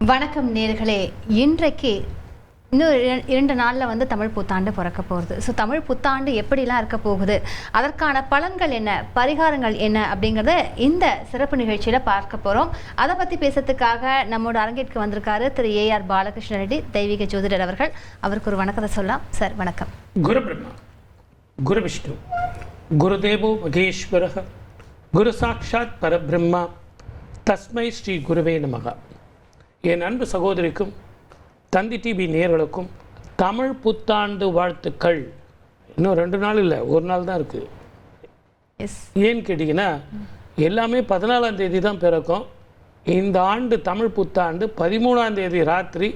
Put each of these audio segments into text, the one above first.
வணக்கம் நேர்களே. இன்றைக்கு இன்னும் 2 நாளில் வந்து தமிழ் புத்தாண்டு பிறக்க போகுது. ஸோ தமிழ் புத்தாண்டு எப்படிலாம் இருக்க போகுது, அதற்கான பலன்கள் என்ன, பரிகாரங்கள் என்ன அப்படிங்கிறத இந்த சிறப்பு நிகழ்ச்சியில் பார்க்க போகிறோம். அதை பற்றி பேசுறதுக்காக நம்மோட அரங்கேற்கு வந்திருக்காரு திரு ஏஆர் பாலகிருஷ்ண ரெட்டி, தெய்வீக ஜோதிடர் அவர்கள். அவருக்கு ஒரு வணக்கத்தை சொல்லலாம். சார் வணக்கம். குரு பிரம்மா, குரு விஷ்ணு, குருதேவோ மகேஸ்வரः, குரு சாட்சாத் பரபிரம்மா, தஸ்மை ஸ்ரீ குருவே நமக. என் அன்பு சகோதரிக்கும் தந்தி டிவி நேயர்களுக்கும் தமிழ் புத்தாண்டு வாழ்த்துக்கள். இன்னும் 2 நாள் இல்லை, 1 நாள் தான் இருக்குது. ஏன்னு கேட்டிங்கன்னா எல்லாமே 14ஆம் தேதி தான் பிறக்கும். இந்த ஆண்டு தமிழ் புத்தாண்டு 13ஆம் தேதி ராத்திரி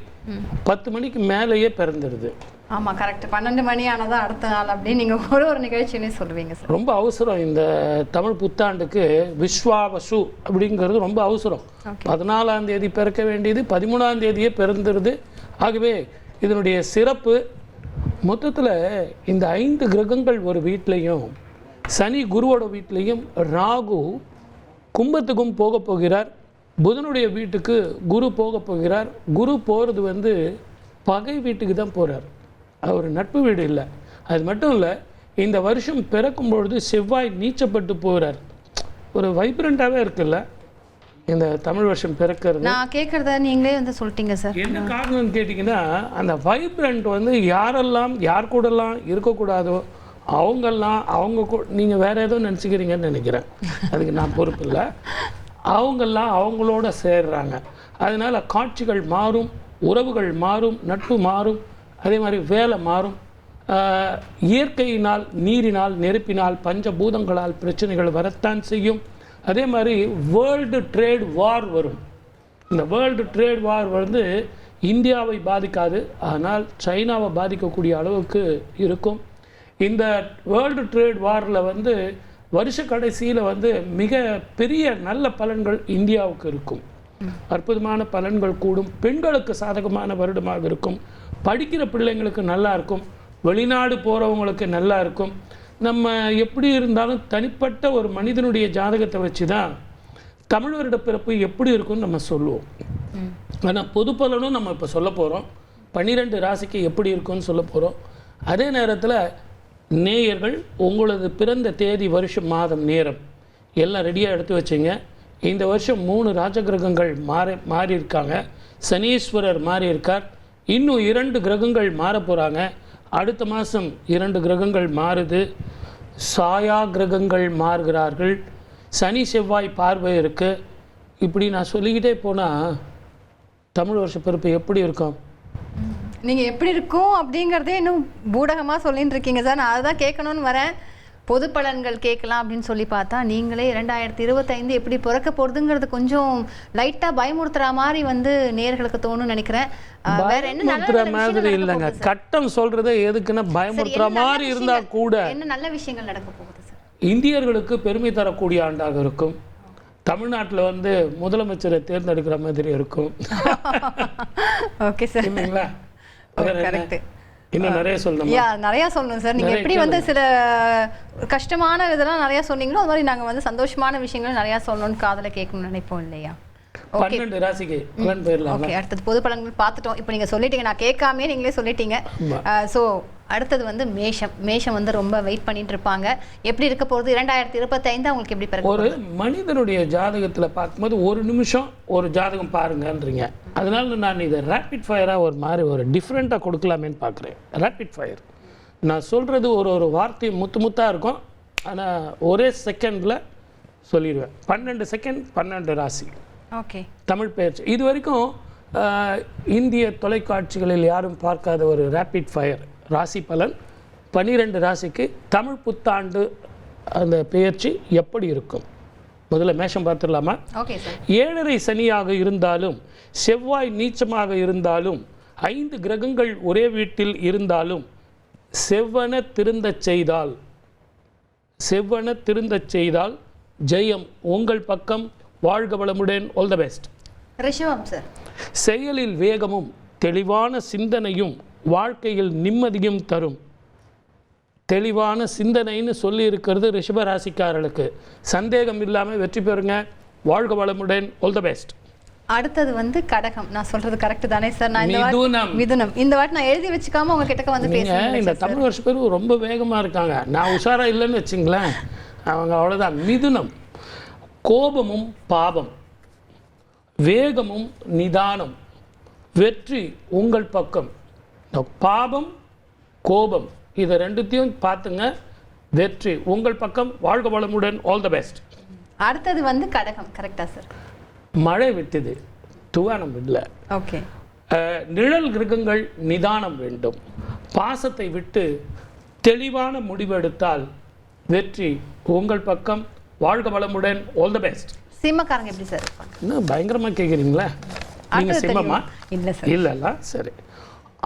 10 மணிக்கு மேலேயே பிறந்துடுது. ஆமாம், கரெக்ட். 12 மணி ஆனதான் அடுத்த நாள் அப்படின்னு நீங்கள் ஒரு நிகழ்ச்சியிலையும் சொல்லுவீங்க சார். ரொம்ப அவசரம் இந்த தமிழ் புத்தாண்டுக்கு. விஸ்வாவசு அப்படிங்கிறது ரொம்ப அவசரம். 14ஆம் தேதி பிறக்க வேண்டியது 13ஆம் தேதியே பிறந்துடுது. ஆகவே இதனுடைய சிறப்பு மொத்தத்தில் இந்த 5 கிரகங்கள் ஒரு வீட்லேயும், சனி குருவோட வீட்லேயும், ராகு கும்பத்துக்கும் போக போகிறார், புதனுடைய வீட்டுக்கு குரு போக போகிறார். குரு போகிறது வந்து பகை வீட்டுக்கு தான் போகிறார், அவர் நட்பு வீடு இல்லை. அது மட்டும் இல்லை, இந்த வருஷம் பிறக்கும் பொழுது செவ்வாய் நீச்சப்பட்டு போகிறார். ஒரு வைப்ரண்ட்டாகவே இருக்குல்ல இந்த தமிழ் வருஷம் பிறக்கிறது. நான் கேட்குறத நீங்களே வந்து சொல்லிட்டீங்க சார். என்ன காரணம்னு கேட்டிங்கன்னா, அந்த வைப்ரண்ட் வந்து யாரெல்லாம் யார் கூடலாம் இருக்கக்கூடாதோ அவங்கெல்லாம் நீங்கள் வேறு ஏதோ நினச்சிக்கிறீங்கன்னு நினைக்கிறேன், அதுக்கு நான் பொறுப்பு இல்லை. அவங்கெல்லாம் அவங்களோட சேர்றாங்க. அதனால் காட்சிகள் மாறும், உறவுகள் மாறும், நட்பு மாறும், அதே மாதிரி வேலை மாறும். இயற்கையினால், நீரினால், நெருப்பினால், பஞ்சபூதங்களால் பிரச்சனைகள் வரத்தான் செய்யும். அதே மாதிரி வேர்ல்டு ட்ரேட் வார் வரும். இந்த வேர்ல்டு ட்ரேட் வார் வந்து இந்தியாவை பாதிக்காது, ஆனால் சைனாவை பாதிக்கக்கூடிய அளவுக்கு இருக்கும். இந்த வேர்ல்டு ட்ரேட் வாரில் வந்து வருஷ கடைசியில் வந்து மிக பெரிய நல்ல பலன்கள் இந்தியாவுக்கு இருக்கும். அற்புதமான பலன்கள் கூடும். பெண்களுக்கு சாதகமான வருடமாக இருக்கும். படிக்கிற பிள்ளைங்களுக்கு நல்லா இருக்கும். வெளிநாடு போகிறவங்களுக்கு நல்லா இருக்கும். நம்ம எப்படி இருந்தாலும் தனிப்பட்ட ஒரு மனிதனுடைய ஜாதகத்தை வச்சு தான் தமிழ் வருட பிறப்பு எப்படி இருக்கும்னு நம்ம சொல்லுவோம். ஆனால் பொது பலனும் நம்ம இப்போ சொல்ல போகிறோம். 12 ராசிக்கு எப்படி இருக்கும்னு சொல்ல போகிறோம். அதே நேரத்தில் நேயர்கள் உங்களது பிறந்த தேதி, வருஷம், மாதம், நேரம் எல்லாம் ரெடியாக எடுத்து வச்சுங்க. இந்த வருஷம் 3 ராஜகிரகங்கள் மாறி இருக்காங்க. சனீஸ்வரர் மாறி இருக்கார். இன்னும் 2 கிரகங்கள் மாற போகிறாங்க. அடுத்த மாதம் 2 கிரகங்கள் மாறுது. சாயா கிரகங்கள் மாறுகிறார்கள். சனி செவ்வாய் பார்வை இருக்குது. இப்படி நான் சொல்லிக்கிட்டே போனால் தமிழ் வருஷ பிறப்பு எப்படி இருக்கும், நீங்கள் எப்படி இருக்கும் அப்படிங்கிறதே இன்னும் பூடகமாக சொல்லிட்டு இருக்கீங்க சார். நான் அதுதான் கேட்கணும்னு வரேன். பொது பலன்கள் கேட்கலாம் அப்படின்னு சொல்லி பார்த்தா நீங்களே 2025 எப்படி பிறக்க போகிறதுங்கிறது கொஞ்சம் லைட்டாக பயமுறுத்துற மாதிரி வந்து நேயர்களுக்கு தோணும்னு நினைக்கிறேன். வேற என்ன மாதிரி இல்லைங்க, கட்டம் சொல்றதே எதுக்குன்னா பயமுறுத்துற மாதிரி இருந்தா கூட என்ன நல்ல விஷயங்கள் நடக்க போகுது சார்? இந்தியர்களுக்கு பெருமை தரக்கூடிய ஆண்டாக இருக்கும். தமிழ்நாட்டில் வந்து முதலமைச்சரை தேர்ந்தெடுக்கிற மாதிரி இருக்கும். ஓகே சார், இல்லைங்களா? கரெக்ட். இன்னும் நிறைய சொல்லணும். நிறைய சொல்லணும் சார். நீங்க எப்படி வந்து சில கஷ்டமான இதெல்லாம் நிறைய சொன்னீங்களோ அது மாதிரி நாங்க வந்து சந்தோஷமான விஷயங்கள் நிறைய சொல்லணும்னு காதல கேட்கணும்னு நினைப்போம் இல்லையா? 12 ராசிக்கு பலன் போயிடலாம். ஓகே, அடுத்தது பொது பலன்கள் பார்த்துட்டோம். இப்போ நீங்க சொல்லிட்டீங்க, நான் கேட்காமே நீங்களே சொல்லிட்டீங்க. ஸோ அடுத்தது வந்து மேஷம் வந்து ரொம்ப வெயிட் பண்ணிட்டு இருப்பாங்க. எப்படி இருக்க போகுது 2025 அவங்களுக்கு எப்படி பிறகு? ஒரு மனிதனுடைய ஜாதகத்தில் பார்க்கும்போது 1 நிமிஷம் ஒரு ஜாதகம் பாருங்கன்றீங்க. அதனால நான் இதை ரேப்பிட் ஃபயராக ஒரு மாதிரி ஒரு டிஃப்ரெண்ட்டாக கொடுக்கலாமேன்னு பார்க்குறேன். ரேப்பிட் ஃபயர் நான் சொல்கிறது ஒரு வார்த்தை முத்தாக இருக்கும், ஆனால் ஒரே செகண்டில் சொல்லிடுவேன். 12 செகண்ட் 12 ராசி. ஓகே, தமிழ் பயிற்சி. இது வரைக்கும் இந்திய தொலைக்காட்சிகளில் யாரும் பார்க்காத ஒரு ரேப்பிட் ஃபயர் ராசி பலன். 12 ராசிக்கு தமிழ் புத்தாண்டு அந்த பெயர்ச்சி எப்படி இருக்கும்? முதல்ல மேஷம் பார்த்துடலாமா? Okay sir. 7.5 சனியாக இருந்தாலும், செவ்வாய் நீச்சமாக இருந்தாலும், 5 கிரகங்கள் ஒரே வீட்டில் இருந்தாலும், செவ்வன திருந்தச் செய்தால் ஜெயம் உங்கள் பக்கம். வாழ்க வளமுடன். All the best. ரிஷபம் சார். செயலில் வேகமும் தெளிவான சிந்தனையும் வாழ்க்கையில் நிம்மதியும் தரும். தெளிவான சிந்தனைன்னு சொல்லி இருக்கிறது ரிஷபராசிக்காரர்களுக்கு. சந்தேகம் இல்லாமல் வெற்றி பெறுங்க. வாழ்க வளமுடன். All the best. அடுத்தது வந்து கடகம். நான் சொல்றது கரெக்ட் தானே சார்? நான் இந்த மிதுனம். மிதுனம் இந்த வாட்டி நான் எழுதி வச்சுக்காம உங்க கிட்ட வந்து பேசுறேன். இந்த தமிழ் வருஷ பேர் ரொம்ப வேகமா இருக்காங்க. நான் உஷாரா இல்லைன்னு வச்சுங்களேன், அவங்க அவ்வளவுதான். மிதுனம் கோபமும் பாவம், வேகமும் நிதானம், வெற்றி உங்கள் பக்கம். பாவம் கோபம் இதை ரெண்டுத்தையும் பார்த்துங்க, வெற்றி உங்கள் பக்கம். வாழ்க வளமுடன். All the best. அடுத்தது வந்து கடகம். கரெக்டா சார்? மழை விட்டது, துவானம் இல்லை. ஓகே. நிழல் கிரகங்கள் நிதானம் வேண்டும். பாசத்தை விட்டு தெளிவான முடிவெடுத்தால் வெற்றி உங்கள் பக்கம். வாழ்க வளமுடன். All the best. சிம்மக்காரங்க எப்படி சார் இருப்பாங்க? இன்னும் பயங்கரமா கேட்குறீங்களா? நீங்க சிம்மமா? இல்லை சார். இல்லைல்ல, சரி.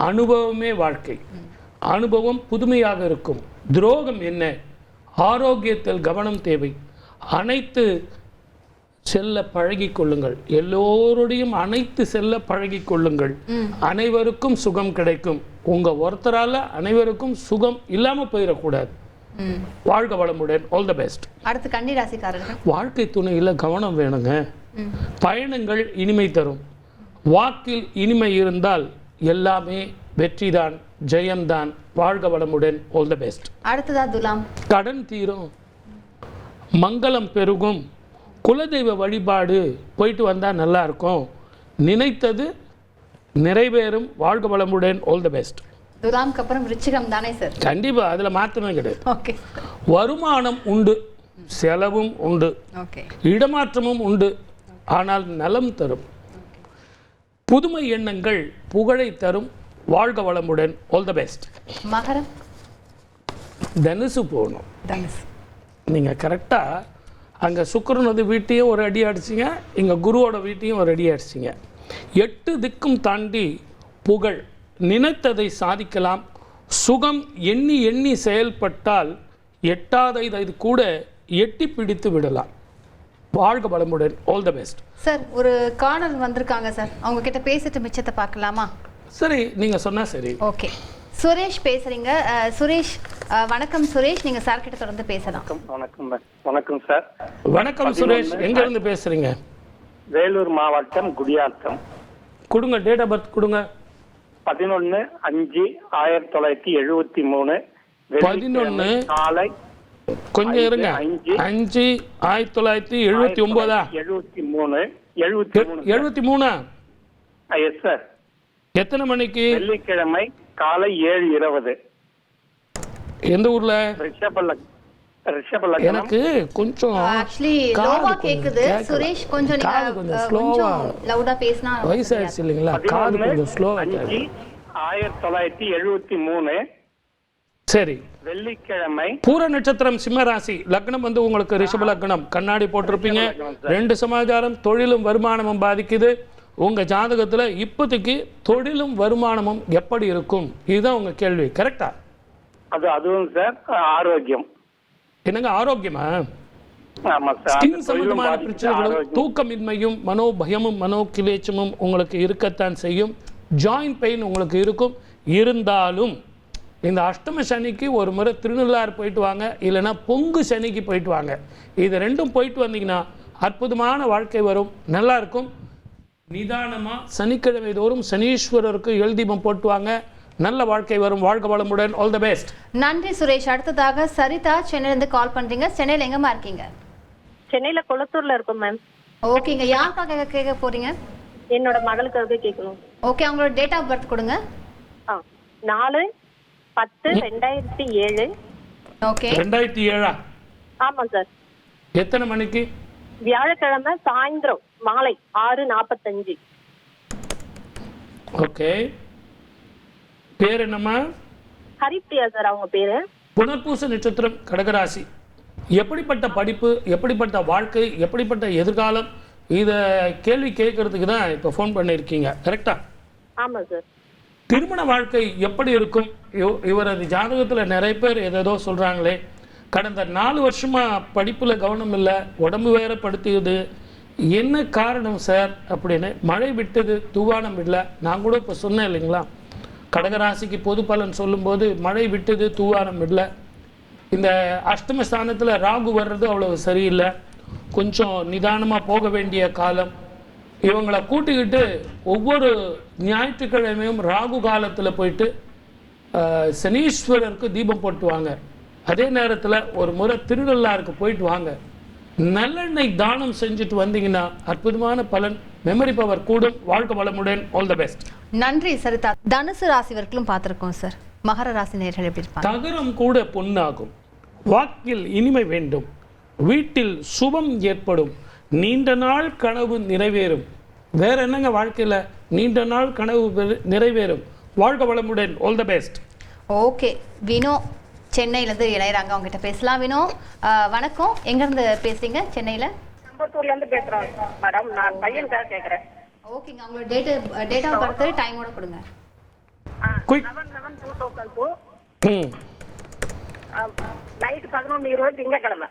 அனுபவமே வாழ்க்கை. அனுபவம் புதுமையாக இருக்கும். துரோகம் என்ன? ஆரோக்கியத்தில் கவனம் தேவை. அனைத்து செல்ல பழகிக் கொள்ளுங்கள். எல்லோருடையும் அனைத்து செல்ல பழகிக் கொள்ளுங்கள். அனைவருக்கும் சுகம் கிடைக்கும். உங்க ஒருத்தரால அனைவருக்கும் சுகம் இல்லாம போயிடக்கூடாது. வாழ்க வளமுடன். All the best. அடுத்து கன்னி ராசிக்காரர்கள். வாழ்க்கை துணையில கவனம் வேணுங்க. பயணங்கள் இனிமை தரும். வாக்கில் இனிமை இருந்தால் எல்லாமே வெற்றிதான், ஜெயம்தான். வாழ்க வளமுடன். All the best. அடுத்ததா துலாம். கடன் தீரும், மங்களம் பெருகும். குலதெய்வ வழிபாடு போயிட்டு வந்தா நல்லா இருக்கும். நினைத்தது நிறைவேறும். வாழ்க வளமுடன். All the best. துலாம்க்கு அப்புறம் விருச்சிகம் தானே சார்? கண்டிப்பா, அதுல மாற்றமே கிடையாது. ஓகே. வருமானம் உண்டு, செலவும் உண்டு, ஓகே, இடமாற்றமும் உண்டு, ஆனால் நலம் தரும். புதுமை எண்ணங்கள் புகழை தரும். வாழ்க வளமுடன். All the best. மகரம். தனுசு போகணும். தனுசு. நீங்க கரெக்டா அங்க சுக்கிரனது வீட்டையும் ஒரு அடி அடிச்சிங்க, இங்க குருவோட வீட்டையும் ஒரு அடி அடிச்சிங்க. 8 திக்கும் தாண்டி புகழ். நினைத்ததை சாதிக்கலாம். சுகம் எண்ணி எண்ணி செயல்பட்டால் எட்டாதை கூட எட்டி பிடித்து விடலாம். வாழ்க வளமுடன். All the best. சார் ஒரு கார்னர் வந்திருக்காங்க சார், அவங்க கிட்ட பேசிட்டு மிச்சத்தை பார்க்கலாமா? சரி, நீங்க சொன்னா சரி. ஓகே. சுரேஷ் பேசுறீங்க. சுரேஷ் வணக்கம். சுரேஷ், நீங்க சார் கிட்ட தொடர்ந்து பேசலாம். வணக்கம். வணக்கம் சார். வணக்கம் சுரேஷ், எங்க இருந்து பேசுறீங்க? வேலூர் மாவட்டம் குடியாத்தம். கொடுங்க, டேட் ஆஃப் பர்த் கொடுங்க. 11/5/1973. 11 காலை. கொஞ்சம் இருங்க. 5/5/1979. 73. Yes sir. எத்தனை மணிக்கு? வெள்ளிக்கிழமை காலை 7:20. எந்த ஊர்ல? ரிஷபலக்னம். எனக்கு கொஞ்சம் ஆக்சுவலி லோவா கேக்குது சுரேஷ், கொஞ்சம் நீங்க கொஞ்சம் ஸ்லோவா லவுடா பேசினா. வயசாயிடுச்சு இல்லைங்களா, காது கொஞ்சம் ஸ்லோவா. 5/5/1973. சரி. வெள்ளிக்கிழமை. பூர நட்சத்திரம், சிம்ம ராசி, லக்னம் வந்து உங்களுக்கு ரிஷப லக்னம். கண்ணாடி போட்டிருப்பீங்க. 2 சமாச்சாரம், தொழிலும் வருமானமும் பாதிக்குது. உங்க ஜாதகத்துல இப்போதைக்கு தொழிலும் வருமானமும் எப்படி இருக்கும்? இதுதான் உங்க கேள்வி. கரெக்டா? அதுவும் சார் ஆரோக்கியம். என்னங்க ஆரோக்கியமா? ஆமா சார். ஸ்கின் சம்பந்தமான பிரச்சனைகளும் தூக்கமின்மையும் மனோபயமும் மனோகிலேச்சமும் உங்களுக்கு இருக்கத்தான் செய்யும். ஜாயிண்ட் பெயின் உங்களுக்கு இருக்கும். இருந்தாலும் இந்த அஷ்டம சனிக்கு ஒரு முறை திருநள்ளாறு போயிட்டு வாங்க, இல்லைன்னா பொங்கு சனிக்கு போயிட்டு வாங்க. இது ரெண்டும் போயிட்டு வந்தீங்கன்னா அற்புதமான வாழ்க்கை வரும், நல்லா இருக்கும். நிதானமா சனிக்கிழமை தோறும் சனீஸ்வரருக்கு எழுதீபம் போட்டு வாங்க, நல்ல வாழ்க்கை வரும். வாழ்க வளமுடன். All the best. நன்றி சுரேஷ். அடுத்ததாக சரிதா, சென்னையில இருந்து கால் பண்றீங்க. சென்னையில எங்கமா இருக்கீங்க? சென்னையில கொளத்தூர்ல இருக்கும் மேம். ஓகேங்க. யாருக்காக கேட்க போறீங்க? என்னோட மகளுக்காக கேட்கணும். ஓகே, அவங்களோட டேட் ஆஃப் பர்த் கொடுங்க. 4/10/2007. ஓகே. 2007. ஆமா சார். எத்தனை மணிக்கு? வியாழக்கிழமை சாயந்தரம் மாலை 6:45. ஓகே. பேர் என்னம்மா? ஹரிப்ரியா சார் அவங்க பேரு. புனர்பூச நட்சத்திரம், கடகராசி. எப்படிப்பட்ட படிப்பு, எப்படிப்பட்ட வாழ்க்கை, எப்படிப்பட்ட எதிர்காலம், இத கேள்வி கேட்கறதுக்கு தான் இப்போ ஃபோன் பண்ணியிருக்கீங்க. கரெக்டா? ஆமா சார். திருமண வாழ்க்கை எப்படி இருக்கும்? இவரது ஜாதகத்துல நிறைய பேர் ஏதோ சொல்றாங்களே, கடந்த 4 வருஷமா படிப்புல கவனம் இல்லை, உடம்பு வேற படுத்தியது, என்ன காரணம் சார் அப்படின்னு. மழை விட்டது, தூவானம் இல்லை. நான் கூட இப்போ சொன்னேன் இல்லைங்களா, கடகராசிக்கு பொது பலன் சொல்லும்போது மழை விட்டது, தூவானம் இல்லை. இந்த அஷ்டம ஸ்தானத்தில் ராகு வர்றது அவ்வளவு சரியில்லை. கொஞ்சம் நிதானமாக போக வேண்டிய காலம். இவங்களை கூட்டிக்கிட்டு ஒவ்வொரு ஞாயிற்றுக்கிழமையும் ராகு காலத்தில் போயிட்டு சனீஸ்வரருக்கு தீபம் போட்டுவாங்க. அதே நேரத்தில் ஒரு முறை திருநள்ளாருக்கு போயிட்டு வாங்க. நல்லெண்ணெய் தானம் செஞ்சுட்டு வந்தீங்கன்னா அற்புதமான பலன், மெமரி பவர் கூடும். வாழ்க்கை வளமுடன். All the best. நன்றி சரிதா. தனுசு ராசிவர்களும் பார்த்துருக்கோம் சார். மகர ராசி நேயர்கள் எப்படி இருப்பாங்க? தகரம் கூட பொன்னாகும், வாக்கில் இனிமை வேண்டும், வீட்டில் சுபம் ஏற்படும், நீண்ட நாள் கனவு நிறைவேறும். வேற என்னங்க வாழ்க்கையில நீண்ட நாள் கனவு நிறைவேறும். வாழ்க்கை வளமுடன். All the best. Okay, Vino சென்னையிலேருந்து இணையறாங்க. அவங்ககிட்ட பேசலாம். வினோ வணக்கம், எங்கேருந்து பேசுறீங்க? சென்னையில் அம்பத்தூர்ல இருந்து பேசுறோம் மேடம். நான் பையனுக்காக கேக்குறேன். ஓகேங்க, உங்களோட டேட் ஆஃப் பர்த் டைமோட கொடுங்க. குயிக். 7/11/2002 நைட் 11:20 திங்கக்கிழமை.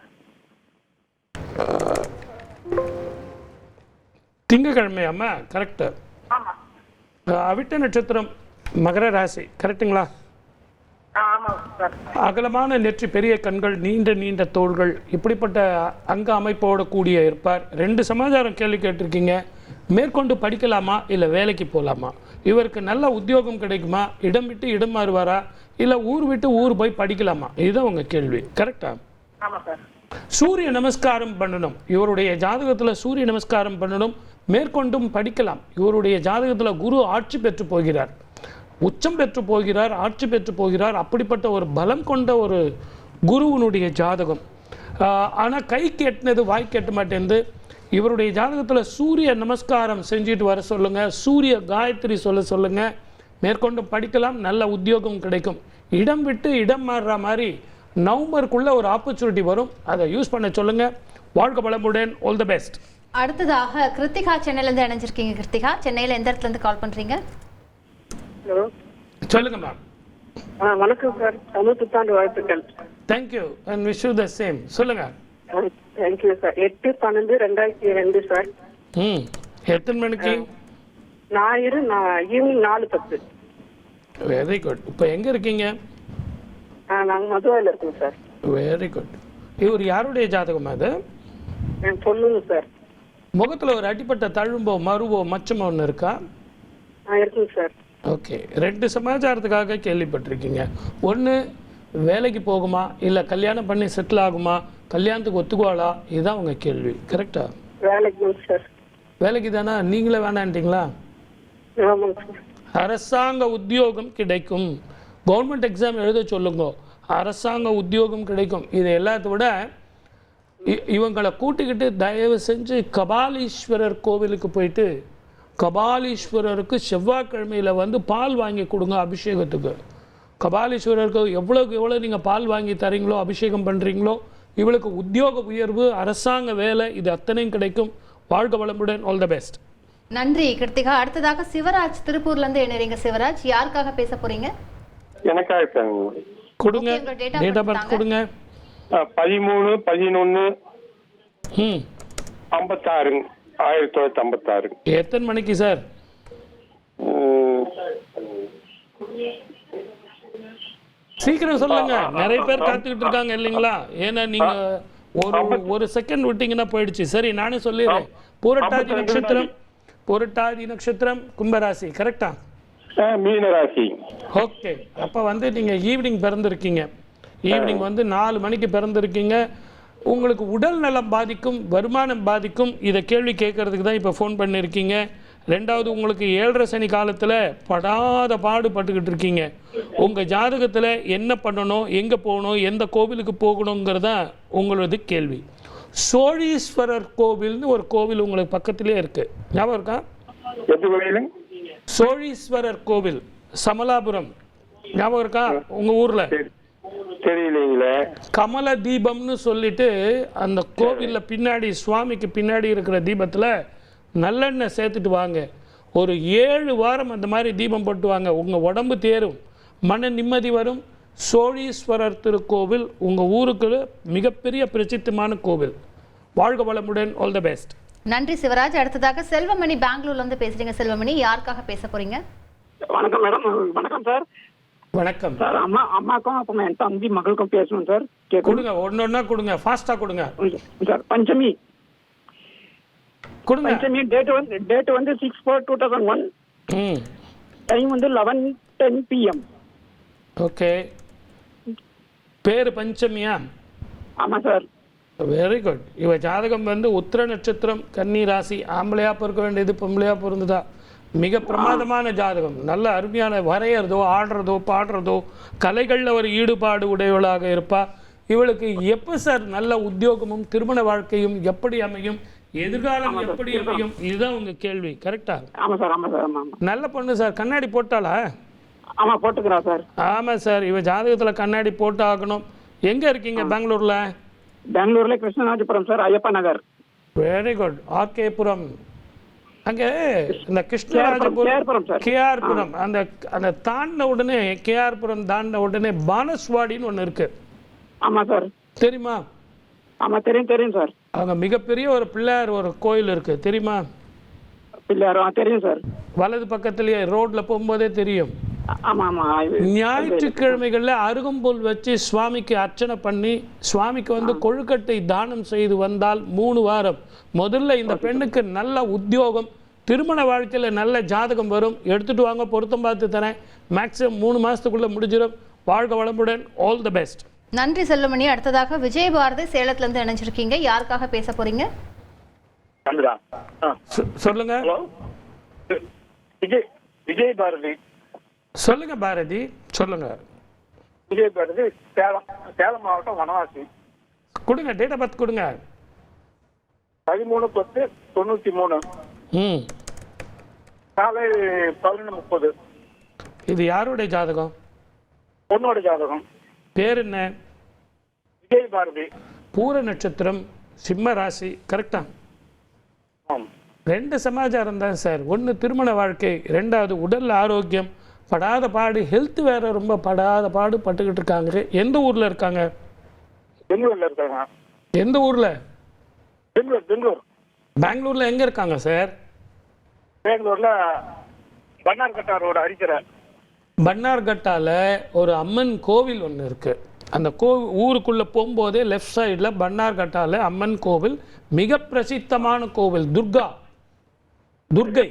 திங்கக்கிழமையாம்மா? கரெக்ட். ஆமா அவிட்ட நட்சத்திரம், மகர ராசி. கரெக்டுங்களா? ஆமா சார். அகலமான நெற்றி, பெரிய கண்கள், நீண்ட நீண்ட தோள்கள், இப்படிப்பட்ட அங்க அமைப்போட கூடிய இருப்பார். 2 சமாச்சாரம் கேள்வி கேட்டிருக்கீங்க. மேற்கொண்டு படிக்கலாமா இல்லை வேலைக்கு போகலாமா? இவருக்கு நல்ல உத்தியோகம் கிடைக்குமா? இடம் விட்டு இடம் மாறுவாரா? இல்லை ஊர் விட்டு ஊர் போய் படிக்கலாமா? இதுதான் உங்க கேள்வி. கரெக்டா? ஆமா சார். சூரிய நமஸ்காரம் பண்ணணும். இவருடைய ஜாதகத்தில் சூரிய நமஸ்காரம் பண்ணணும். மேற்கொண்டும் படிக்கலாம். இவருடைய ஜாதகத்தில் குரு ஆட்சி பெற்று போகிறார், உச்சம் பெற்று போகிறார், ஆட்சி பெற்று போகிறார். அப்படிப்பட்ட ஒரு பலம் கொண்ட ஒரு குருவனுடைய ஜாதகம். ஆனால் கைக்கு எட்டினது வாய்க்கு எட்ட மாட்டேங்குது. இவருடைய ஜாதகத்தில் சூரிய நமஸ்காரம் செஞ்சுட்டு வர சொல்லுங்க, சூரிய காயத்ரி சொல்லுங்க. மேற்கொண்டும் படிக்கலாம், நல்ல உத்தியோகம் கிடைக்கும். இடம் விட்டு இடம் மாறுற மாதிரி நவம்பருக்குள்ள ஒரு ஆப்பர்ச்சுனிட்டி வரும், அதை யூஸ் பண்ண சொல்லுங்க. வாழ்க்கை வளமுடன். All the best. அடுத்ததாக கிருத்திகா சென்னையிலேருந்து இணைஞ்சிருக்கீங்க. கிருத்திகா, சென்னையில் எந்த இடத்துலேருந்து கால் பண்ணுறீங்க? ஹலோ, சொல்லுங்க மேம். வணக்கம் சார். தமிழ் புத்தாண்டு வாழ்த்துக்கள். Thank you and wish you the same. சொல்லுங்க. Thank you sir. 8/12/2002 சார். எத்தனை மணிக்கு? ஞாயிறு ஈவினிங் 4:10. Very good. இப்போ எங்கே இருக்கீங்க? நாங்கள் மதுரையில் இருக்கோம் சார். Very good. இவர் யாருடைய ஜாதகம் அது? சொல்லுங்க சார். முகத்தில் ஒரு அடிப்பட்ட தழும்போ மருவோ மச்சமோ ஒன்று இருக்கா? இருக்குங்க சார். ஓகே, 2 சமாச்சாரத்துக்காக கேள்விப்பட்டிருக்கீங்க. ஒன்று, வேலைக்கு போகுமா இல்லை கல்யாணம் பண்ணி செட்டில் ஆகுமா, கல்யாணத்துக்கு ஒத்துக்குவாளா? இதுதான் உங்கள் கேள்வி. கரெக்டா? வேலைக்கு சார். வேலைக்கு தானே? நீங்களே வேணான்ட்டீங்களா? ஆமாங்க சார். அரசாங்க உத்தியோகம் கிடைக்கும். கவர்மெண்ட் எக்ஸாம் எழுத சொல்லுங்க, அரசாங்க உத்தியோகம் கிடைக்கும். இது எல்லாத்த விட இவங்களை கூட்டிக்கிட்டு தயவு செஞ்சு கபாலீஸ்வரர் கோவிலுக்கு போயிட்டு கபாலீஸ்வரருக்கு செவ்வாய்க்கிழமையில் வந்து பால் வாங்கி கொடுங்க அபிஷேகத்துக்கு. கபாலீஸ்வரருக்கு எவ்வளோ நீங்கள் பால் வாங்கி தரீங்களோ, அபிஷேகம் பண்ணுறீங்களோ, இவளுக்கு உத்தியோக உயர்வு, அரசாங்க வேலை, இது அத்தனையும் கிடைக்கும். வாழ்க்கை வளமுடன். All the best. நன்றி கிருத்திகா. அடுத்ததாக சிவராஜ் திருப்பூர்லேருந்து இணைறீங்க. சிவராஜ், யாருக்காக பேச போறீங்க? எனக்காக கொடுங்க. Okay, உங்க date of date of birth birth கொடுங்க. 13/11/56 1956. எத்தனை மணிக்கு சார்? சீக்கிரம் சொல்லுங்க, நிறைய பேர் காத்துக்கிட்டு இருக்காங்க இல்லைங்களா? ஏன்னா நீங்க ஒரு செகண்ட் விட்டீங்கன்னா போயிடுச்சு. சரி, நானே சொல்லிடுறேன். புரட்டாதி நட்சத்திரம் கும்பராசி. கரெக்டா? மீன ராசி. ஓகே, அப்போ வந்து நீங்கள் ஈவினிங் பிறந்திருக்கீங்க. ஈவினிங் வந்து 4 மணிக்கு பிறந்திருக்கீங்க. உங்களுக்கு உடல் நலம் பாதிக்கும், வருமானம் பாதிக்கும். இதை கேள்வி கேட்கறதுக்கு தான் இப்போ ஃபோன் பண்ணியிருக்கீங்க. 2வது, உங்களுக்கு 7.5 சனி காலத்தில் படாத பாடுபட்டுக்கிட்டு இருக்கீங்க. உங்கள் ஜாதகத்தில் என்ன பண்ணணும், எங்கே போகணும், எந்த கோவிலுக்கு போகணுங்கிறதான் உங்களது கேள்வி. சோழீஸ்வரர் கோவில்னு ஒரு கோவில் உங்களுக்கு பக்கத்திலே இருக்குது, ஞாபகம் இருக்கா? சோழீஸ்வரர் கோவில் சமலாபுரம், ஞாபகம் இருக்கா உங்க ஊர்ல? தெரியலீங்களே. கமல தீபம்னு சொல்லிட்டு அந்த கோவில்ல பின்னாடி, சுவாமிக்கு பின்னாடி இருக்கிற தீபத்துல நல்லெண்ணெய் சேர்த்துட்டு வாங்க. ஒரு 7 வாரம் அந்த மாதிரி தீபம் போட்டு வாங்க. உங்க உடம்பு தேரும், மன நிம்மதி வரும். சோழீஸ்வரர் திருக்கோவில் உங்க ஊருக்கு மிகப்பெரிய பிரசித்தமான கோவில். வாழ்க வளமுடன். All the best. நன்றி சிவராஜ். அடுத்ததாக செல்வமணி பெங்களூர்ல இருந்து பேசுறீங்க. செல்வமணி, யாருக்காக பேச போறீங்க? வணக்கம் மேடம். வணக்கம் சார். வணக்கம் சார். அம்மாக்கும் அப்புறம் என் தம்பி மகளுக்கும் பேசணும் சார். கொடுங்க, ஒன்னொன்னா கொடுங்க, ஃபாஸ்டா கொடுங்க சார். பஞ்சமி கொடுங்க. பஞ்சமி டேட் வந்து 6/4/2001. ம் டைம் வந்து 11:10 PM. ஓகே. பேர் பஞ்சமியா? ஆமாம் சார். Very good. இவ ஜாதகம் வந்து உத்திர நட்சத்திரம், கன்னி ராசி. ஆம்பளையா பிறக்க வேண்டியது பொம்பளையா பிறந்ததா? மிக பிரமாதமான ஜாதகம். நல்ல அருமையான வரையறதோ ஆடுறதோ பாடுறதோ கலைகளில் ஒரு ஈடுபாடு உடையவளாக இருப்பா. இவளுக்கு எப்போ சார் நல்ல உத்தியோகமும் திருமண வாழ்க்கையும் எப்படி அமையும், எதிர்காலம் எப்படி அமையும், இதுதான் உங்க கேள்வி. கரெக்டா? ஆமாம் சார். ஆமாம் சார். ஆமாம். நல்ல பொண்ணு சார். கண்ணாடி போட்டாளா? ஆமாம், போட்டுக்கிறா சார். ஆமாம் சார். இவ ஜாதகத்தில் கண்ணாடி போட்டு ஆகணும். எங்கே இருக்கீங்க? பெங்களூரில்? பெங்களூர்ல Krishnarajapuram sir, Ayyappa Nagar. Very good. RK Puram. அங்கே இந்த கிருஷ்ணராஜபுரம் கேஆர்புரம் அந்த அந்த தாண்டின உடனே, கேஆர்புரம் தாண்டின உடனே பானஸ்வாடின்னு ஒன்று இருக்கு. ஆமாம் சார். தெரியுமா? ஆமாம், தெரியும் சார். அவங்க மிகப்பெரிய ஒரு பிள்ளையார் ஒரு கோயில் இருக்கு, தெரியுமா? பிள்ளையார் தெரியும் சார். வலது பக்கத்துலயே ரோட்ல போகும்போதே தெரியும். ஆமாம் ஆமாம். ஞாயிற்றுக்கிழமைகள்ல அருகம்புல் வச்சு சுவாமிக்கு அர்ச்சனை பண்ணி சுவாமிக்கு வந்து கொழுக்கட்டை தானம் செய்து வந்தால் 3 வாரம் முதல்ல இந்த பெண்ணுக்கு நல்ல உத்தியோகம், திருமண வாழ்க்கையில நல்ல ஜாதகம் வரும். எடுத்துட்டு வாங்க, பொருத்தம் பார்த்து தரேன். மேக்ஸிமம் 3 மாசத்துக்குள்ள முடிஞ்சிடும். வாழ்க வளமுடன். All the best. நன்றி செல்லுமணி. அடுத்ததாக விஜயபாரதி சேலத்துல இருந்து இணைஞ்சிருக்கீங்க. யாருக்காக பேச போறீங்க? சொல்லுங்க. விஜய் பாரதி. சொல்லுங்க பாரதி, சொல்லுங்க. விஜய் பாரதி, சேலம் மாவட்டம் வனவாசி. கொடுங்க, டேட் ஆஃப் பர்த் கொடுங்க. 13/10/93. ம். காலை 11:30. இது யாருடைய ஜாதகம்? பொண்ணோட ஜாதகம். பேர் என்ன? விஜய் பாரதி. பூர நட்சத்திரம், சிம்ம ராசி. கரெக்டா? 2 சமாச்சாரம் தான் சார். 1 திருமண வாழ்க்கை, 2வது உடல் ஆரோக்கியம். படாத பாடு, ஹெல்த் வேற ரொம்ப படாத பாடு பட்டுக்கிட்டு இருக்காங்க. எந்த ஊர்ல இருக்காங்க? பெங்களூர்ல இருக்காங்க. எந்த ஊர்ல? பெங்களூர். பெங்களூர்ல எங்க இருக்காங்க சார்? பெங்களூர்ல பன்னார்கட்டா ரோடு அரிக்கரை. பன்னார்கட்டால ஒரு அம்மன் கோவில் ஒன்று இருக்கு. அந்த ஊருக்குள்ள போகும்போதே லெஃப்ட் சைடில் பன்னார்கட்டால அம்மன் கோவில், மிக பிரசித்தமான கோவில். துர்கை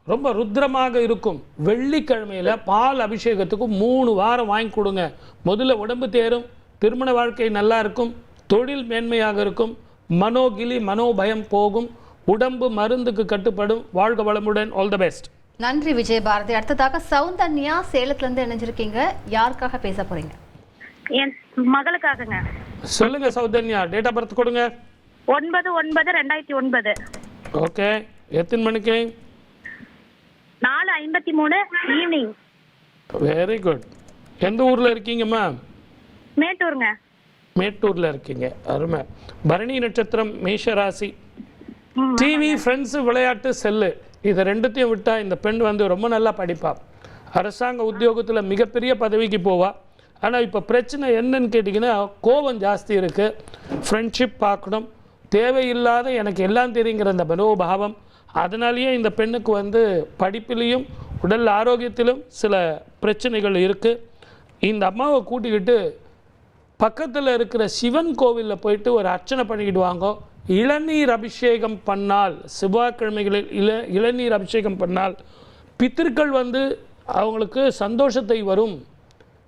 ரொம்ப ருத்ரமாக இருக்கும். வெள்ளிக்கிழமையில பால் அபிஷேகத்துக்கு 3 வாரம் வாங்கி கொடுங்க. முதல்ல உடம்பு தேரும், திருமண வாழ்க்கை நல்லா இருக்கும், தொழில் மேன்மையாக இருக்கும், மனோகிலி மனோபயம் போகும், உடம்பு மருந்துக்கு கட்டுப்படும். வாழ்க வளமுடன். All the best. நன்றி விஜயபாரதி. அடுத்ததாக சௌந்தன்யா சேலத்துல இருந்து இணைஞ்சிருக்கீங்க. யாருக்காக பேச போறீங்க? என் மகளுக்காகங்க. சொல்லுங்க சௌந்தன்யா, டேட் ஆஃப் பர்த் கொடுங்க. 9/9/2009. ஓகே. எத்தனை மணிக்கு? 4:53 ஈவினிங். Very good. எந்த ஊர்ல இருக்கீங்கம்மா? மேட்டூருங்க. மேட்டூர்ல இருக்கீங்க. அருமை. பரணி நட்சத்திரம், மேஷ ராசி. டிவி, ஃப்ரெண்ட்ஸு, விளையாட்டு, செல்லு, இதை 2த்தையும் விட்டா இந்த பெண் வந்து ரொம்ப நல்லா படிப்பா. அரசாங்க உத்தியோகத்தில் மிகப்பெரிய பதவிக்கு போவா. ஆனால் இப்போ பிரச்சனை என்னன்னு கேட்டிங்கன்னா, கோபம் ஜாஸ்தி இருக்குது. ஃப்ரெண்ட்ஷிப் பார்க்கணும், தேவையில்லாத எனக்கு எல்லாம் தெரியுங்கிற அந்த மனோபாவம். அதனாலேயே இந்த பெண்ணுக்கு வந்து படிப்பிலையும் உடல் ஆரோக்கியத்திலும் சில பிரச்சனைகள் இருக்குது. இந்த அம்மாவை கூட்டிக்கிட்டு பக்கத்தில் இருக்கிற சிவன் கோவிலில் போயிட்டு ஒரு அர்ச்சனை பண்ணிக்கிட்டு வாங்க. இளநீர் அபிஷேகம் பண்ணால், செவ்வாய்க்கிழமைகளில் இளநீர் அபிஷேகம் பண்ணால் பித்திருக்கள் வந்து அவங்களுக்கு சந்தோஷத்தை வரும்.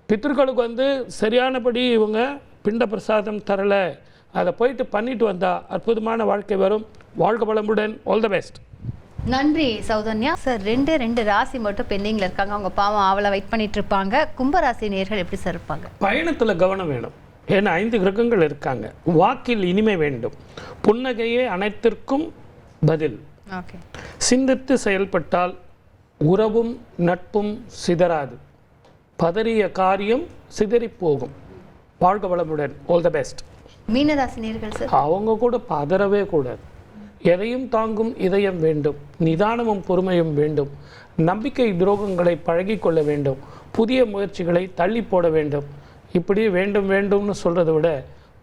பித்திருக்களுக்கு வந்து சரியானபடி இவங்க பிண்ட பிரசாதம் தரலை, அதை போயிட்டு பண்ணிட்டு வந்தால் அற்புதமான வாழ்க்கை வரும். வாழ்க வளமுடன். All the best. நன்றி சௌதன்யா. சார் 2 ராசி மட்டும் பெண்டிங்கில் இருக்காங்க. அவங்க பாவம் அவளை வெயிட் பண்ணிட்டு இருப்பாங்க. கும்பராசி நேயர்கள் எப்படி சார் இருப்பாங்க? பயணத்தில் கவனம் வேணும். ஏன்னா 5 கிரகங்கள் இருக்காங்க. வாக்கில் இனிமை வேண்டும். புன்னகையே அனைத்திற்கும் பதில். ஓகே. சிந்தித்து செயல்பட்டால் உறவும் நட்பும் சிதறாது. பதறிய காரியம் சிதறி போகும். வாழ்க வளமுடன். All the best. மீனராசி நேயர்கள் சார்? அவங்க கூட பதறவே கூடாது. எதையும் தாங்கும் இதயம் வேண்டும். நிதானமும் பொறுமையும் வேண்டும். நம்பிக்கை துரோகங்களை பழகிக்கொள்ள வேண்டும். புதிய முயற்சிகளை தள்ளி போட வேண்டும். இப்படி வேண்டும்னு சொல்கிறத விட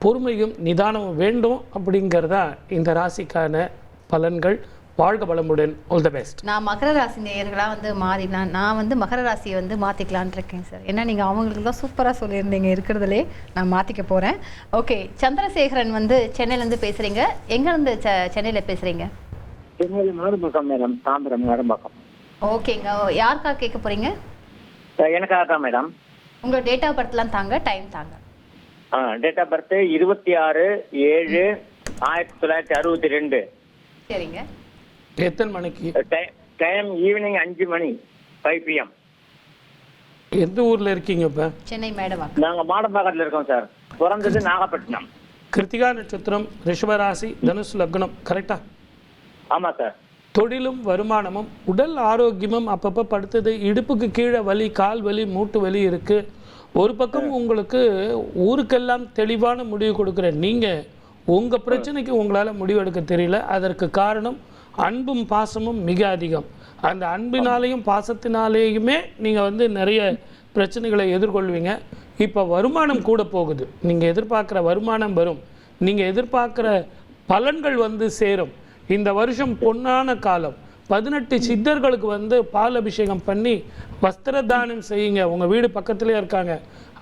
பொறுமையும் நிதானமும் வேண்டும். அப்படிங்கிறதா இந்த ராசிக்கான பலன்கள். வாழ்க வளமுடன். All the best. நான் மகர ராசி நேயர்களாக வந்து மாறிடலாம். நான் வந்து மகர ராசியை வந்து மாற்றிக்கலான் இருக்கேன் சார். ஏன்னா நீங்கள் அவங்களுக்கு தான் சூப்பராக சொல்லியிருந்தீங்க, இருக்கிறதுலே நான் மாற்றிக்க போகிறேன். ஓகே. சந்திரசேகரன் வந்து சென்னையிலேருந்து பேசுகிறீங்க. எங்கேருந்து சென்னையில் பேசுகிறீங்க? திருநெல்வேலி மேடம்பாக்கம் மேடம், தாம்பரம் மேடம்பாக்கம். ஓகேங்க, யாருக்காக கேட்க போறீங்க? எனக்காக தான் மேடம். உங்க டேட் ஆஃப் பர்த்லாம் தாங்க, டைம் தாங்க. Date of birth 26/7/1962. சரிங்க. எத்தனை மணிக்கு? டைம் ஈவினிங் 5 மணி, 5 PM. எந்த ஊர்ல இருக்கீங்க இப்ப? சென்னை மேடவாக்கம். நாங்க மாடம்பாக்கத்துல இருக்கோம் சார். பிறந்தது நாகப்பட்டினம். கிருத்திகா நட்சத்திரம், ரிஷபராசி, தனுசு லக்னம், கரெக்டா? ஆமா சார். தொழிலும் வருமானமும் உடல் ஆரோக்கியமும் அப்பப்போ படுத்தது, இடுப்புக்கு கீழே வலி, கால் வலி, மூட்டு வலி இருக்கு. ஒரு பக்கம் உங்களுக்கு ஊருக்கெல்லாம் தெளிவான முடிவு கொடுக்குற நீங்கள் உங்கள் பிரச்சனைக்கு உங்களால் முடிவெடுக்க தெரியல. அதற்கு காரணம் அன்பும் பாசமும் மிக அதிகம். அந்த அன்பினாலேயும் பாசத்தினாலேயுமே நீங்கள் நிறைய பிரச்சனைகளை எதிர்கொள்வீங்க. இப்போ வருமானம் கூட போகுது. நீங்கள் எதிர்பார்க்குற வருமானம் வரும், நீங்கள் எதிர்பார்க்குற பலன்கள் சேரும். இந்த வருஷம் பொன்னான காலம். 18 சித்தர்களுக்கு பால் அபிஷேகம் பண்ணி வஸ்திர தானம் செய்யுங்க. உங்கள் வீடு பக்கத்திலே இருக்காங்க.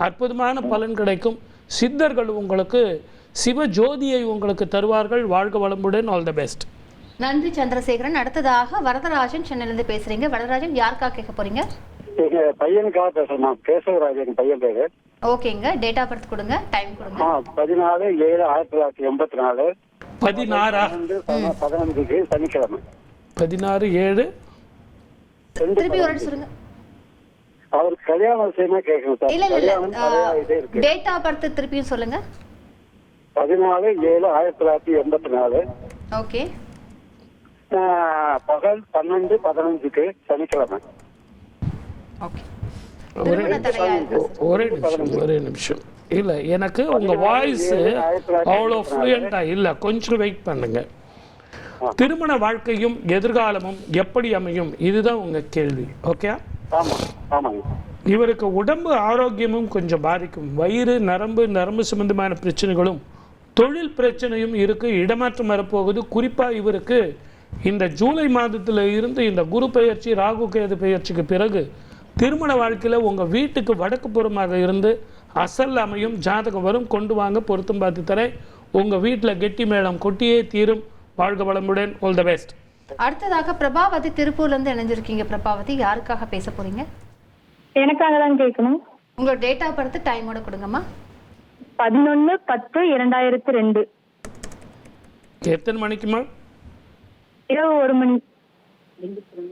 அற்புதமான பலன் கிடைக்கும். சித்தர்கள் உங்களுக்கு சிவ ஜோதியை உங்களுக்கு தருவார்கள். வாழ்க வளமுடன். All the best. நன்றி சந்திரசேகரன். அடுத்ததாக வரதராஜன் சென்னையிலிருந்து பேசுறீங்க. வரதராஜன், யாருக்காக கேட்க போறீங்க? பையனுக்காக பேசுறேன். கேசவராஜன் பையன் பேரு. ஓகேங்க, டேட் ஆஃப் பர்த் கொடுங்க, டைம் கொடுங்க. 14/7/1984. 16 சனிக்கிழமை. 16/7. திருப்பி ஒரு சொல்லுங்க. அவருக்கு கல்யாணம் விஷயமா கேட்கணும் சார். இல்ல டேட் ஆஃப் பர்த் திருப்பியும் சொல்லுங்க. 14/7/1984. ஓகே. பகல் 12:15 சனிக்கிழமை. ஓகே. ஒரே நிமிஷம். இல்ல, எனக்கு உங்க வாய்ஸ் அவ்வளோ ஃப்ளூயண்டா இல்ல, கொஞ்சம் வெயிட் பண்ணுங்க. திருமண வாழ்க்கையும் எதிர்காலமும் எப்படி அமையும், இதுதான் உங்க கேள்வி. ஓகே. இவருக்கு உடம்பு ஆரோக்கியமும் கொஞ்சம் பாதிக்கும். வயிறு, நரம்பு சம்பந்தமான பிரச்சனைகளும் தொழில் பிரச்சனையும் இருக்கு. இடமாற்றம் வரப்போகுது. குறிப்பா இவருக்கு இந்த ஜூலை மாதத்துல இருந்து இந்த குரு பெயர்ச்சி, ராகு கேது பெயர்ச்சிக்கு பிறகு திருமண வாழ்க்கையில உங்க வீட்டுக்கு வடக்கு புறமாக இருந்து அசல் அமையும். ஜாதகம் வரும், கொண்டு வாங்க, பொருத்தம் பார்த்து தரேன். உங்க வீட்டில் கெட்டி மேளம் கொட்டியே தீரும். வாழ்க வளமுடன். All the best. அடுத்ததாக பிரபாவதி திருப்பூர்ல இருந்து இணைஞ்சிருக்கீங்க. பிரபாவதி, யாருக்காக பேச போறீங்க? எனக்காக தான் கேட்கணும். உங்களோட டேட் ஆஃப் பர்த் டைமோட கொடுங்கம்மா. 11/10/2002. எத்தனை மணிக்குமா? இரவு 1 மணி.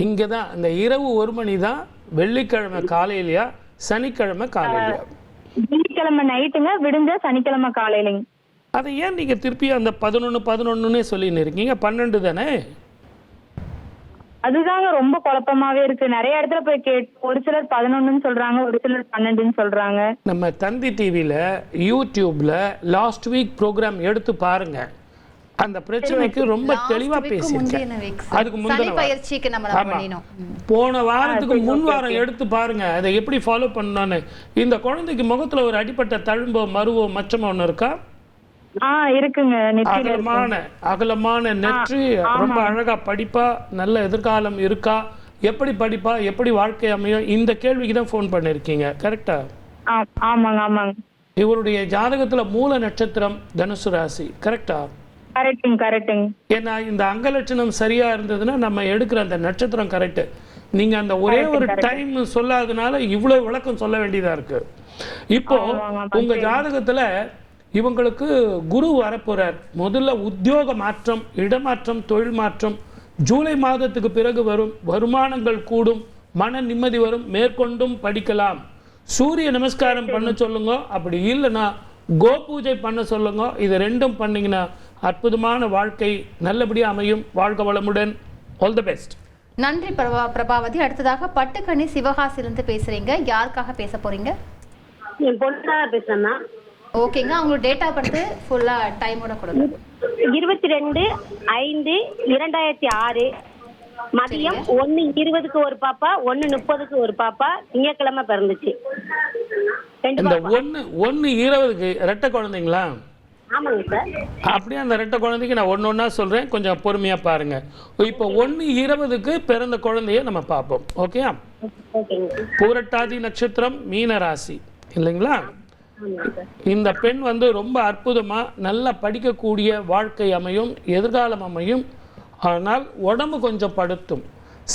இங்கதான் இந்த இரவு 1 மணி தான். வெள்ளிக்கிழமை காலையிலயா, சனிக்கிழமை காலையிலயா? வெள்ளிக்கிழமை நைட்டுங்க, விடுஞ்ச சனிக்கிழமை காலையிலங்க. அதை ஏன் நீங்க திருப்பி அந்த 11 சொல்லின்னு இருக்கீங்க? 12 தானே? அதுதாங்க ரொம்ப குழப்பமாவே இருக்கு. நிறைய இடத்துல போய் ஒரு சிலர் 11 சொல்றாங்க, ஒரு சிலர் 12 சொல்றாங்க. நம்ம தந்தி டிவில, யூடியூப்ல லாஸ்ட் வீக் ப்ரோக்ராம் எடுத்து பாருங்க. அந்த பிரச்சனைக்கு ரொம்ப தெளிவா பேசியிருக்கேன். அதுக்கு முந்தின போன வாரத்துக்கு முன் வாரம் எடுத்து பாருங்க, அதை எப்படி ஃபாலோ பண்ணான்னு. இந்த குழந்தைக்கு முகத்துல ஒரு அடிப்பட்ட தழும்போ மருவோ மச்சமோ ஒண்ணு இருக்கா? இருக்குங்க. அகலமான நெற்றி, ரொம்ப அழகா படிப்பா, நல்ல எதிர்காலம் இருக்கா, எப்படி படிப்பா, எப்படி வாழ்க்கை அமையும், இந்த கேள்விக்கு தான் போன் பண்ணிருக்கீங்க. கரெக்டா? ஆமாங்க ஆமாங்க. இவருடைய ஜாதகத்துல மூல நட்சத்திரம் தனுசு ராசி. கரெக்டா? கரெக்ட்டுங்க. ஏன்னா இந்த அங்கலட்சணம் சரியா இருந்ததுன்னா நம்ம எடுக்கிற அந்த நட்சத்திரம் கரெக்ட். நீங்க அந்த ஒரே ஒரு டைம் சொல்லாதனால இவ்வளவு விளக்கம் சொல்ல வேண்டியதா இருக்கு. இப்போ உங்க ஜாதகத்துல இவங்களுக்கு குரு வரப்போறார். முதல்ல உத்தியோக மாற்றம், இடமாற்றம், தொழில் மாற்றம் ஜூலை மாதத்துக்கு பிறகு வரும். வருமானங்கள் கூடும், மன நிம்மதி வரும், மேற்கொண்டும் படிக்கலாம். சூரிய நமஸ்காரம் பண்ண சொல்லுங்க, அப்படி இல்லைன்னா கோ பூஜை பண்ண சொல்லுங்க. இது ரெண்டும் பண்ணீங்கன்னா அற்புதமான வாழ்க்கை நல்லபடியா அமையும். வாழ்க வளமுடன். All the best. நன்றி பிரபாவதி. அடுத்ததாக பட்டுக்கணி சிவகாசிலிருந்து பேசுறீங்க. யாருக்காக பேச போறீங்க? என் பொண்ணாக பேசுறேன்னா. ஓகேங்க, அவங்களோட டேட் ஆஃப் பர்த் ஃபுல்லா டைமோட கொடுங்க. 22/5/2006 மதியம் 1:20க்கு ஒரு பாப்பா, 1:30க்கு ஒரு பாப்பா. திங்கட்கிழமை பிறந்துச்சு. இந்த 1:20க்கு ரெட்டை குழந்தைங்களா? ஆமாங்க சார். அப்படியே அந்த ரெட்டை குழந்தைக்கு நான் ஒன்னொன்னா சொல்றேன், கொஞ்சம் பொறுமையா பாருங்க. இப்போ 1:20க்கு பிறந்த குழந்தைய நம்ம பார்ப்போம். ஓகே. பூரட்டாதி நட்சத்திரம், மீன ராசி இல்லைங்களா? இந்த பெண் ரொம்ப அற்புதமா நல்லா படிக்கக்கூடிய வாழ்க்கை அமையும், எதிர்காலம் அமையும். ஆனால் உடம்பு கொஞ்சம் படுத்தும்.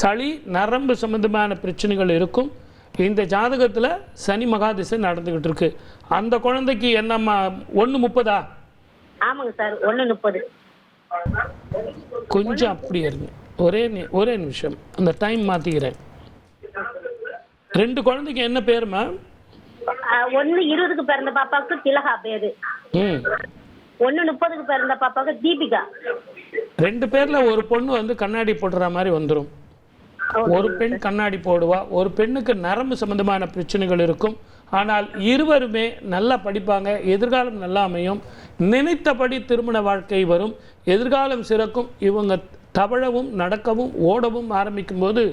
சளி நரம்பு சம்பந்தமான பிரச்சனைகள் இருக்கும். இந்த ஜாதகத்தில் சனி மகாதிசை நடந்துக்கிட்டு இருக்கு. அந்த குழந்தைக்கு என்னம்மா 1:30? ஆமாங்க சார், 1:30. கொஞ்சம் அப்படி இருங்க, ஒரே நிமிஷம், அந்த டைம் மாற்றிக்கிறேன். 2 குழந்தைக்கு என்ன பேருமா? 1:20க்கு பிறந்த பாப்பாவுக்கு திலகா பேரு. 1:30க்கு பிறந்த பாப்பாவுக்கு தீபிகா. 2 பேர்ல ஒரு பொண்ணு வந்து கண்ணாடி போடுற மாதிரி வந்துடும். ஒரு பெண் கண்ணாடி போடுவா. ஒரு பெண்ணுக்கு நரம்பு சம்பந்தமான பிரச்சனைகள் இருக்கும். ஆனால் இருவருமே நல்லா படிப்பாங்க. எதிர்காலம் நல்லா அமையும். நினைத்தபடி திருமண வாழ்க்கை வரும். எதிர்காலம் சிறக்கும். இவங்க தவழவும் நடக்கவும் ஓடவும் ஆரம்பிக்கும் போது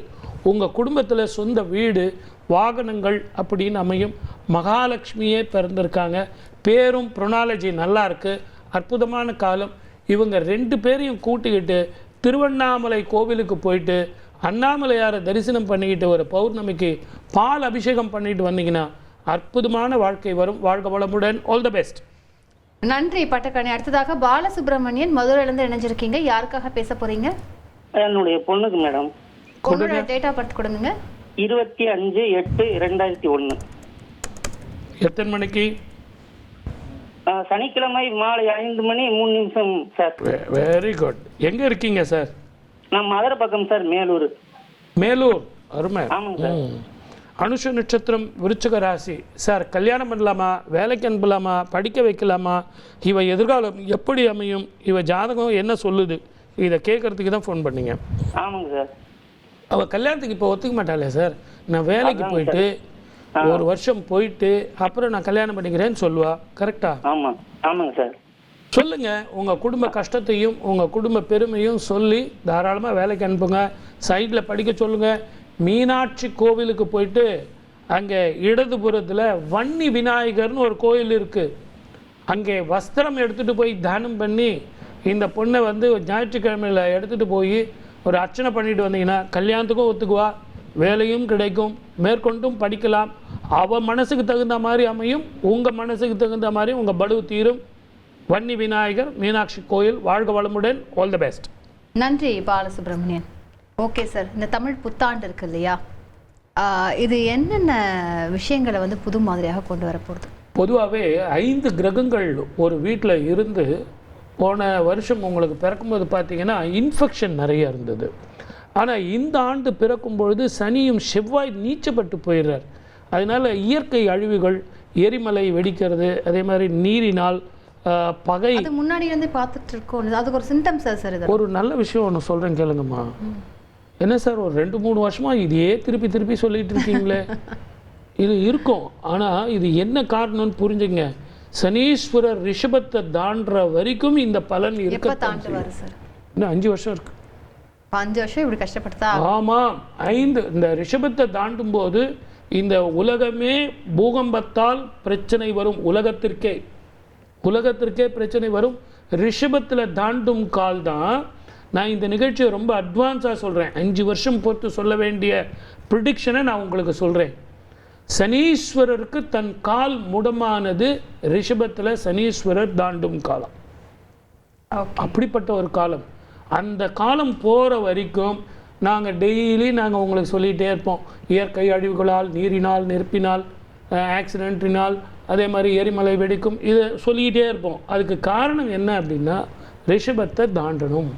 உங்கள் குடும்பத்தில் சொந்த வீடு வாகனங்கள் அப்படின்னு அமையும். மகாலட்சுமியே பிறந்திருக்காங்க. பேரும் ப்ரொனாலஜி நல்லா இருக்குது. அற்புதமான காலம். இவங்க 2 பேரையும் கூட்டிக்கிட்டு திருவண்ணாமலை கோவிலுக்கு போயிட்டு அண்ணாமலையாரை தரிசனம் பண்ணிக்கிட்டு ஒரு பௌர்ணமிக்கு பால் அபிஷேகம் பண்ணிட்டு வந்தீங்கன்னா அற்புதமான வாழ்க்கை வரும். வாழ்க வளமுடன். All the best. நன்றி பட்டக்கணி. அடுத்ததாக பாலசுப்ரமணியன் மதுரையிலேருந்து இணைஞ்சிருக்கீங்க. யாருக்காக பேச போறீங்க? என்னுடைய பொண்ணுக்கு மேடம். உங்களோட டேட் ஆஃப் பர்த் கொடுங்க. 25/8/2001. எத்தனை மணிக்கு? சனிக்கிழமை மாலை 5:03 சார். Very good. எங்கே இருக்கீங்க சார்? நான் மதுரை பக்கம் சார், மேலூர். மேலூர். அருமை. ஆமாங்க சார். அனுஷ நட்சத்திரம், விருச்சிக ராசி. சார் கல்யாணம் பண்ணலாமா, வேலைக்கு அனுப்பலாமா, படிக்க வைக்கலாமா, இவ எதிர்காலம் எப்படி அமையும், இவ ஜாதகம் என்ன சொல்லுது, இதை கேட்கறதுக்கு தான் ஃபோன் பண்ணீங்க. ஆமாங்க சார். அவள் கல்யாணத்துக்கு இப்போ ஒத்துக்க மாட்டாளே சார். நான் வேலைக்கு போயிட்டு 1 வருஷம் போயிட்டு அப்புறம் நான் கல்யாணம் பண்ணிக்கிறேன்னு சொல்லுவா. கரெக்டா? ஆமாம் ஆமாங்க சார். சொல்லுங்க, உங்கள் குடும்ப கஷ்டத்தையும் உங்கள் குடும்ப பெருமையும் சொல்லி தாராளமாக வேலைக்கு அனுப்புங்க. சைடில் படிக்க சொல்லுங்க. மீனாட்சி கோவிலுக்கு போயிட்டு அங்கே இடதுபுறத்தில் வன்னி விநாயகர்னு ஒரு கோயில் இருக்குது. அங்கே வஸ்திரம் எடுத்துகிட்டு போய் தானம் பண்ணி இந்த பொண்ணை வந்து ஞாயிற்றுக்கிழமையில் எடுத்துகிட்டு போய் ஒரு அர்ச்சனை பண்ணிட்டு வந்தீங்கன்னா கல்யாணத்துக்கும் ஒத்துக்குவா, வேலையும் கிடைக்கும், மேற்கொண்டும் படிக்கலாம். அவள் மனசுக்கு தகுந்த மாதிரி அமையும், உங்கள் மனசுக்கு தகுந்த மாதிரி உங்கள் படுவு தீரும். வன்னி விநாயகர், மீனாட்சி கோயில். வாழ்க வளமுடன். All the best. நன்றி பாலசுப்ரமணியன். ஓகே சார், இந்த தமிழ் புத்தாண்டு இருக்கு இல்லையா, இது என்னென்ன விஷயங்களை வந்து புது மாதிரியாக கொண்டு வரப்போகுது? பொதுவாகவே 5 கிரகங்கள் ஒரு வீட்டில் இருந்து போன வருஷம் உங்களுக்கு பிறக்கும்போது பார்த்தீங்கன்னா இன்ஃபெக்ஷன் நிறைய இருந்தது. ஆனால் இந்த ஆண்டு பிறக்கும் பொழுது சனியும் செவ்வாய் நீச்சப்பட்டு போயிடுறார். அதனால் இயற்கை அழிவுகள், எரிமலை வெடிக்கிறது, அதே மாதிரி நீரினால் பகை. அது முன்னாடி இருந்து பார்த்துட்டு இருக்கோம். அதுக்கு ஒரு சிம்டம்ஸ் சார். இது ஒரு நல்ல விஷயம் ஒன்று சொல்கிறேன் கேளுங்கம்மா. என்ன சார் ஒரு 2-3 வருஷமாக இதையே திருப்பி சொல்லிட்டு இருக்கீங்களே? இது இருக்கும். ஆனால் இது என்ன காரணம்னு புரிஞ்சுங்க. சனீஸ்வரர் ரிஷபத்தை தாண்டுற வரைக்கும் இந்த பலன் இருக்க. இன்னும் 5 வருஷம் இருக்கு. 5 வருஷம் இப்படி கஷ்டப்பட்டா? ஆமாம். 5 இந்த ரிஷபத்தை தாண்டும் போது இந்த உலகமே பூகம்பத்தால் பிரச்சனை வரும். உலகத்திற்கே பிரச்சனை வரும். ரிஷபத்தில் தாண்டும் கால் தான். நான் இந்த நிகழ்ச்சியை ரொம்ப அட்வான்ஸாக சொல்கிறேன். 5 வருஷம் பொறுத்து சொல்ல வேண்டிய ப்ரிடிக்ஷனை நான் உங்களுக்கு சொல்கிறேன். சனீஸ்வரருக்கு தன் கால் முடமானது ரிஷபத்தில் சனீஸ்வரர் தாண்டும் காலம். அப்படிப்பட்ட ஒரு காலம். அந்த காலம் போகிற வரைக்கும் நாங்கள் டெய்லி உங்களுக்கு சொல்லிகிட்டே இருப்போம். இயற்கை அழிவுகளால், நீரினால், நெருப்பினால், ஆக்சிடென்ட்டினால், அதே மாதிரி எரிமலை வெடிக்கும், இதை சொல்லிக்கிட்டே இருப்போம். அதுக்கு காரணம் என்ன அப்படின்னா ரிஷபத்தை தாண்டணும்.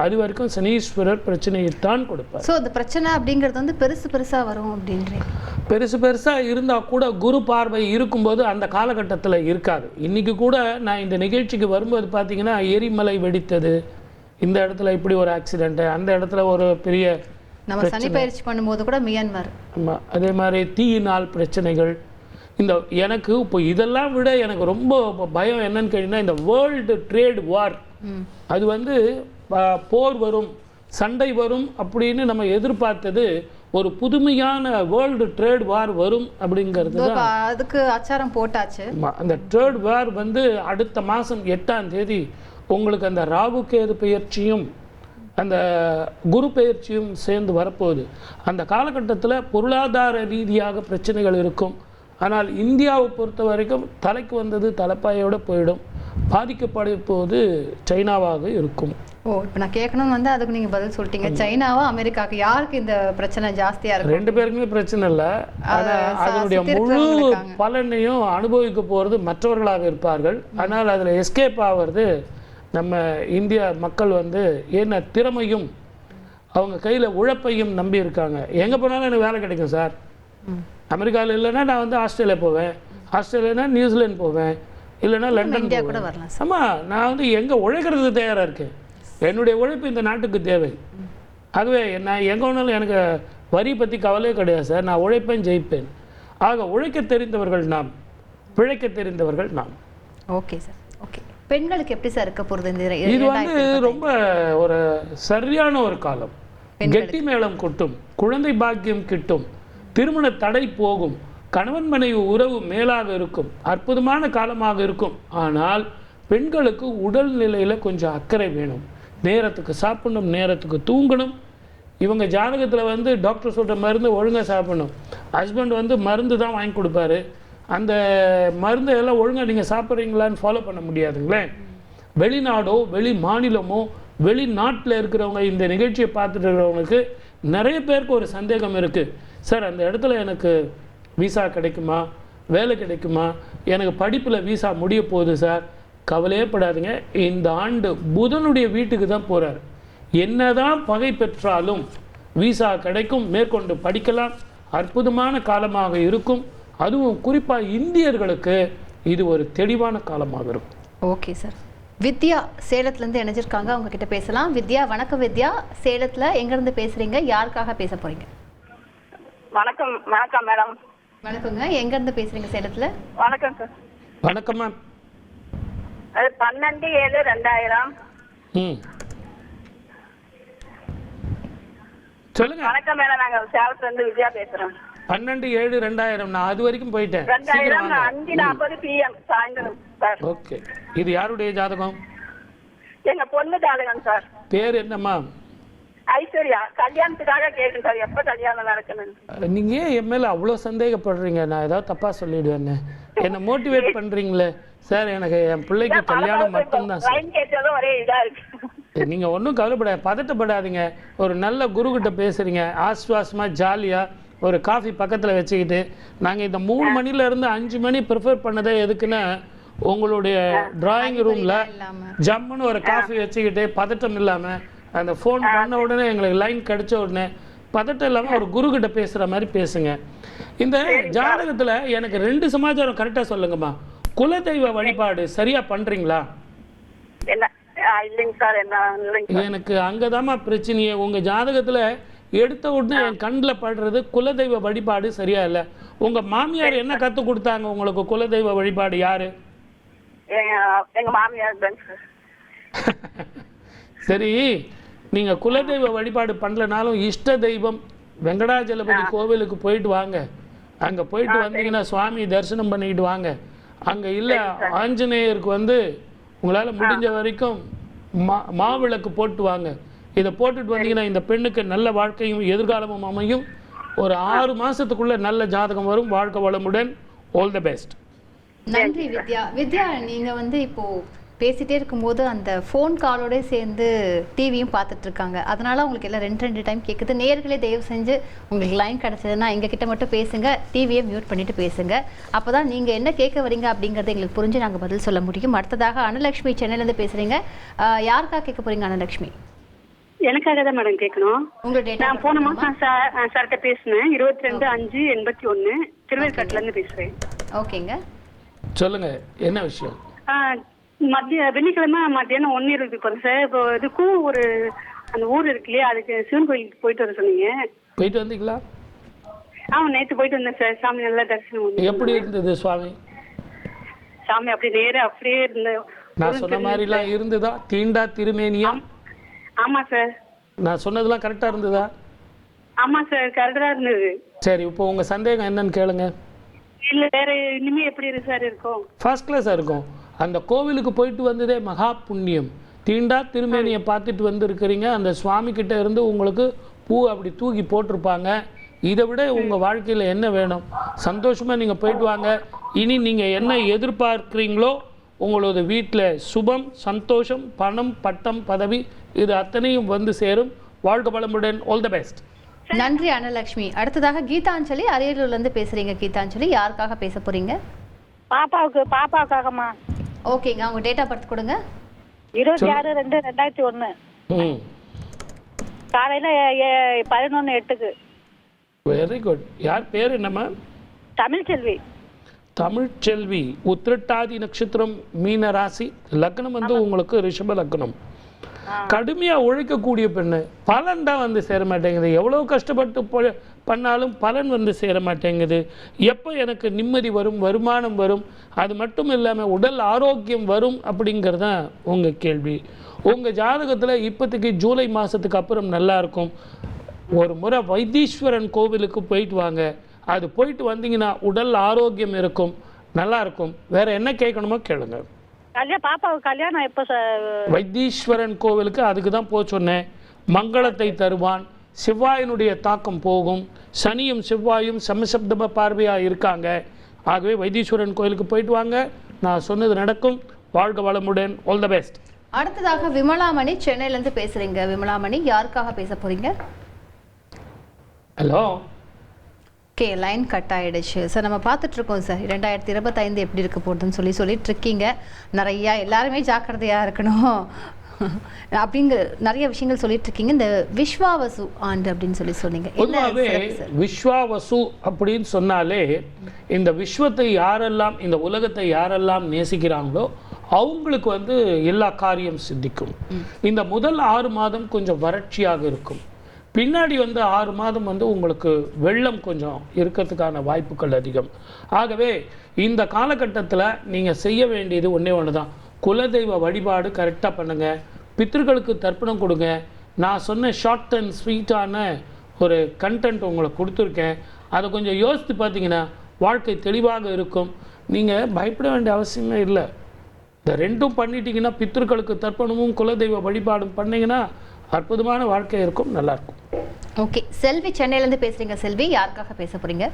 அது வரைக்கும் சனீஸ்வரர் பிரச்சனையைத்தான் கொடுப்பார். ஸோ அந்த பிரச்சனை அப்படிங்கிறது வந்து பெருசாக வரும் அப்படின்றேன். பெருசாக இருந்தால் கூட குரு பார்வை இருக்கும்போது அந்த காலகட்டத்தில் இருக்காது. இன்றைக்கி கூட நான் இந்த நிகழ்ச்சிக்கு வரும்போது பார்த்தீங்கன்னா எரிமலை வெடித்தது, இந்த இடத்துல இப்படி ஒரு ஆக்சிடென்ட்டு, அந்த இடத்துல ஒரு பெரிய நம்ம சனி பயிற்சி பண்ணும்போது கூட மியான்மர். ஆமாம். அதே மாதிரி தீயினால் பிரச்சனைகள். இந்த எனக்கு இப்போ இதெல்லாம் விட எனக்கு ரொம்ப பயம் என்னன்னு கேட்டிங்கன்னா இந்த வேர்ல்டு ட்ரேட் வார். அது வந்து போர் வரும், சண்டை வரும் அப்படின்னு நம்ம எதிர்பார்த்தது ஒரு புதுமையான வேர்ல்டு ட்ரேட் வார் வரும் அப்படிங்கிறது தான். அதுக்கு அச்சாரம் போட்டாச்சு. அந்த ட்ரேட் வார் வந்து அடுத்த மாதம் 8ஆம் தேதி உங்களுக்கு அந்த ராகு கேது பெயர்ச்சியும் அந்த குரு பெயர்ச்சியும் சேர்ந்து வரப்போகுது. அந்த காலகட்டத்தில் பொருளாதார ரீதியாக பிரச்சனைகள் இருக்கும். ஆனால் இந்தியாவை பொறுத்த வரைக்கும் தலைக்கு வந்தது தலைப்பாயோடு போயிடும். பாதிக்கப்படுவது சைனாவாக இருக்கும். ஓ, இப்போ நான் கேட்கணும்னு வந்து அதுக்கு நீங்கள் பதில் சொல்லிட்டீங்க. சைனாவா அமெரிக்காவுக்கு யாருக்கு இந்த பிரச்சனை ஜாஸ்தியாக இருக்கும்? 2 பேருக்குமே பிரச்சனை இல்லை. ஆனால் அதனுடைய முழு பலனையும் அனுபவிக்க போகிறது மற்றவர்களாக இருப்பார்கள். ஆனால் அதில் எஸ்கேப் ஆகிறது நம்ம இந்திய மக்கள் வந்து என்ன திறமையும் அவங்க கையில் உழைப்பையும் நம்பி இருக்காங்க. எங்கே போனாலும் எனக்கு வேலை கிடைக்கும் சார். அமெரிக்காவில் இல்லைன்னா நான் வந்து ஆஸ்திரேலியா போவேன், ஆஸ்திரேலியானா நியூசிலாந்து போவேன், இல்லைன்னா லண்டன் இந்தியா கூட வரலாம். ஆமாம், நான் வந்து எங்கே உழைக்கிறது தயாராக இருக்கேன். என்னுடைய உழைப்பு இந்த நாட்டுக்கு தேவை. ஆகவே நான் எங்கே வேணாலும் எனக்கு வரி பற்றி கவலையே கிடையாது சார். நான் உழைப்பேன், ஜெயிப்பேன். ஆக உழைக்க தெரிந்தவர்கள் நாம், பிழைக்க தெரிந்தவர்கள் நாம். Okay sir. ஓகே, பெண்களுக்கு எப்படி சார் இருக்க போகிறது இந்த இது வந்து ரொம்ப ஒரு சரியான ஒரு காலம். கெட்டி மேளம் கொட்டும், குழந்தை பாக்கியம் கிட்டும், திருமண தடை போகும், கணவன் மனைவி உறவு மேலாக இருக்கும், அற்புதமான காலமாக இருக்கும். ஆனால் பெண்களுக்கு உடல்நிலையில் கொஞ்சம் அக்கறை வேணும். நேரத்துக்கு சாப்பிடணும், நேரத்துக்கு தூங்கணும். இவங்க ஜாதகத்தில் வந்து டாக்டர் சொல்கிற மருந்து ஒழுங்காக சாப்பிடணும். ஹஸ்பண்ட் வந்து மருந்து தான் வாங்கி கொடுப்பாரு. அந்த மருந்தை எல்லாம் ஒழுங்காக நீங்கள் சாப்பிட்றீங்களான்னு ஃபாலோ பண்ண முடியாதுங்களே. வெளிநாடோ வெளி மாநிலமோ வெளிநாட்டில் இருக்கிறவங்க இந்த நிகழ்ச்சியை பார்த்துட்டு இருக்கிறவங்களுக்கு நிறைய பேருக்கு ஒரு சந்தேகம் இருக்குது. சார், அந்த இடத்துல எனக்கு விசா கிடைக்குமா, வேலை கிடைக்குமா, எனக்கு படிப்பில் விசா முடிய போகுது சார். கவலையே படாதீங்க. இந்த ஆண்டு புதனுடைய வீட்டுக்கு தான் போகிறார். என்னதான் பகை பெற்றாலும் விசா கிடைக்கும், மேற்கொண்டு படிக்கலாம். அற்புதமான காலமாக இருக்கும். அதுவும் குறிப்பாக இந்தியர்களுக்கு இது ஒரு தெளிவான காலமாக இருக்கும். Okay sir. வித்யா சேலத்துலேருந்து இணைஞ்சிருக்காங்க, அவங்க கிட்ட பேசலாம். வித்யா, வணக்கம். வித்யா, சேலத்தில் எங்கேருந்து பேசுகிறீங்க, யாருக்காக பேச போகிறீங்க? வணக்கம். வணக்கம் மேடம். வணக்கங்க, எங்கேருந்து பேசுகிறீங்க சேலத்தில்? வணக்கம் சார். வணக்கம் மேம். அது 12/7/2000. சொல்லுங்க. வணக்கம் மேடம், நாங்க சேலத்துல இருந்து விஜயா பேசுறோம். 12/7/2000. நான் அது வரைக்கும் போயிட்டேன். 5:40 PM சாயந்தரம் சார். ஓகே, இது யாருடைய ஜாதகம்? எங்க பொண்ணு ஜாதகம் சார். பேர் என்னம்மா? ஐஸ்வர்யா. கல்யாணத்துக்காக கேட்குறேன் சார், எப்ப கல்யாணம் நடக்கணும்? நீங்க ஏன் என் மேல அவ்வளோ சந்தேகப்படுறீங்க? நான் ஏதாவது தப்பா சொல்லிடுவேன்னு என்னை மோட்டிவேட் பண்றீங்களே சார். எனக்கு என் பிள்ளைக்கு கல்யாணம் மட்டும்தான் சார். ஒரே இதா இருக்கு. நீங்க ஒன்றும் கவலைப்படாத, பதட்டப்படாதீங்க. ஒரு நல்ல குருக்கிட்ட பேசுறீங்க, ஆஸ்வாசமா ஜாலியா ஒரு காஃபி பக்கத்தில் வச்சுக்கிட்டு. நாங்கள் இந்த 3 மணிலேருந்து 5 மணி ப்ரிஃபர் பண்ணதே எதுக்குன்னா, உங்களுடைய டிராயிங் ரூமில் ஜம்முன்னு ஒரு காஃபி வச்சுக்கிட்டு பதட்டம் இல்லாமல் அந்த ஃபோன் பண்ண உடனே எங்களுக்கு லைன் கிடைச்ச உடனே பதட்டம் இல்லாமல் ஒரு குருக்கிட்ட பேசுகிற மாதிரி பேசுங்க. இந்த ஜாதகத்தில் எனக்கு 2 சமாச்சாரம் கரெக்டாக சொல்லுங்கம்மா. குலதெய்வ வழிபாடு சரியாக பண்ணுறீங்களா? இல்லைங்க சார். எனக்கு அங்கதாம்மா பிரச்சனையே. உங்க ஜாதகத்துல எடுத்த உடனே என் கண்ணில் படுறது குலதெய்வ வழிபாடு சரியா இல்லை. உங்க மாமியார் என்ன கத்து கொடுத்தாங்க உங்களுக்கு? குலதெய்வ வழிபாடு யாரு? எங்க மாமியார் தான் சார். சரி, நீங்க குலதெய்வ வழிபாடு பண்ணலனாலும் இஷ்ட தெய்வம் வெங்கடாஜலபதி கோவிலுக்கு போயிட்டு வாங்க. அங்க போயிட்டு வந்தீங்கன்னா சுவாமி தரிசனம் பண்ணிட்டு வாங்க. அங்க இல்ல ஆஞ்சநேயருக்கு வந்து உங்களால முடிஞ்ச வரைக்கும் மாவிளக்கு போட்டு வாங்க. இதை போட்டுட்டு வந்தீங்கன்னா இந்த பெண்ணுக்கு நல்ல வாழ்க்கையும் எதிர்காலமும் அமையும். ஒரு 6 மாசத்துக்குள்ள நல்ல ஜாதகம் வரும். வாழ்க்கை வளமுடன். All the best. நன்றி வித்யா. வித்யா, நீங்க வந்து இப்போ பேசிட்டே இருக்கும்போது அந்த ஃபோன் காலோட சேர்ந்து டிவியும் பார்த்துட்டு இருக்காங்க. அதனால உங்களுக்கு எல்லாம் 2 டைம் கேட்குது. நேயர்களே தயவு செஞ்சு உங்களுக்கு லைன் கிடச்சதுன்னா எங்ககிட்ட மட்டும் பேசுங்க, டிவியை மியூட் பண்ணிட்டு பேசுங்க. அப்போதான் நீங்கள் என்ன கேட்க வரீங்க அப்படிங்கிறத எங்களுக்கு புரிஞ்சு நாங்கள் பதில் சொல்ல முடியும். அடுத்ததாக அனுலட்சுமி சென்னையிலேருந்து பேசுகிறீங்க. யாருக்காக கேட்க போறீங்க அனுலட்சுமி? எனக்காக தான் மேடம் கேட்கணும். உங்களுடைய நான் போன மாசம் சார்கிட்ட பேசினேன். 22/5/81 திருவேற்காட்டுல இருந்து பேசுறேன். ஓகேங்க, சொல்லுங்க, என்ன விஷயம்? வெள்ளிக்கிழமை மத்தியானம் 1:20 போறேன் சார். இப்போ இதுக்கும் ஒரு அந்த ஊர் இருக்கு இல்லையா, அதுக்கு சிவன் கோயிலுக்கு போயிட்டு வர சொன்னீங்க. போயிட்டு வந்தீங்களா? நேற்று போயிட்டு வந்தேன் சார். சாமி நல்லா தரிசனம். எப்படி இருந்தது சுவாமி? சாமி அப்படி நேரா அப்படியே இருந்த நான் சொன்ன மாதிரிலாம் இருந்ததா? தீண்டா திருமேனியா? ஆமா சார். நான் சொன்னதெல்லாம் கரெக்டா இருந்ததா? ஆமா சார், கரெக்டா இருந்தது. சரி, இப்போ உங்க சந்தேகம் என்னன்னு கேளுங்க. இல்ல வேற இனிமே எப்படி இருக்கு சார் இருக்கும்? ஃபர்ஸ்ட் கிளாஸா இருக்கும். அந்த கோவிலுக்கு போயிட்டு வந்ததே மகா புண்ணியம். தீண்டா திருமேனியை பார்த்துட்டு வந்திருக்கிறீங்க. அந்த சுவாமி கிட்ட இருந்து உங்களுக்கு பூ அப்படி தூக்கி போட்டிருப்பாங்க. இதை விட உங்க வாழ்க்கையில என்ன வேணும்? சந்தோஷமா நீங்க போயிட்டு வாங்க. இனி நீங்க என்ன எதிர்பார்க்குறீங்களோ உங்களோட வீட்டில் சுபம், சந்தோஷம், பணம், பட்டம், பதவி இது அத்தனையும் வந்து சேரும். வாழ்க வளமுடன். All the best. நன்றி அனலட்சுமி. அடுத்ததாக கீதாஞ்சலி அரியலூர்லேருந்து பேசுகிறீங்க. கீதாஞ்சலி, யாருக்காக பேச போகிறீங்க? பாப்பாவுக்காகம்மா. ஓகேங்க, அவங்க டேட் ஆஃப் பர்த் கொடுங்க. 26/2/2001 காலையில் 11:08. Very good. யார் பேர் என்னம்மா? தமிழ்ச்செல்வி. தமிழ்ச்செல்வி. உத்திரட்டாதி நட்சத்திரம், மீன ராசி, லக்னம் வந்து உங்களுக்கு ரிஷப லக்னம். கடுமையாக உழைக்கக்கூடிய பெண்ணு. பலன் தான் வந்து சேர மாட்டேங்குது. எவ்வளோ கஷ்டப்பட்டு பண்ணாலும் பலன் வந்து சேர மாட்டேங்குது. எப்போ எனக்கு நிம்மதி வரும், வருமானம் வரும், அது மட்டும் இல்லாமல் உடல் ஆரோக்கியம் வரும் அப்படிங்கிறது தான் உங்கள் கேள்வி. உங்கள் ஜாதகத்தில் இப்போதைக்கு ஜூலை மாதத்துக்கு அப்புறம் நல்லா இருக்கும். ஒரு முறை வைத்தீஸ்வரன் கோவிலுக்கு போயிட்டு வாங்க. அது போயிட்டு வந்தீங்கன்னா உடல் ஆரோக்கியம் இருக்கும், நல்லா இருக்கும். வேற என்ன கேட்கணுமோ கேளுங்க. பாப்பாவுக்கு கல்யாணம் எப்போ? வைத்தீஸ்வரன் கோவிலுக்கு அதுக்கு தான் போக சொன்னேன். மங்களத்தை தருவான். செவ்வாயினுடைய தாக்கம் போகும். சனியும் செவ்வாயும் சமசப்தம பார்வையாக இருக்காங்க. ஆகவே வைத்தீஸ்வரன் கோவிலுக்கு போயிட்டு வாங்க, நான் சொன்னது நடக்கும். வாழ்க வளமுடன். All the best. அடுத்ததாக விமலாமணி சென்னையிலேருந்து பேசுகிறீங்க. விமலாமணி, யாருக்காக பேச போகிறீங்க? ஹலோ. ஓகே, லைன் கட் ஆகிடுச்சு சார். நம்ம பார்த்துட்ருக்கோம் சார் 2025 எப்படி இருக்க போகுதுன்னு சொல்லிட்டு இருக்கீங்க. நிறையா எல்லாருமே ஜாக்கிரதையாக இருக்கணும் அப்படிங்கிற நிறைய விஷயங்கள் சொல்லிட்டு இருக்கீங்க. இந்த விஸ்வாவசு ஆண்டு அப்படின்னு சொன்னீங்க. பொதுவாகவே விஸ்வாவசு அப்படின்னு சொன்னாலே இந்த விஸ்வத்தை யாரெல்லாம், இந்த உலகத்தை யாரெல்லாம் நேசிக்கிறாங்களோ அவங்களுக்கு வந்து எல்லா காரியம் சித்திக்கும். இந்த முதல் 6 மாதம் கொஞ்சம் வறட்சியாக இருக்கும். பின்னாடி வந்து 6 மாதம் வந்து உங்களுக்கு வெள்ளம் கொஞ்சம் இருக்கிறதுக்கான வாய்ப்புகள் அதிகம். ஆகவே இந்த காலகட்டத்தில் நீங்கள் செய்ய வேண்டியது ஒன்று தான். குலதெய்வ வழிபாடு கரெக்டாக பண்ணுங்கள். பித்ருக்களுக்கு தர்ப்பணம் கொடுங்க. நான் சொன்ன ஷார்ட் அண்ட் ஸ்வீட்டான ஒரு கண்டென்ட் உங்களுக்கு கொடுத்துருக்கேன். அதை கொஞ்சம் யோசித்து பார்த்தீங்கன்னா வாழ்க்கை தெளிவாக இருக்கும். நீங்கள் பயப்பட வேண்டிய அவசியமே இல்லை. இந்த ரெண்டும் பண்ணிட்டீங்கன்னா, பித்ருக்களுக்கு தர்ப்பணமும் குலதெய்வ வழிபாடும் பண்ணிங்கன்னா அற்புதமான வாழ்க்கை இருக்கும், நல்லாயிருக்கும். ஓகே, செல்வி சென்னையிலேருந்து பேசுகிறீங்க. செல்வி, யாருக்காக பேச போகிறீங்க?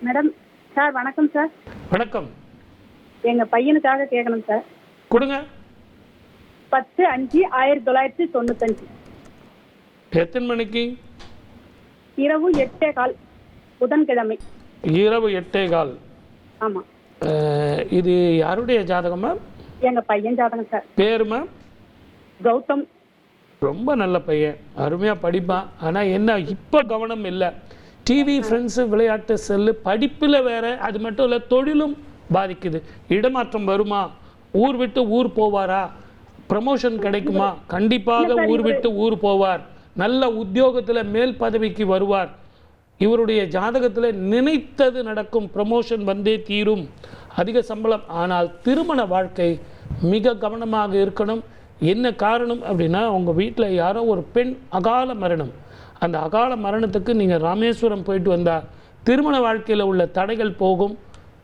மேடம் சார் வணக்கம் சார். வணக்கம். எங்கள் பையனுக்காக கேட்கணும் சார். கொடுங்க. 10/5/1995 எத்தனை மணிக்கு? இரவு 8:15 புதன்கிழமை. இரவு 8:15. ஆமாம். இது யாருடைய ஜாதகமா? எங்கள் பையன் ஜாதகம் சார். பேருமா? கௌதம். ரொம்ப நல்ல பையன், அருமையாக படிப்பான். ஆனால் என்ன, இப்போ கவனம் இல்லை. டிவி, ஃப்ரெண்ட்ஸு, விளையாட்டு, செல்லு, படிப்பில் வேறு. அது மட்டும் இல்லை, தொழிலும் பாதிக்குது. இடமாற்றம் வருமா? ஊர் விட்டு ஊர் போவாரா? ப்ரமோஷன் கிடைக்குமா? கண்டிப்பாக ஊர் விட்டு ஊர் போவார். நல்ல உத்தியோகத்தில் மேல் பதவிக்கு வருவார். இவருடைய ஜாதகத்தில் நினைத்தது நடக்கும். ப்ரமோஷன் வந்தே தீரும், அதிக சம்பளம். ஆனால் திருமண வாழ்க்கை மிக கவனமாக இருக்கணும். என்ன காரணம் அப்படின்னா, உங்கள் வீட்டில் யாரோ ஒரு பெண் அகால மரணம். அந்த அகால மரணத்துக்கு நீங்கள் ராமேஸ்வரம் போயிட்டு வந்தால் திருமண வாழ்க்கையில் உள்ள தடைகள் போகும்,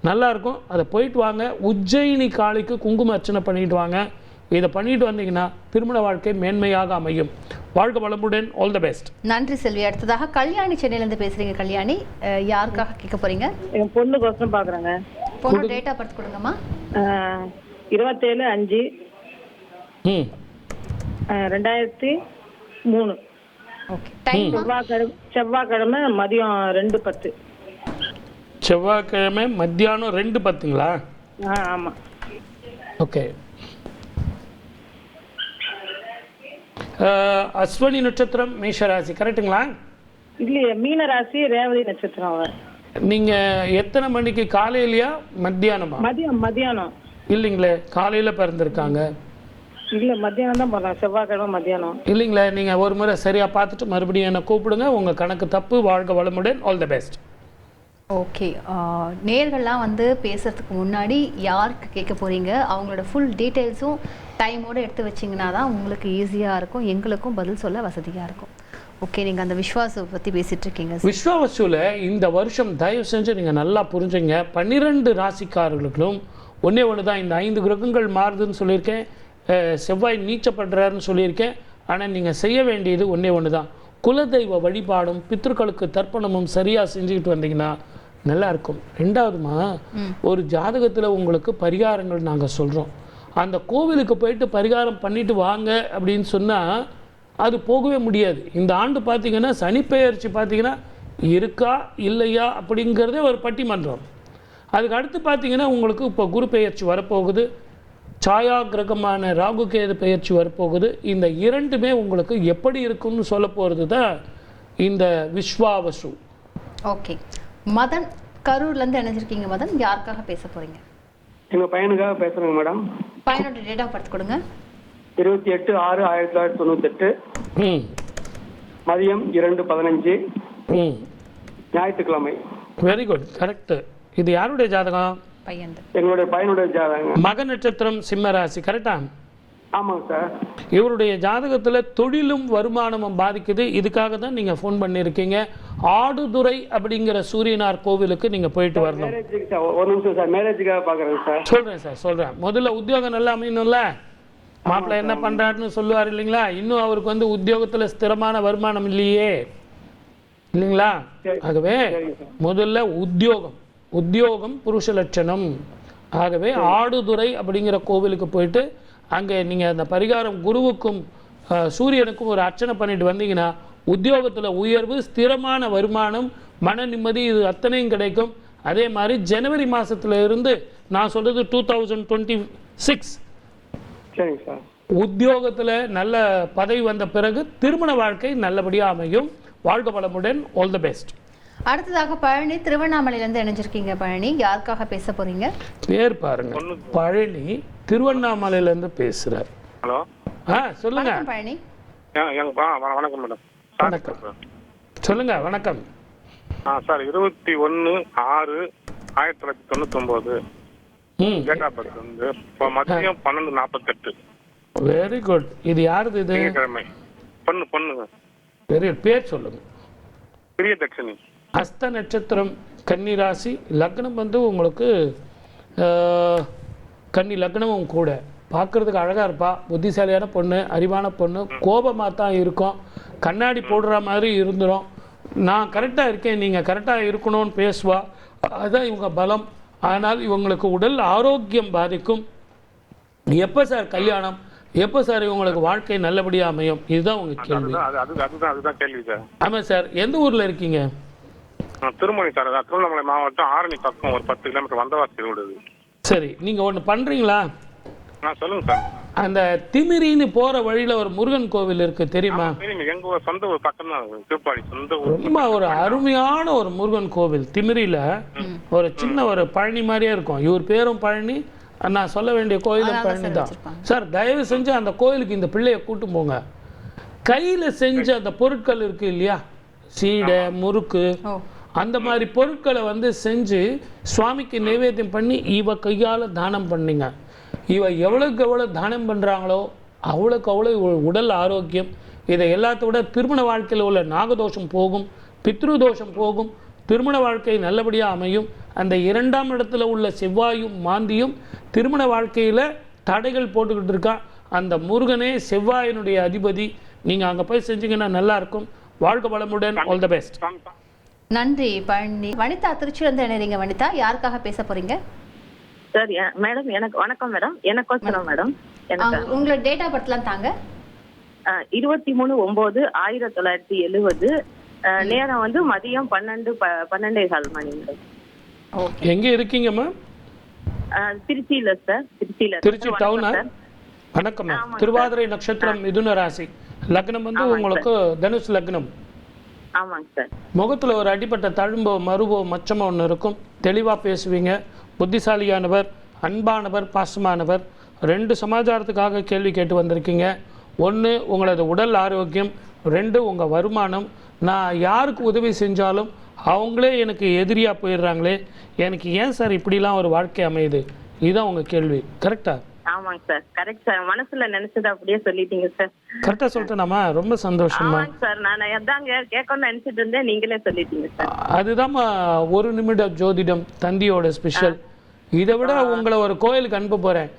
நல்லாயிருக்கும். அதை போயிட்டு வாங்க. உஜ்ஜயினி காளிக்கு குங்கும அர்ச்சனை பண்ணிட்டு வாங்க. இதை பண்ணிட்டு வந்தீங்கன்னா திருமண வாழ்க்கை மேன்மையாக அமையும். வாழ்க வளமுடன். All the best. நன்றி செல்வி. அடுத்ததாக கல்யாணி சென்னையிலேருந்து பேசுகிறீங்க. கல்யாணி, யாருக்காக கேட்க போகிறீங்க? என் பொண்ணுக்கோசரம் பார்க்குறேங்க. பொண்ணு டேட் ஆஃப் பர்த் கொடுங்கம்மா. 27/5/2003. Okay, time? செவ்வாய்க்கிழமை மதியம் 2:10. செவ்வாய்க்கிழமை மத்தியானம் 2:10ங்களா? ஆமாம். ஓகே. அஸ்வினி நட்சத்திரம், மேஷராசி, கரெக்டுங்களா? இல்லையே, மீன ராசி, ரேவதி நட்சத்திரம். நீங்கள் எத்தனை மணிக்கு? காலையிலையா மத்தியானமா? மதியானம். இல்லைங்களே, காலையில் பிறந்திருக்காங்க. இல்லை, மத்தியானம் தான் போகிறேன். செவ்வாய்க்கிழமை மத்தியானம். இல்லைங்களே, நீங்கள் ஒரு முறை சரியாக பார்த்துட்டு மறுபடியும் என்னை கூப்பிடுங்க. உங்கள் கணக்கு தப்பு. வாழ்க வளமுடன். All the best. ஓகே, நேர்கள்லாம் வந்து பேசுகிறதுக்கு முன்னாடி யாருக்கு கேட்க போகிறீங்க, அவங்களோட ஃபுல் டீட்டெயில்ஸும் டைமோடு எடுத்து வச்சிங்கன்னா தான் உங்களுக்கு ஈஸியாக இருக்கும், எங்களுக்கும் பதில் சொல்ல வசதியாக இருக்கும். ஓகே, நீங்கள் அந்த விஸ்வாசை பற்றி பேசிகிட்டு இருக்கீங்க. விஸ்வாவசுவில் இந்த வருஷம் தயவு செஞ்சு நீங்கள் நல்லா புரிஞ்சுங்க. 12 ராசிக்காரர்களுக்கும் ஒன்று தான். இந்த 5 கிரகங்கள் மாறுதுன்னு சொல்லியிருக்கேன். செவ்வாய் நீச்சப்படுறாருன்னு சொல்லியிருக்கேன். ஆனால் நீங்கள் செய்ய வேண்டியது ஒன்று தான். குலதெய்வ வழிபாடும் பித்ருக்களுக்கு தர்ப்பணமும் சரியாக செஞ்சுக்கிட்டு வந்தீங்கன்னா நல்லா இருக்கும். 2வதுமா, ஒரு ஜாதகத்தில் உங்களுக்கு பரிகாரங்கள் நாங்கள் சொல்கிறோம். அந்த கோவிலுக்கு போயிட்டு பரிகாரம் பண்ணிட்டு வாங்க அப்படின்னு சொன்னால் அது போகவே முடியாது. இந்த ஆண்டு பார்த்தீங்கன்னா சனிப்பெயர்ச்சி பார்த்தீங்கன்னா இருக்கா இல்லையா அப்படிங்கிறதே ஒரு பட்டிமன்றம். அதுக்கு அடுத்து பார்த்தீங்கன்னா உங்களுக்கு இப்போ குரு பெயர்ச்சி வரப்போகுது, சாயா கிரகமான ராகு கேது பெயர்ச்சி வரப்போகுது. இந்த இரண்டுமே உங்களுக்கு எப்படி இருக்குன்னு சொல்ல போகிறது தான் இந்த விஸ்வாவசு. ஓகே, மதன் கரூர்லேருந்து இணைஞ்சிருக்கீங்க. மதன், யாருக்காக பேச போகிறீங்க? எங்கள் பையனுக்காக பேசுகிறேங்க மேடம். பையனோட டேட் ஆஃப் பர்த் கொடுங்க. 28/6/1998 மதியம் 2:15 ஞாயிற்றுக்கிழமை. Very good, correct. இது யாருடைய ஜாதகம்? பையன். எங்களுடைய பையனுடைய ஜாதகம். மக நட்சத்திரம் சிம்ம ராசி, கரெக்டா? ஆமாங்க சார். இவருடைய ஜாதகத்தில் தொழிலும் வருமானமும் பாதிக்குது. இதுக்காக தான் நீங்கள் ஃபோன் பண்ணியிருக்கீங்க. ஆடுதுறை அப்படிங்கிற சூரியனார் கோவிலுக்கு நீங்கள் போயிட்டு வரணும். மேரேஜுக்கு சார், ஒரு நிமிஷம் சார், மேரேஜுக்காக பார்க்குறேங்க சார். சொல்கிறேன். முதல்ல உத்தியோகம் நல்லா அமையணும்ல. மாப்பிள்ளை என்ன பண்ணுறாருன்னு சொல்லுவார் இல்லைங்களா? இன்னும் அவருக்கு வந்து உத்தியோகத்தில் ஸ்திரமான வருமானம் இல்லையே, இல்லைங்களா? ஆகவே முதல்ல உத்தியோகம் புருஷ லட்சணம். ஆகவே ஆடுதுறை அப்படிங்கிற கோவிலுக்கு போயிட்டு அங்கே நீங்கள் அந்த பரிகாரம் குருவுக்கும் சூரியனுக்கும் ஒரு அர்ச்சனை பண்ணிட்டு வந்தீங்கன்னா உத்தியோகத்தில் உயர்வு, ஸ்திரமான வருமானம், மன நிம்மதி, இது அத்தனையும் கிடைக்கும். அதே மாதிரி ஜனவரி மாதத்துல இருந்து நான் சொல்கிறது 2026 சரிங்க சார், உத்தியோகத்தில் நல்ல பதவி வந்த பிறகு திருமண வாழ்க்கை நல்லபடியாக அமையும். வாழ்க வளமுடன். All the best. அடுத்ததாக பழனி திருவண்ணாமலையிலேருந்து இணைஞ்சிருக்கீங்க. பழனி, யாருக்காக பேச போறீங்க? பேர் பாருங்க, பழனி திருவண்ணாமலையிலேருந்து பேசுகிறார். ஹலோ, சொல்லுங்க. பழனி, வணக்கம் மேடம். வணக்கம், சொல்லுங்க. வணக்கம் சார். 21/6/1999 டேட் ஆஃப் பர்த் வந்து இப்போ மதியம் 12:48. Very good. இது யாருது? இது திங்கட்கிழமை. பொண்ணுங்க. Very good. பேர் சொல்லுங்க. பிரியதர்ஷினி. அஸ்த நட்சத்திரம், கன்னி ராசி, லக்னம் வந்து உங்களுக்கு கன்னி லக்னமும் கூட. பார்க்குறதுக்கு அழகாக இருப்பா, புத்திசாலியான பொண்ணு, அறிவான பொண்ணு, கோபமாக தான் இருக்கும், கண்ணாடி போடுற மாதிரி இருந்துடும். நான் கரெக்டாக இருக்கேன், நீங்கள் கரெக்டாக இருக்கணும்னு பேசுவா. அதுதான் இவங்க பலம். ஆனால் இவங்களுக்கு உடல் ஆரோக்கியம் பாதிக்கும். எப்போ சார் கல்யாணம், எப்போ சார் இவங்களுக்கு வாழ்க்கை நல்லபடியாக அமையும்? இதுதான் உங்கள் கேள்வி. அதுதான் கேள்வி சார். ஆமாம் சார். எந்த ஊரில் இருக்கீங்க? திருமணி சார். திருவண்ணாமலை மாவட்டம், ஆரணி பக்கம், ஒரு 10 கிலோமீட்டர் வந்தவாசி ரோடு. சரி, நீங்கள் ஒன்று பண்ணுறீங்களா? சொல்லுங்க சார். அந்த திமிரின்னு போகிற வழியில் ஒரு முருகன் கோவில் இருக்குது, தெரியுமா? எங்க சொந்த ஊர் பக்கம் தான், திருப்பாடி சொந்த ஊர். ரொம்ப ஒரு அருமையான ஒரு முருகன் கோவில் திமிரியில். ஒரு சின்ன ஒரு பழனி மாதிரியே இருக்கும். இவர் பேரும் பழனி, நான் சொல்ல வேண்டிய கோயிலும் பழனி தான் சார். தயவு செஞ்சு அந்த கோயிலுக்கு இந்த பிள்ளையை கூட்டு போங்க. கையில் செஞ்ச அந்த பொருட்கள் இருக்கு இல்லையா, சீடை, முறுக்கு, அந்த மாதிரி பொருட்களை வந்து செஞ்சு சுவாமிக்கு நைவேத்தியம் பண்ணி இவ கையால் தானம் பண்ணிங்க. இவ எவ்வளோக்கு எவ்வளோ தானம் பண்ணுறாங்களோ அவ்வளோக்கு அவ்வளோ உடல் ஆரோக்கியம். இதை எல்லாத்த விட திருமண வாழ்க்கையில் உள்ள நாகதோஷம் போகும், பித்ருதோஷம் போகும், திருமண வாழ்க்கை நல்லபடியாக அமையும். அந்த 2ஆம் இடத்துல உள்ள செவ்வாயும் மாந்தியும் திருமண வாழ்க்கையில் தடைகள் போட்டுக்கிட்டு இருக்கா. அந்த முருகனே செவ்வாயினுடைய அதிபதி. நீங்கள் அங்கே போய் செஞ்சீங்கன்னா நல்லாயிருக்கும். வாழ்க வளமுடன். All the best. நன்றி பழனி. வனிதா, திருச்சியிலேருந்து இணைறீங்க. வனிதா, யாருக்காக பேச போறீங்க? சார் மேடம், எனக்கு வணக்கம் மேடம். எனக்கோசரம் மேடம், உங்களோட டேட் ஆஃப் பர்த்லாம் தாங்க. 23/9/1970. நேரம் வந்து மதியம் 12:12 மணி மேடம். எங்க இருக்கீங்கம்மா? திருச்சியில சார். திருச்சி டவுனா? வணக்கம். திருவாதிரை நட்சத்திரம், மிதுன ராசி, லக்னம் வந்து உங்களுக்கு தனுஷ் லக்னம். ஆமாங்க சார். முகத்தில் ஒரு அடிப்பட்ட தழும்போ மருவோ மச்சமோ ஒன்று இருக்கும். தெளிவாக பேசுவீங்க, புத்திசாலியானவர், அன்பானவர், பாசமானவர். 2 சமாச்சாரத்துக்காக கேள்வி கேட்டு வந்திருக்கீங்க. 1 உங்களது உடல் ஆரோக்கியம், 2 உங்கள் வருமானம். நான் யாருக்கு உதவி செஞ்சாலும் அவங்களே எனக்கு எதிரியாக போயிடுறாங்களே, எனக்கு ஏன் சார் இப்படிலாம் ஒரு வாழ்க்கை அமையுது? இதுதான் உங்கள் கேள்வி, கரெக்டா? ஆமாங்க சார், கரெக்ட் சார். மனசுல நினைச்சது அப்படியே சொல்லிட்டீங்க சார். கரெக்டா சொல்லிட்டேனாமா? ரொம்ப சந்தோஷமா சார். நான் அதாங்க கேட்கணும்னு நினைச்சிட்டு இருந்தேன், நீங்களே சொல்லிட்டீங்க சார். அதுதான்மா 1 நிமிட ஜோதிடம் தந்தியோட ஸ்பெஷல். இதை விட உங்களை ஒரு கோயிலுக்கு அனுப்ப போறேன்.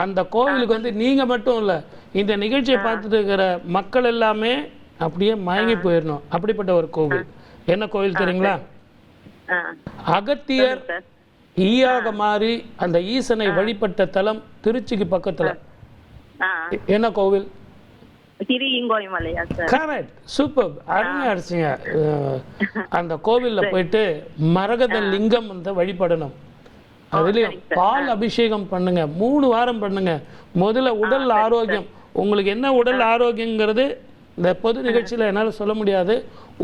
அந்த கோவிலுக்கு வந்து நீங்க மட்டும் இல்ல, இந்த நிகழ்ச்சியை பார்த்துட்டு இருக்கிற மக்கள் எல்லாமே அப்படியே மயங்கி போயிடணும். அப்படிப்பட்ட ஒரு கோவில். என்ன கோவில் தெரியுங்களா? அகத்தியர் ஈயாக மாறி அந்த ஈசனை வழிபட்ட தலம் திருச்சிக்கு பக்கத்துல என்ன கோவில்? திரு ஈங்கோய் மலையா சார்? கரெக்ட், சூப்பர், அருமையா அடிச்சிங்க. அந்த கோவில்ல போயிட்டு மரகத லிங்கம் வந்து வழிபடணும். அதுலயும் பால் அபிஷேகம் பண்ணுங்க, 3 வாரம் பண்ணுங்க. முதல்ல உடல் ஆரோக்கியம். உங்களுக்கு என்ன உடல் ஆரோக்கியங்கிறது இந்த பொது நிகழ்ச்சியில என்னால சொல்ல முடியாது.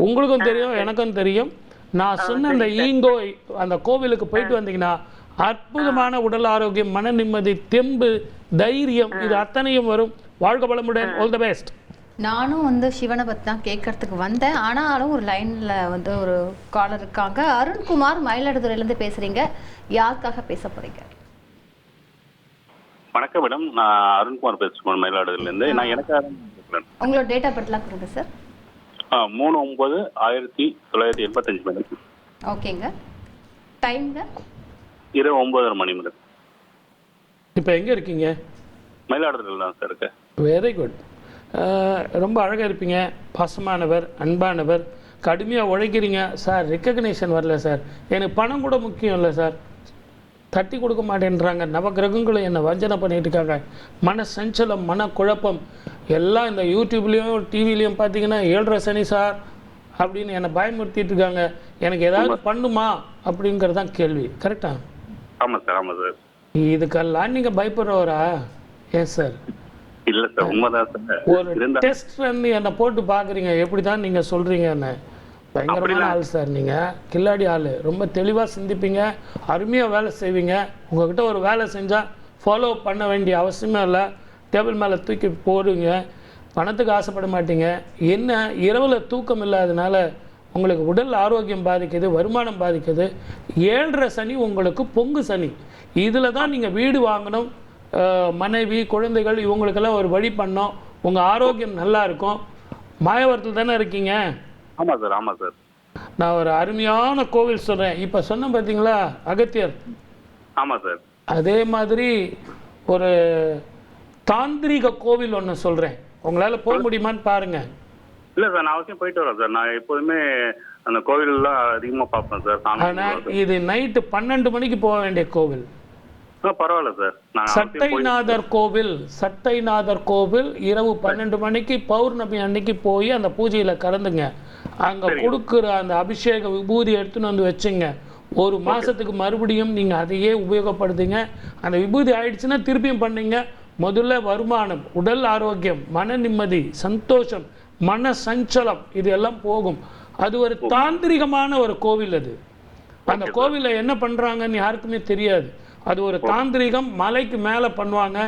உங்களுக்கும் தெரியும், எனக்கும் தெரியும். நான் சொன்ன அந்த ஈங்கோய் அந்த கோவிலுக்கு போயிட்டு வந்தீங்கன்னா அற்புதமான உடல் ஆரோக்கியம், மன நிம்மதி, தெம்பு, தைரியம், இது அத்தனையும் வரும். வாழ்க வளமுடன். All the best. நானும் வந்து சிவனை பற்றி தான் கேட்கறதுக்கு வந்தேன். ஆனாலும் ஒரு லைனில் வந்து ஒரு காலர் இருக்காங்க. அருண்குமார், மயிலாடுதுறையிலேருந்து பேசுகிறீங்க. யாருக்காக பேச போகிறீங்க? வணக்கம் மேடம், நான் அருண்குமார் பேசுகிறேன் மயிலாடுதுறையிலேருந்து. நான் எனக்காக உங்களோட டேட் ஆஃப் பர்த்லாம் கொடுங்க சார். 3/9/1985 மேடம். ஓகேங்க. டைம்ங்க? இரவு 9:30 மணி மேடம். இப்போ எங்கே இருக்கீங்க? மயிலாடுதுறையில் தான் சார் இருக்கேன். Very good. ரொம்ப அழகாக இருப்பீங்க, பாசமானவர், அன்பானவர், கடுமையாக உழைக்கிறீங்க. சார் ரெக்கக்னேஷன் வரல சார், எனக்கு பணம் கூட முக்கியம் இல்லை சார், தட்டி கொடுக்க மாட்டேன்றாங்க, நவகிரகங்களும் என்னை வஞ்சனை பண்ணிட்டு இருக்காங்க, மன சஞ்சலம், மன குழப்பம் எல்லாம் இந்த யூடியூப்லேயும் டிவிலையும் பார்த்தீங்கன்னா 7.5 சனி சார் அப்படின்னு என்னை பயமுறுத்திட்டு இருக்காங்க. எனக்கு ஏதாவது பண்ணுமா அப்படிங்கிறது தான் கேள்வி. கரெக்டா? ஆமாம் சார், ஆமாம் சார். இதுக்கெல்லாம் நீங்கள் பயப்படுறவரா? ஏன் சார்? இல்லை சார், உண்மைதான் சார். ஒரு டெஸ்ட் ரன் என்னை போட்டு பார்க்குறீங்க, எப்படி தான் நீங்கள் சொல்கிறீங்க என்ன? பயங்கரமான ஆள் சார், நீங்கள் கில்லாடி ஆள். ரொம்ப தெளிவாக சிந்திப்பீங்க, அருமையாக வேலை செய்வீங்க. உங்கள்கிட்ட ஒரு வேலை செஞ்சால் ஃபாலோ பண்ண வேண்டிய அவசியமே இல்லை, டேபிள் மேலே தூக்கி போடுவீங்க. பணத்துக்கு ஆசைப்பட மாட்டீங்க. என்ன இரவில் தூக்கம் இல்லாதனால உங்களுக்கு உடல் ஆரோக்கியம் பாதிக்குது, வருமானம் பாதிக்குது. 7.5 சனி உங்களுக்கு பொங்கு சனி. இதில் தான் நீங்கள் வீடு வாங்கணும், மனைவி, குழந்தைகள் இவங்களுக்கெல்லாம் ஒரு வழி பண்ணோம். உங்கள் ஆரோக்கியம் நல்லா இருக்கும். மாயவரத்தில் தானே இருக்கீங்க? ஆமாம் சார், ஆமாம் சார். நான் ஒரு அருமையான கோவில் சொல்கிறேன். இப்போ சொன்னேன் பார்த்தீங்களா அகத்தியர்? ஆமாம் சார். அதே மாதிரி ஒரு தாந்திரிக கோவில் ஒன்று சொல்கிறேன், உங்களால் போக முடியுமான்னு பாருங்கள். இல்லை சார், நான் அவசியம் போயிட்டு வரேன் சார். நான் எப்போதுமே அந்த கோவிலெலாம் அதிகமாக பார்ப்பேன் சார். ஆனால் இது நைட்டு 12 மணிக்கு போக வேண்டிய கோவில். பரவாயில்ல சார். சட்டைநாதர் கோவில், சட்டைநாதர் கோவில் இரவு 12 மணிக்கு பௌர்ணமி அன்னைக்கு போய் அந்த பூஜையில் கலந்துங்க. அங்கே கொடுக்குற அந்த அபிஷேக விபூதி எடுத்துன்னு வந்து வச்சுங்க. 1 மாதத்துக்கு மறுபடியும் நீங்கள் அதையே உபயோகப்படுத்துங்க. அந்த விபூதி ஆயிடுச்சுன்னா திருப்பியும் பண்ணீங்க. முதல்ல வருமானம், உடல் ஆரோக்கியம், மன நிம்மதி, சந்தோஷம், மன சஞ்சலம் இது எல்லாம் போகும். அது ஒரு தாந்திரிகமான ஒரு கோவில். அது அந்த கோவிலில் என்ன பண்ணுறாங்கன்னு யாருக்குமே தெரியாது. அது ஒரு தாந்திரிகம், மலைக்கு மேலே பண்ணுவாங்க.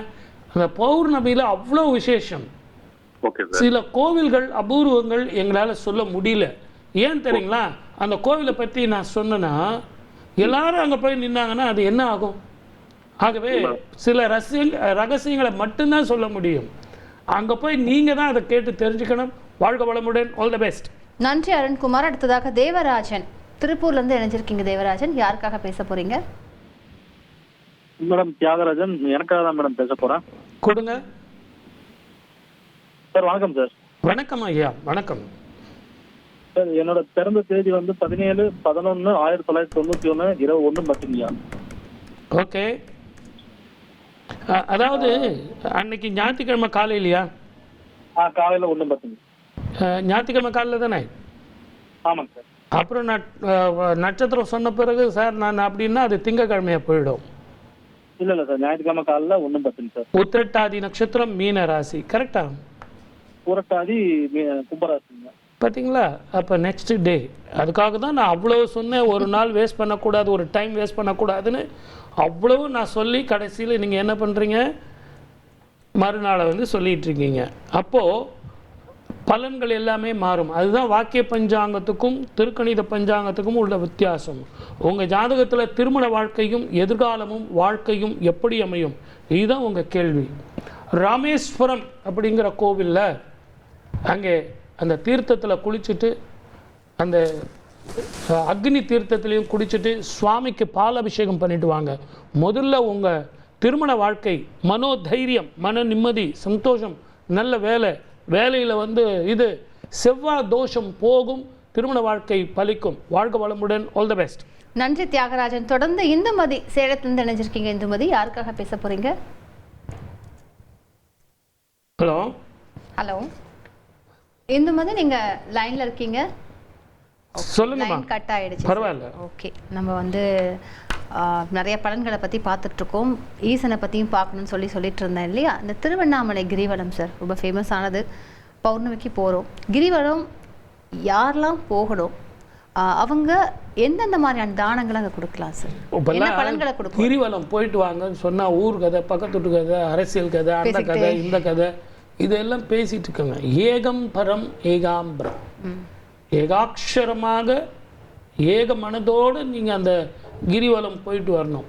அந்த பௌர்ணமியில் அவ்வளோ விசேஷம். சில கோவில்கள் அபூர்வங்கள் எங்களால் சொல்ல முடியல. ஏன் தெரியுங்களா? அந்த கோவிலை பற்றி நான் சொன்னேன்னா எல்லாரும் அங்கே போய் நின்னாங்கன்னா அது என்ன ஆகும்? ஆகவே சில ரகசியங்களை மட்டும்தான் சொல்ல முடியும். அங்கே போய் நீங்கள் தான் அதை கேட்டு தெரிஞ்சுக்கணும். வாழ்க வளமுடன். All the best. நன்றி அருண்குமார். அடுத்ததாக தேவராஜன், திருப்பூர்லேருந்து இணைஞ்சிருக்கீங்க. தேவராஜன், யாருக்காக பேச போறீங்க? மேடம் தியாகராஜன், எனக்காக தான் மேடம் பேச போறேன். கொடுங்க சார். வணக்கம் சார். வணக்கம் ஐயா. வணக்கம் சார். என்னோட பிறந்த தேதி வந்து 17/11/1991 இரவு 1:10. ஓகே. அதாவது அன்னைக்கு ஞாயிற்றுக்கிழமை காலையிலையா? காலையில் 1:10. ஞாயிற்றுக்கிழமை காலையில் தானே? ஆமாங்க சார். அப்புறம் நட்சத்திரம் சொன்ன பிறகு சார் நான் அப்படின்னா அது திங்கக்கிழமையா போயிடும். இல்ல சார், ஞாயிற்றுக்கிழமை காலையில் 1:10 சார். உத்திரட்டாதி நட்சத்திரம் மீன ராசி. கரெக்டா? புரட்டாதி கும்பராசிங்க. பார்த்தீங்களா? அப்போ நெக்ஸ்ட் டே. அதுக்காக தான் நான் அவ்வளோ சொன்னேன், ஒரு நாள் வேஸ்ட் பண்ணக்கூடாது, ஒரு டைம் வேஸ்ட் பண்ணக்கூடாதுன்னு அவ்வளவு நான் சொல்லி கடைசியில் நீங்கள் என்ன பண்ணுறீங்க? மறுநாளை வந்து சொல்லிட்டு இருக்கீங்க. அப்போது பலன்கள் எல்லாமே மாறும். அதுதான் வாக்கிய பஞ்சாங்கத்துக்கும் திருக்கணித பஞ்சாங்கத்துக்கும் உள்ள வித்தியாசம். உங்கள் ஜாதகத்தில் திருமண வாழ்க்கையும் எதிர்காலமும் வாழ்க்கையும் எப்படி அமையும், இதுதான் உங்கள் கேள்வி. ராமேஸ்வரம் அப்படிங்கிற கோவிலில் அங்கே அந்த தீர்த்தத்தில் குளிச்சுட்டு, அந்த அக்னி தீர்த்தத்திலையும் குடிச்சிட்டு சுவாமிக்கு பால் அபிஷேகம் பண்ணிட்டு வாங்க. முதல்ல உங்கள் திருமண வாழ்க்கை, மனோதைரியம், மன நிம்மதி, சந்தோஷம், நல்ல வேலையில் வந்து இது செவ்வாய் தோஷம் போகும், திருமண வாழ்க்கை பலிக்கும். வாழ்க வளமுடன். All the best. நன்றி தியாகராஜன். தொடர்ந்து இந்துமதி சேலத்திலிருந்து இணைஞ்சிருக்கீங்க. இந்துமதி, யாருக்காக பேச போறீங்க? ஹலோ ஹலோ இந்துமதி, நீங்க லைன்ல இருக்கீங்க? சொல்லுங்கம்மா. லைன் கட் ஆயிடுச்சு. பரவாயில்ல. ஓகே, நம்ம வந்து நிறைய பலன்களை பற்றி பார்த்துட்ருக்கோம். ஈசனை பற்றியும் பார்க்கணும்னு சொல்லிட்டு இருந்தேன் இல்லையா? இந்த திருவண்ணாமலை கிரிவலம் சார் ரொம்ப ஃபேமஸ் ஆனது. பௌர்ணமிக்கு போகிறோம். கிரிவலம் யாரெல்லாம் போகணும், அவங்க எந்தெந்த மாதிரியான தானங்களை அங்கே கொடுக்கலாம் சார்? என்ன பலன்களை கொடுக்கும்? கிரிவலம் போயிட்டு வாங்கன்னு சொன்னால் ஊர் கதை, பக்கத்து வீட்டு கதை, அரசியல் கதை, அந்த கதை, இந்த கதை, இதெல்லாம் பேசிட்டு இருக்காங்க. ஏகம் பரம் ஏகாம்பரம், ஏகாட்சரமாக ஏக மனதோடு நீங்கள் அந்த கிரிவலம் போயிட்டு வரணும்.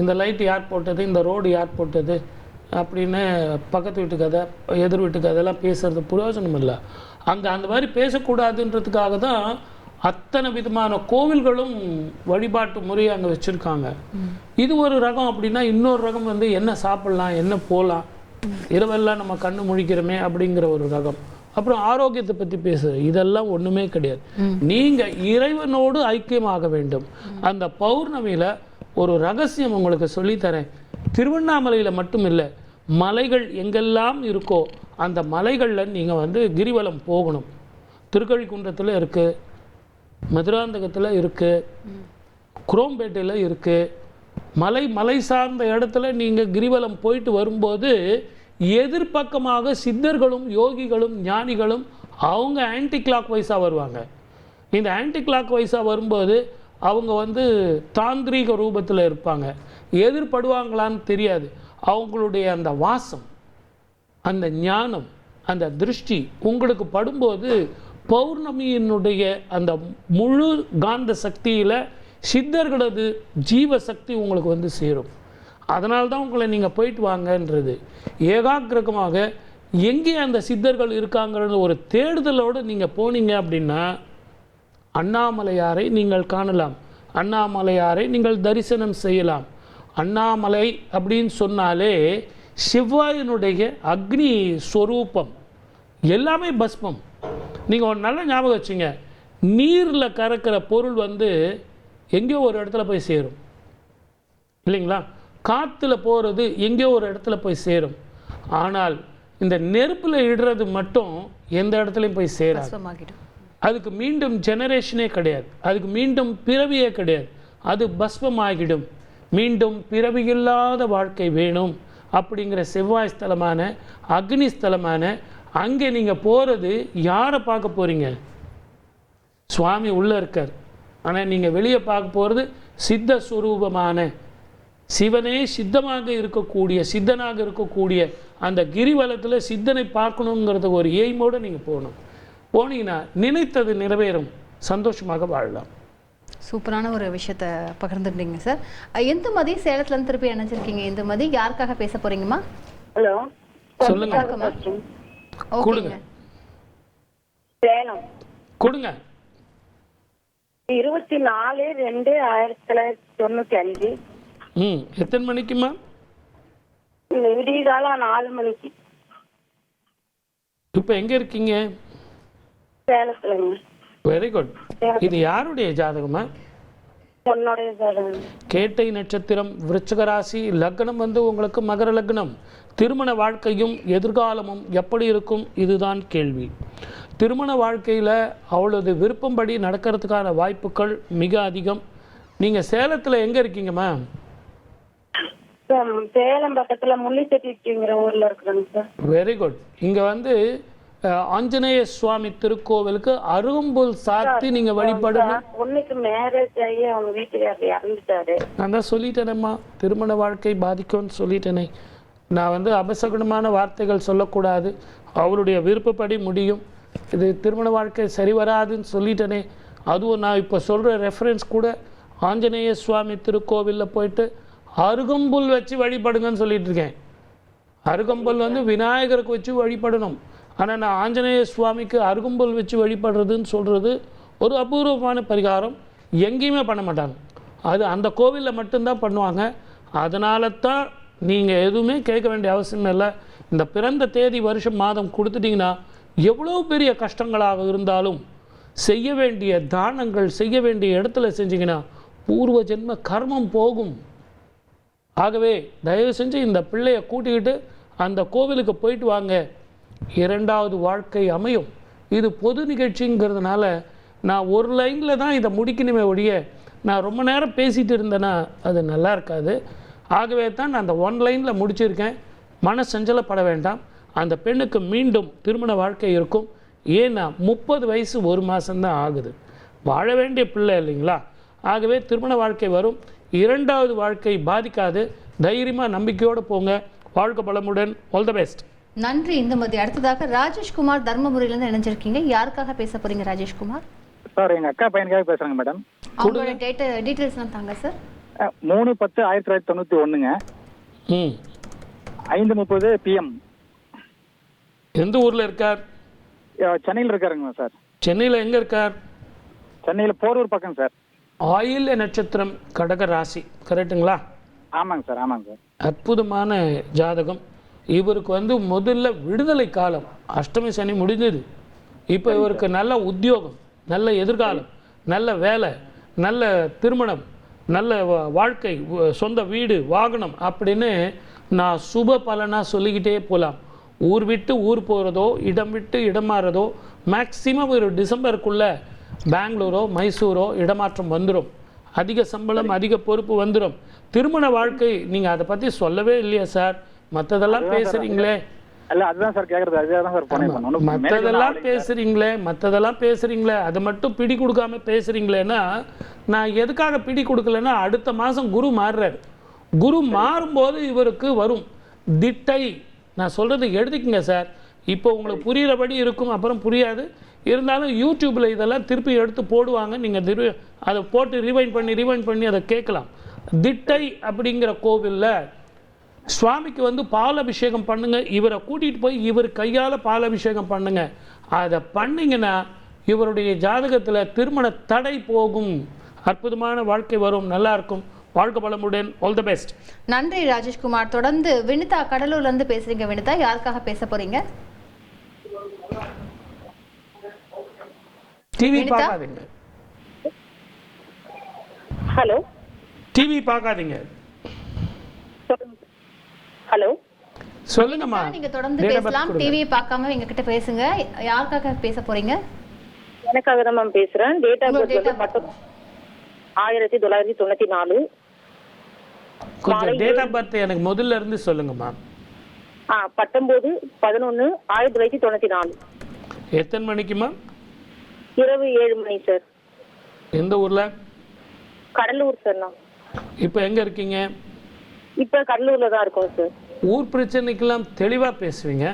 இந்த லைட் யார் போட்டது, இந்த ரோடு யார் போட்டது அப்படின்னு பக்கத்து வீட்டு கதை, எதிர் வீட்டு கதையெல்லாம் பேசுறது பிரயோஜனம் இல்லை. அங்கே அந்த மாதிரி பேசக்கூடாதுன்றதுக்காக தான் அத்தனை விதமான கோவில்களும் வழிபாட்டு முறையை அங்கே வச்சுருக்காங்க. இது ஒரு ரகம். அப்படின்னா இன்னொரு ரகம் வந்து என்ன சாப்பிட்லாம், என்ன போகலாம், இரவெல்லாம் நம்ம கண்ணு முழிக்கிறோமே அப்படிங்கிற ஒரு ரகம். அப்புறம் ஆரோக்கியத்தை பற்றி பேசுறது, இதெல்லாம் ஒன்றுமே கிடையாது. நீங்கள் இறைவனோடு ஐக்கியமாக வேண்டும். அந்த பௌர்ணமியில் ஒரு ரகசியம் உங்களுக்கு சொல்லித்தரேன். திருவண்ணாமலையில் மட்டும் இல்லை, மலைகள் எங்கெல்லாம் இருக்கோ அந்த மலைகளில் நீங்கள் வந்து கிரிவலம் போகணும். திருக்கழிக்குன்றத்தில் இருக்குது, மதுராந்தகத்தில் இருக்குது, குரோம்பேட்டையில் இருக்குது. மலை சார்ந்த இடத்துல நீங்கள் கிரிவலம் போயிட்டு வரும்போது எதிர்பக்கமாக சித்தர்களும் யோகிகளும் ஞானிகளும் அவங்க ஆன்டி கிளாக் வைஸாக வருவாங்க. இந்த ஆன்டி கிளாக் வைஸாக வரும்போது அவங்க வந்து தாந்திரீக ரூபத்தில் இருப்பாங்க. எதிர்படுவாங்களான்னு தெரியாது. அவங்களுடைய அந்த வாசம், அந்த ஞானம், அந்த திருஷ்டி உங்களுக்கு படும்போது பௌர்ணமியினுடைய அந்த முழு காந்த சக்தியில் சித்தர்களது ஜீவ சக்தி உங்களுக்கு வந்து சேரும். அதனால தான் உங்களை நீங்கள் போயிட்டு வாங்கன்றது. ஏகாகிரகமாக எங்கே அந்த சித்தர்கள் இருக்காங்கிறது ஒரு தேடுதலோடு நீங்கள் போனீங்க அப்படின்னா அண்ணாமலையாரை நீங்கள் காணலாம், அண்ணாமலையாரை நீங்கள் தரிசனம் செய்யலாம். அண்ணாமலை அப்படின்னு சொன்னாலே செவ்வாயினுடைய அக்னி ஸ்வரூபம், எல்லாமே பஸ்மம். நீங்கள் ஒரு நல்ல ஞாபகம் வச்சுங்க, நீரில் கறக்கிற பொருள் வந்து எங்கேயோ ஒரு இடத்துல போய் சேரும் இல்லைங்களா? காற்றுல போகிறது எங்கேயோ ஒரு இடத்துல போய் சேரும். ஆனால் இந்த நெருப்பில் இடுறது மட்டும் எந்த இடத்துலையும் போய் சேராது. அதுக்கு மீண்டும் ஜெனரேஷனே கிடையாது, அதுக்கு மீண்டும் பிறவியே கிடையாது. அது பஸ்மமாகிடும். மீண்டும் பிறவியில்லாத வாழ்க்கை வேணும் அப்படிங்கிற செவ்வாய் ஸ்தலமான அக்னி ஸ்தலமான அங்கே நீங்கள் போகிறது யாரை பார்க்க போகிறீங்க? சுவாமி உள்ளே இருக்கார். ஆனால் நீங்கள் வெளியே பார்க்க போகிறது சித்த ஸ்வரூபமான சிவனே சித்தமாக இருக்கக்கூடிய, சித்தனாக இருக்கக்கூடிய அந்த கிரிவலத்தில் சித்தனை பார்க்கணுங்கிறது ஒரு எய்மோடு நீங்கள் போகணும். போனீங்கன்னா நினைத்தது நிறைவேறும், சந்தோஷமாக வாழலாம். சூப்பரான ஒரு விஷயத்தை பகிர்ந்துட்டீங்க சார். இந்துமதி சேலத்துலேருந்து திருப்பி இணைஞ்சிருக்கீங்க. இந்துமதி, யாருக்காக பேச போறீங்கம்மா? ஹலோ, சொல்லுங்க. கொடுங்க சேலம் கொடுங்க. 24/2/1995. எத்தனை மணிக்குமா? விடியகாலம் 4 மணிக்கு. இப்போ எங்கே இருக்கீங்க? சேலத்துலங்க. Very good. இது யாருடைய ஜாதகமா? என்னுடைய ஜாதகம். கேட்டை நட்சத்திரம், விருச்சிக ராசி, லக்னம் வந்து உங்களுக்கு மகர லக்னம். திருமண வாழ்க்கையும் எதிர்காலமும் எப்படி இருக்கும், இதுதான் கேள்வி. திருமண வாழ்க்கையில் அவளது விருப்பம்படி நடக்கிறதுக்கான வாய்ப்புகள் மிக அதிகம். நீங்கள் சேலத்தில் எங்கே இருக்கீங்கம்மா? சேலம் பக்கத்தில் முள்ளிச்செட்டிங்கிற ஊரில் இருக்கிறேங்க சார். Very good. இங்கே வந்து ஆஞ்சநேய சுவாமி திருக்கோவிலுக்கு அருகம்புல் சாத்தி நீங்கள் வழிபடணும். பொண்ணுக்கு மேரேஜ் ஆகி அவங்க வீட்டுக்காரர் இறந்துட்டாரு. நான் தான் சொல்லிட்டேனேம்மா, திருமண வாழ்க்கை பாதிக்கும்னு சொல்லிட்டேனே. நான் வந்து அபசகுணமான வார்த்தைகள் சொல்லக்கூடாது. அவருடைய விருப்பப்படி முடியும். இது திருமண வாழ்க்கை சரி வராதுன்னு சொல்லிட்டேனே. அதுவும் நான் இப்போ சொல்கிற ரெஃபரன்ஸ் கூட ஆஞ்சநேய சுவாமி திருக்கோவிலில் போயிட்டு அருகம்புல் வச்சு வழிபடுங்கன்னு சொல்லிட்டு இருக்கேன். அருகம்புல் வந்து விநாயகருக்கு வச்சு வழிபடணும். ஆனால் நான் ஆஞ்சநேய சுவாமிக்கு அருகம்புல் வச்சு வழிபடுறதுன்னு சொல்கிறது ஒரு அபூர்வமான பரிகாரம். எங்கேயுமே பண்ண மாட்டாங்க, அது அந்த கோவிலில் மட்டும்தான் பண்ணுவாங்க. அதனால தான் நீங்கள் எதுவுமே கேட்க வேண்டிய அவசியம் இல்லை. இந்த பிறந்த தேதி, வருஷம், மாதம் கொடுத்துட்டிங்கன்னா எவ்வளோ பெரிய கஷ்டங்களாக இருந்தாலும் செய்ய வேண்டிய தானங்கள் செய்ய வேண்டிய இடத்துல செஞ்சிங்கன்னா பூர்வ ஜென்ம கர்மம் போகும். ஆகவே தயவு செஞ்சு இந்த பிள்ளையை கூட்டிக்கிட்டு அந்த கோவிலுக்கு போயிட்டு வாங்க, 2வது வாழ்க்கை அமையும். இது பொது நிகழ்ச்சிங்கிறதுனால நான் ஒரு லைனில் தான் இதை முடிக்கணுமே ஒழிய நான் ரொம்ப நேரம் பேசிகிட்டு இருந்தேன்னா அது நல்லா இருக்காது. ஆகவே தான் நான் அந்த 1 லைனில் முடிச்சிருக்கேன். மன சஞ்சலப்பட வேண்டாம். அந்த பெண்ணுக்கு மீண்டும் திருமண வாழ்க்கை இருக்கும். ஏன்னா 30 வயசு 1 மாதம்தான் ஆகுது. வாழ வேண்டிய பிள்ளை இல்லைங்களா? ஆகவே திருமண வாழ்க்கை வரும். 2வது வாழ்க்கை பாதிக்காது. தைரியமாக நம்பிக்கையோடு போங்க. வாழ்க்கை பலமுடன். All the best. நன்றி இந்துமதி. அடுத்ததாக ராஜேஷ்குமார் தர்மபுரியிலேருந்து இணைஞ்சிருக்கீங்க. யாருக்காக பேச போறீங்க ராஜேஷ்குமார்? சார் எங்க அக்கா பையனுக்காக பேசுறேங்க மேடம். அவங்களோட டீட்டெயில்ஸ்லாம் தாங்க சார். 3/10/1991ங்க. 5:30 PM. எந்த ஊரில் இருக்கார்? சென்னையில் இருக்காருங்க சார். சென்னையில் எங்கே இருக்கார்? சென்னையில் போரூர் பக்கம் சார். ஆயில்ய நட்சத்திரம், கடக ராசி, கரெக்டுங்களா? ஆமாங்க சார், ஆமாங்க சார். அற்புதமான ஜாதகம். இவருக்கு முதல்ல விடுதலை காலம், அஷ்டமி சனி முடிஞ்சது. இப்போ இவருக்கு நல்ல உத்தியோகம், நல்ல எதிர்காலம், நல்ல வேலை, நல்ல திருமணம், நல்ல வாழ்க்கை, சொந்த வீடு, வாகனம் அப்படின்னு நான் சுப பலனாக சொல்லிக்கிட்டே போகலாம். ஊர் விட்டு ஊர் போகிறதோ, இடம் விட்டு இடம் மாறுறதோ, மேக்சிமம் ஒரு டிசம்பருக்குள்ளே பெங்களூரோ மைசூரோ இடமாற்றம் வந்துடும். அதிக சம்பளம், அதிக பொறுப்பு வந்துடும். திருமண வாழ்க்கை நீங்கள் அதை பற்றி சொல்லவே இல்லையா சார்? மற்றதெல்லாம் பேசுகிறீங்களே. மற்றதெல்லாம் பேசுகிறீங்களே அதை மட்டும் பிடி கொடுக்காம பேசுகிறீங்களேன்னா நான் எதுக்காக பிடி கொடுக்கலன்னா அடுத்த மாதம் குரு மாறுறாரு. குரு மாறும்போது இவருக்கு வரும் திட்டை. நான் சொல்கிறது எழுதிக்கங்க சார். இப்போ உங்களுக்கு புரிகிறபடி இருக்கும், அப்புறம் புரியாது. இருந்தாலும் யூடியூப்பில் இதெல்லாம் திருப்பி எடுத்து போடுவாங்க. நீங்கள் அதை போட்டு ரிவைண்ட் பண்ணி அதை கேட்கலாம். திட்டை அப்படிங்கிற கோவிலில் சுவாமிக்கு பால் அபிஷேகம் பண்ணுங்க. இவரை கூட்டிகிட்டு போய் இவர் கையால் பால் அபிஷேகம் பண்ணுங்க. அதை பண்ணிங்கன்னா இவருடைய ஜாதகத்தில் திருமண தடை போகும். அற்புதமான வாழ்க்கை வரும். நல்லா இருக்கும். வாழ்க்கை பலமுடன். All the best. நன்றி ராஜேஷ்குமார். தொடர்ந்து வினிதா கடலூர்லேருந்து பேசுறீங்க. வினிதா, யாருக்காக பேச போறீங்க? டிவி பார்க்காதீங்க. ஹலோ, டிவி பார்க்காதீங்க. ஹலோ, சொல்லுங்கம்மா. நீங்க தொடர்ந்து பேசலாம். டிவி பார்க்காம எங்க கிட்ட பேசுங்க. யாருக்காக பேச போறீங்க? எனக்காக தான் மேம் பேசுறேன். டேட் ஆஃப் பர்த் மட்டும் 1994. கொஞ்சம் டேட் ஆஃப் பர்த் எனக்கு முதல்ல இருந்து சொல்லுங்கம்மா. 19/11/1994. எத்தனை மணிக்குமா? இரவு 7 மணி சார். எந்த ஊர்ல? கடலூர் சார். நான் இப்போ எங்க இருக்கீங்க? இப்ப கடலூர்ல தான் இருக்கோம் சார். ஊர் பிரச்சனைக்கெல்லாம் தெளிவா பேசுவீங்க.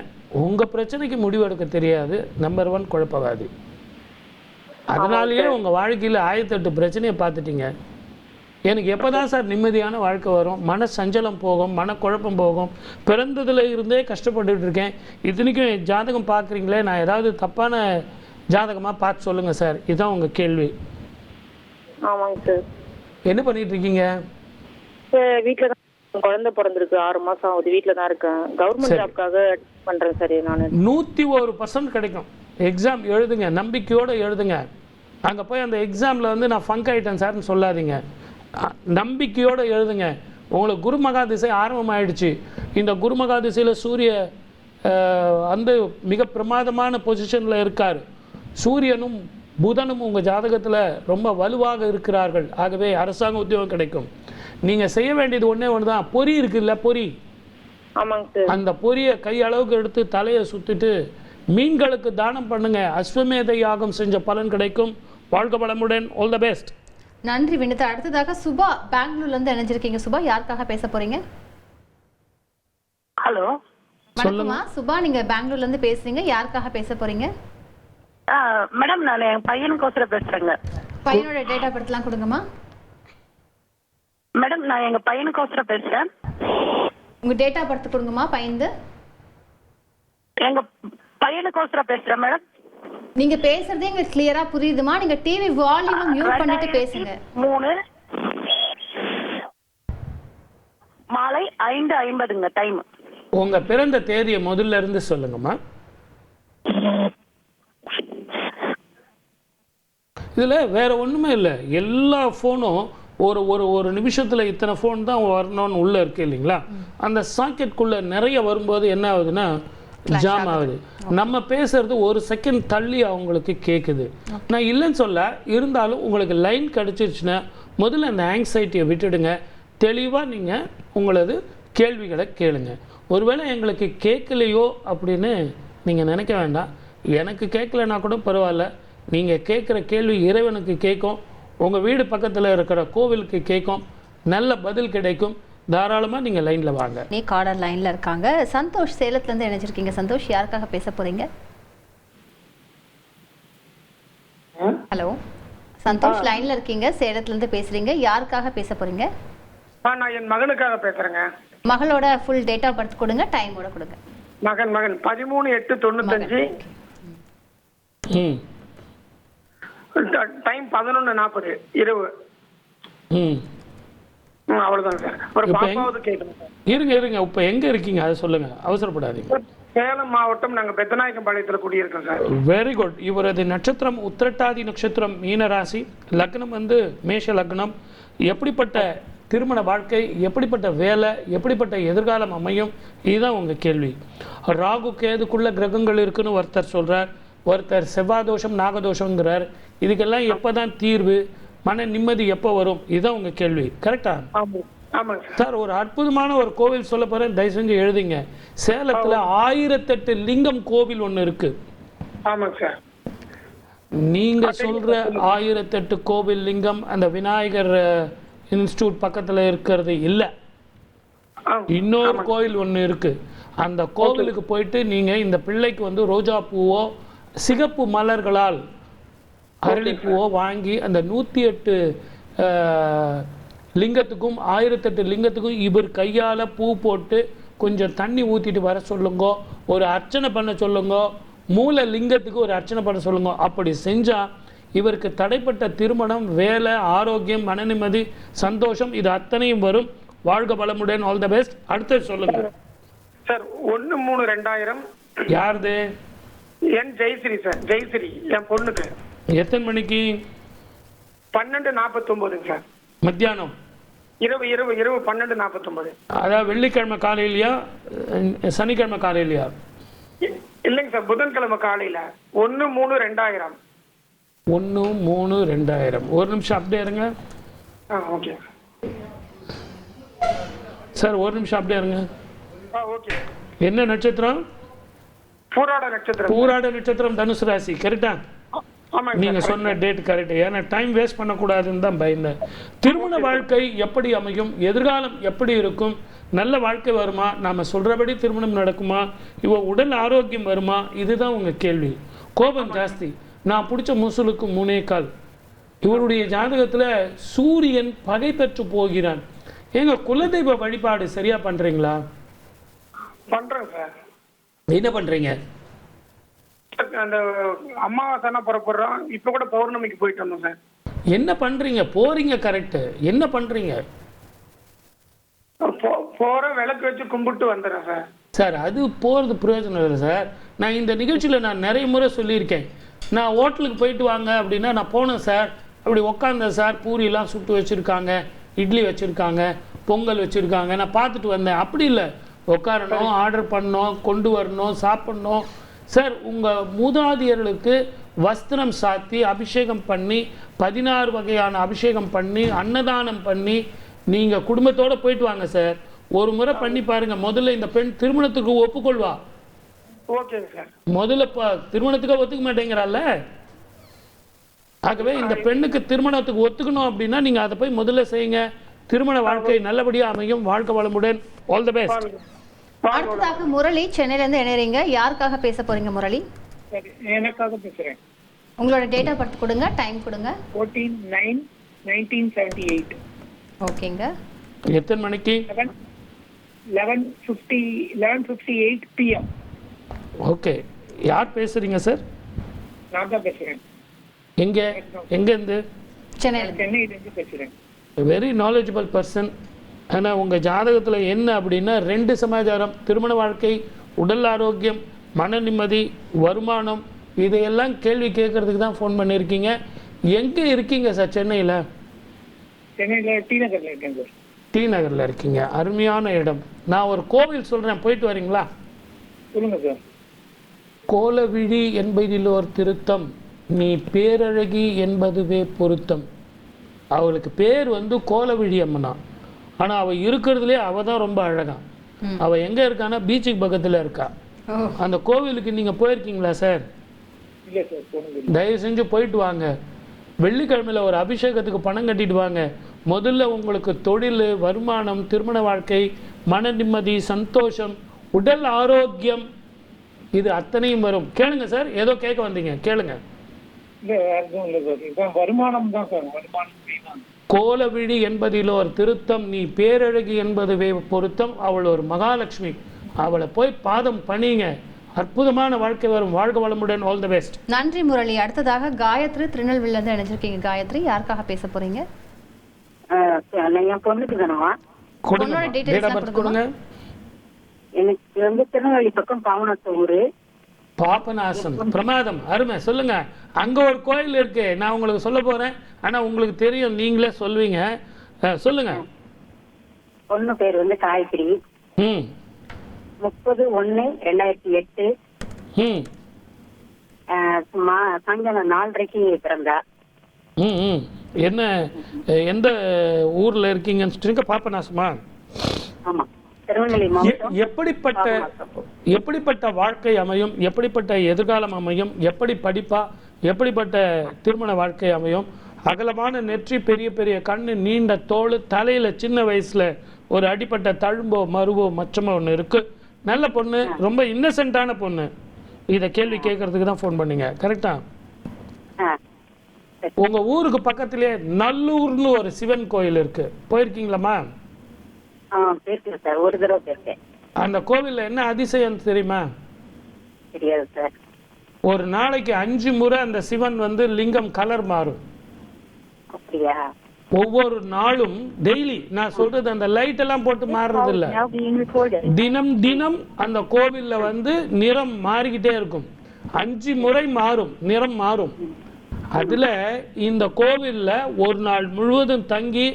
உங்க பிரச்சனைக்கு முடிவு எடுக்க தெரியாது. நம்பர் 1 குழப்பவாதி. அதனாலேயே உங்க வாழ்க்கையில 1008 பிரச்சனையை பார்த்துட்டீங்க. எனக்கு எப்போதான் சார் நிம்மதியான வாழ்க்கை வரும்? மன சஞ்சலம் போகும், மனக்குழப்பம் போகும். பிறந்ததுல இருந்தே கஷ்டப்பட்டுட்டு இருக்கேன். இத்தனைக்கும் ஜாதகம் பார்க்குறீங்களே, நான் ஏதாவது தப்பான ஜாதகமாக பார்த்து சொல்லுங்கள் சார். இதுதான் உங்கள் கேள்வி. ஆமாங்க சார். என்ன பண்ணிட்டு இருக்கீங்க? வீட்டில் தான். குழந்தை பிறந்திருக்கு, 6 மாதம் ஆகுது. வீட்டில் தான் இருக்கேன். கவர்மெண்ட் ஜாப்காக பண்ணுறேன் சார். நான் 101% கிடைக்கும். எக்ஸாம் எழுதுங்க, நம்பிக்கையோடு எழுதுங்க. அங்கே போய் அந்த எக்ஸாமில் நான் ஃபங்க் ஆகிட்டேன் சார்னு சொல்லாதீங்க. நம்பிக்கையோடு எழுதுங்க. உங்களுக்கு குருமகா திசை ஆரம்பமாயிடுச்சு. இந்த குருமகா திசையில் சூரிய மிக பிரமாதமான பொசிஷனில் இருக்கார். சூரியனும் புதனும் உங்கள் ஜாதகத்தில் ரொம்ப வலுவாக இருக்கிறார்கள். ஆகவே அரசாங்க உத்தியோகம் கிடைக்கும். நீங்கள் செய்ய வேண்டியது ஒன்றே ஒன்று தான். பொறி இருக்குல்ல, பொறி, அந்த பொரியை கையளவுக்கு எடுத்து தலையை சுற்றிட்டு மீன்களுக்கு தானம் பண்ணுங்க. அஸ்வமேத யாகம் செஞ்ச பலன் கிடைக்கும். வாழ்க்கை வளமுடன். All the best. நன்றி வினிதா. அடுத்ததாக சுபா பெங்களூர்லேருந்து இணைஞ்சிருக்கீங்க. சுபா, யாருக்காக பேச போறீங்க? ஹலோ, வணக்கம்மா. சுபா, நீங்க பெங்களூர்லேருந்து பேசுறீங்க. யாருக்காக பேச போறீங்க? மேடம், நான் என் பையனுக்கோசரம் பேசுறேங்க. பையனோட டேட் ஆஃப் பர்த்லாம் கொடுங்கம்மா. மேடம், நான் எங்க பையனுக்கோசரம் பேசுறேன். உங்க டேட் ஆஃப் பர்த் கொடுங்கம்மா. பையன் எங்க பையனுக்கோசரம் பேசுறேன் மேடம். நீங்க பேசுறதே எங்களுக்கு கிளியரா புரியுதுமா. நீங்க டிவி வால்யூம் மியூட் பண்ணிட்டு பேசுங்க. 3 மாலை 5:50ங்க டைம். உங்க பிறந்த தேதியை முதல்ல இருந்து சொல்லுங்கம்மா. இதில் வேற ஒன்றுமே இல்லை. எல்லா ஃபோனும் ஒரு ஒரு ஒரு நிமிஷத்தில் இத்தனை ஃபோன் தான் வரணும்னு உள்ளே இருக்கு இல்லைங்களா, அந்த சாக்கெட்குள்ளே நிறைய வரும்போது என்ன ஆகுதுன்னா ஜாம் ஆகுது. நம்ம பேசுறது ஒரு செகண்ட் தள்ளி அவங்களுக்கு கேட்குது. நான் இல்லைன்னு சொல்ல, இருந்தாலும் உங்களுக்கு லைன் கிடச்சிருச்சுன்னா முதல்ல அந்த ஆங்ஸைட்டியை விட்டுடுங்க. தெளிவாக நீங்கள் உங்களது கேள்விகளை கேளுங்க. ஒருவேளை எங்களுக்கு கேட்கலையோ அப்படின்னு நீங்கள் நினைக்க வேண்டாம். எனக்கு கேட்கலன்னா கூட பரவாயில்ல, நீங்கள் கேட்குற கேள்வி இறைவனுக்கு கேட்கும், உங்கள் வீடு பக்கத்தில் இருக்கிற கோவிலுக்கு கேட்கும், நல்ல பதில் கிடைக்கும். தாராளமாக நீங்கள் லைனில் வாங்க. நீ கார்டர் லைனில் இருக்காங்க. சந்தோஷ் சேலத்துலேருந்து இணைஞ்சிருக்கீங்க. சந்தோஷ், யாருக்காக பேச போகிறீங்க? ஹலோ சந்தோஷ், லைனில் இருக்கீங்க, சேலத்துலேருந்து பேசுகிறீங்க. யாருக்காக பேச போகிறீங்க? நான் என் மகனுக்காக பேசுறேங்க. மகளோட ஃபுல் டேட் ஆஃப் பர்த் கொடுங்க, டைமோட கொடுங்க. மகன் 13/8/95, டைம் 11:40 இரவு. அவ்வளவுதான் சார். ஒரு பாப்பாவது கேட்கணும் சார். இருங்க இப்போ எங்கே இருக்கீங்க அதை சொல்லுங்க, அவசரப்படாதீங்க. சேலம் மாவட்டம், நாங்கள் பெத்தநாயக்கம்பாளையத்தில் குடியிருக்கோம் சார். Very good. இவரது நட்சத்திரம் உத்திரட்டாதி நட்சத்திரம், மீனராசி, லக்னம் வந்து மேஷ லக்னம். எப்படிப்பட்ட திருமண வாழ்க்கை, எப்படிப்பட்ட வேலை, எப்படிப்பட்ட எதிர்காலம் அமையும், இதுதான் உங்கள் கேள்வி. ராகு கேதுக்குள்ள கிரகங்கள் இருக்குன்னு ஒருத்தர் சொல்கிறார், ஒருத்தர் செவ்வாதோஷம் நாகதோஷங்கிறார். இதுக்கெல்லாம் எப்போ தான் தீர்வு, மன நிம்மதி எப்போ வரும், இதுதான் உங்கள் கேள்வி. கரெக்டா? சார், ஒரு அற்புதமான ஒரு கோவில் சொல்ல போகிறேன், தயவு செஞ்சு எழுதிங்க. சேலத்தில் 1008 லிங்கம் கோவில் ஒன்று இருக்கு. நீங்க சொல்ற 1008 கோவில் லிங்கம் அந்த விநாயகர் இன்ஸ்டியூட் பக்கத்தில் இருக்கிறது இல்லை, இன்னொரு கோவில் ஒன்று இருக்கு. அந்த கோவிலுக்கு போயிட்டு நீங்க இந்த பிள்ளைக்கு வந்து ரோஜா பூவோ சிகப்பு மலர்களால் அரளிப்பூவோ வாங்கி அந்த 108 லிங்கத்துக்கும் 1008 லிங்கத்துக்கும் இவர் கையால் பூ போட்டு கொஞ்சம் தண்ணி ஊற்றிட்டு வர சொல்லுங்க, ஒரு அர்ச்சனை பண்ண சொல்லுங்க, மூல லிங்கத்துக்கு ஒரு அர்ச்சனை பண்ண சொல்லுங்க. அப்படி செஞ்சால் இவருக்கு தடைப்பட்ட திருமணம், வேலை, ஆரோக்கியம், மன நிம்மதி, சந்தோஷம், இது அத்தனையும் வரும். வாழ்க வளமுடன். All the best. அடுத்தது சொல்லுங்க சார். 1/3/2000. யாருது? என் ஜெயஸ்ரீ சார். ஜெயஸ்ரீ என் பொண்ணுக்கு. எத்தனை மணிக்கு? 12:49 சார். மத்தியானம்? இரவு 12:49. அதாவது வெள்ளிக்கிழமை காலையிலையா சனிக்கிழமை காலையிலையா? இல்லைங்க சார், புதன்கிழமை காலையில. 1/3/2000. 1/3/2000. ஒரு நிமிஷம் அப்படியே இருங்க. ஓகே சார், ஒரு நிமிஷம் அப்படியே இருங்க. ஓகே. என்ன நட்சத்திரம்? பூராட நட்சத்திரம். பூராட நட்சத்திரம், தனுசு ராசி. கரெக்டா? நீங்க சொன்ன டேட் கரெக்ட். ஏன்னா டைம் வேஸ்ட் பண்ணக்கூடாதுன்னு தான் பயந்தேன். திருமண வாழ்க்கை எப்படி அமையும், எதிர்காலம் எப்படி இருக்கும், நல்ல வாழ்க்கை வருமா, நாம சொல்றபடி திருமணம் நடக்குமா, இவ உடல் ஆரோக்கியம் வருமா, இதுதான் உங்க கேள்வி. கோபம் ஜாஸ்தி, நான் பிடிச்ச முசுலுக்கு 3 கால். இவருடைய ஜாதகத்துல சூரியன் பகை பெற்று போகிறான். எங்க குலதெய்வ வழிபாடு சரியா பண்றீங்களா? பண்றேன் சார். என்ன பண்றீங்க? அந்த அமாவாசை புறப்படுறோம். இப்ப கூட பௌர்ணமிக்கு போயிட்டு வந்தோம் சார். என்ன பண்றீங்க? போறீங்க கரெக்ட், என்ன பண்றீங்க? போற விளக்கு வச்சு கும்பிட்டு வந்துடுறேன் சார். சார், அது போறது பிரயோஜனம் இல்லை சார். நான் இந்த நிகழ்ச்சியில நான் நிறைய முறை சொல்லியிருக்கேன். நான் ஹோட்டலுக்கு போயிட்டு வாங்க அப்படின்னா நான் போனேன் சார், அப்படி உட்காந்தேன் சார், பூரியெல்லாம் சுட்டு வச்சுருக்காங்க, இட்லி வச்சுருக்காங்க, பொங்கல் வச்சுருக்காங்க, நான் பார்த்துட்டு வந்தேன். அப்படி இல்லை, உட்காரணும், ஆர்டர் பண்ணணும், கொண்டு வரணும், சாப்பிட்ணும். சார், உங்கள் மூதாதையர்களுக்கு வஸ்திரம் சாத்தி அபிஷேகம் பண்ணி 16 வகையான அபிஷேகம் பண்ணி அன்னதானம் பண்ணி நீங்கள் குடும்பத்தோடு போயிட்டு வாங்க சார். ஒரு முறை பண்ணி பாருங்க. முதல்ல இந்த பெண் திருமணத்துக்கு ஒப்புக்கொள்வா. முதல்ல திருமணத்துக்கு ஒத்துக்க மாட்டேங்கிறாள். ஆகவே இந்த பெண்ணுக்கு திருமணத்துக்கு ஒத்துக்கணும் அப்படின்னா நீங்க அதை போய் முதல்ல செய்யுங்க. திருமண வாழ்க்கை நல்லபடியா அமையும். வாழ்க வளமுடன். All the best. அடுத்ததாக முரளி சென்னையில இருந்து இணையறீங்க. யாருக்காக பேச போறீங்க முரளி? எனக்காக பேசுறேன். உங்களோட டேட் ஆஃப் பர்த் கொடுங்க, டைம் கொடுங்க. 14/9/1978. ஓகேங்க. எத்தனை மணிக்கு? 11:58 PM. ஓகே. யார் பேசுறீங்க சார்? நான் தான் பேசுறேன். எங்க இருந்து? சென்னையில இருந்து பேசுறேன். Very knowledgeable person. ஆனால் உங்கள் ஜாதகத்தில் என்ன அப்படின்னா 2 சமாச்சாரம்: திருமண வாழ்க்கை, உடல் ஆரோக்கியம், மன நிம்மதி, வருமானம், இதையெல்லாம் கேள்வி கேட்கறதுக்கு தான் ஃபோன் பண்ணியிருக்கீங்க. எங்கே இருக்கீங்க சார்? சென்னையில்? சென்னையில டி நகர்ல இருக்கேன் சார். டி நகரில் இருக்கீங்க, அருமையான இடம். நான் ஒரு கோவில் சொல்கிறேன், போயிட்டு வரீங்களா? சொல்லுங்க சார். கோலவிழி என்பதிலோர் திருத்தம், நீ பேரழகி என்பதுவே பொருத்தம். அவளுக்கு பேர் வந்து கோலவிழி அம்மனா, ஆனால் அவள் இருக்கிறதுலே அவள் தான் ரொம்ப அழகா. அவள் எங்கே இருக்கான்னா பீச்சுக்கு பக்கத்தில் இருக்கா. அந்த கோவிலுக்கு நீங்கள் போயிருக்கீங்களா சார்? இல்லை சார், போனது. தயவு செஞ்சு போயிட்டு வாங்க. வெள்ளிக்கிழமையில் ஒரு அபிஷேகத்துக்கு பணம் கட்டிட்டு வாங்க. முதல்ல உங்களுக்கு தொழில், வருமானம், திருமண வாழ்க்கை, மன நிம்மதி, சந்தோஷம், உடல் ஆரோக்கியம், இது அத்தனையும் வரும். கேளுங்க சார், ஏதோ கேட்க வந்தீங்க, கேளுங்க. இல்லை அதுவும் இல்லை சார், இதான் வருமானம் தான் சார். வருமானம் தான். கோலவிழி என்பதில் ஒரு திருத்தம், நீ பேரழகி என்பதுவே பொருத்தம். அவள் ஒரு மகாலட்சுமி. அவளை போய் பாதம் பணிங்க, அற்புதமான வாழ்க்கை வரும். வாழ்க வளமுடன். All the best. நன்றி முரளி. அடுத்ததாக காயத்ரி திருநெல்வேலியில இருந்து இணைஞ்சிருக்கீங்க. காயத்ரி, யாருக்காக பேச போறீங்க? என் பொண்ணுக்கு தானவா? பொண்ணோட டீடைல்ஸ் கொடுங்க. எனக்கு வந்து திருநெல்வேலி பக்கம் பாவனத்தூர். பாபநாசம், பிரமாதம், அருமை. சொல்லுங்க. அங்க ஒரு கோயில் இருக்கு, நான் உங்களுக்கு சொல்ல போறேன். ஆனா உங்களுக்கு தெரியும், நீங்களே சொல்வீங்க. சொல்லுங்க. பொண்ணு பேர் வந்து காயத்ரி. 30/1/2008 சாயங்காலம் 4:30 பிறந்தா. என்ன, எந்த ஊர்ல இருக்கீங்கன்னு சொல்றீங்க? பாபநாசமா? ஆமா, திருநெல்வேலி மாவட்டம். எப்படிப்பட்ட வாழ்க்கை அமையும், எப்படிப்பட்ட எதிர்காலம் அமையும், எப்படி படிப்பா, எப்படிப்பட்ட திருமண வாழ்க்கை அமையும்? அகலமான நெற்றி, பெரிய பெரிய கண்ணு, நீண்ட தோல், தலையில சின்ன வயசுல ஒரு அடிப்பட்ட தழும்போ மருவோ மச்சமோ ஒன்று இருக்கு. நல்ல பொண்ணு, ரொம்ப இன்னசென்ட்டான பொண்ணு. இதை கேள்வி கேட்கறதுக்கு தான் ஃபோன் பண்ணீங்க, கரெக்டா? உங்க ஊருக்கு பக்கத்திலே நல்லூர்னு ஒரு சிவன் கோயில் இருக்கு, போயிருக்கீங்களாமா? ஒரு தடவை போயிருக்கேன். அந்த கோவில்ல என்ன அதிசயம் தெரியுமா? தெரியாது சார். ஒரு நாளைக்கு 5 முறை அந்த சிவன் வந்து லிங்கம் கலர் மாறும். அப்படியா? ஒவ்வொரு நாளும் டெய்லி, நான் சொல்றது அந்த லைட் எல்லாம் போட்டு மாறுறது இல்ல, தினம் தினம் அந்த கோவில்ல வந்து நிறம் மாறிக்கிட்டே இருக்கும். 5 முறை மாறும், நிறம் மாறும். அதுல இந்த கோவில்ல ஒரு நாள் முழுவதும் தங்கி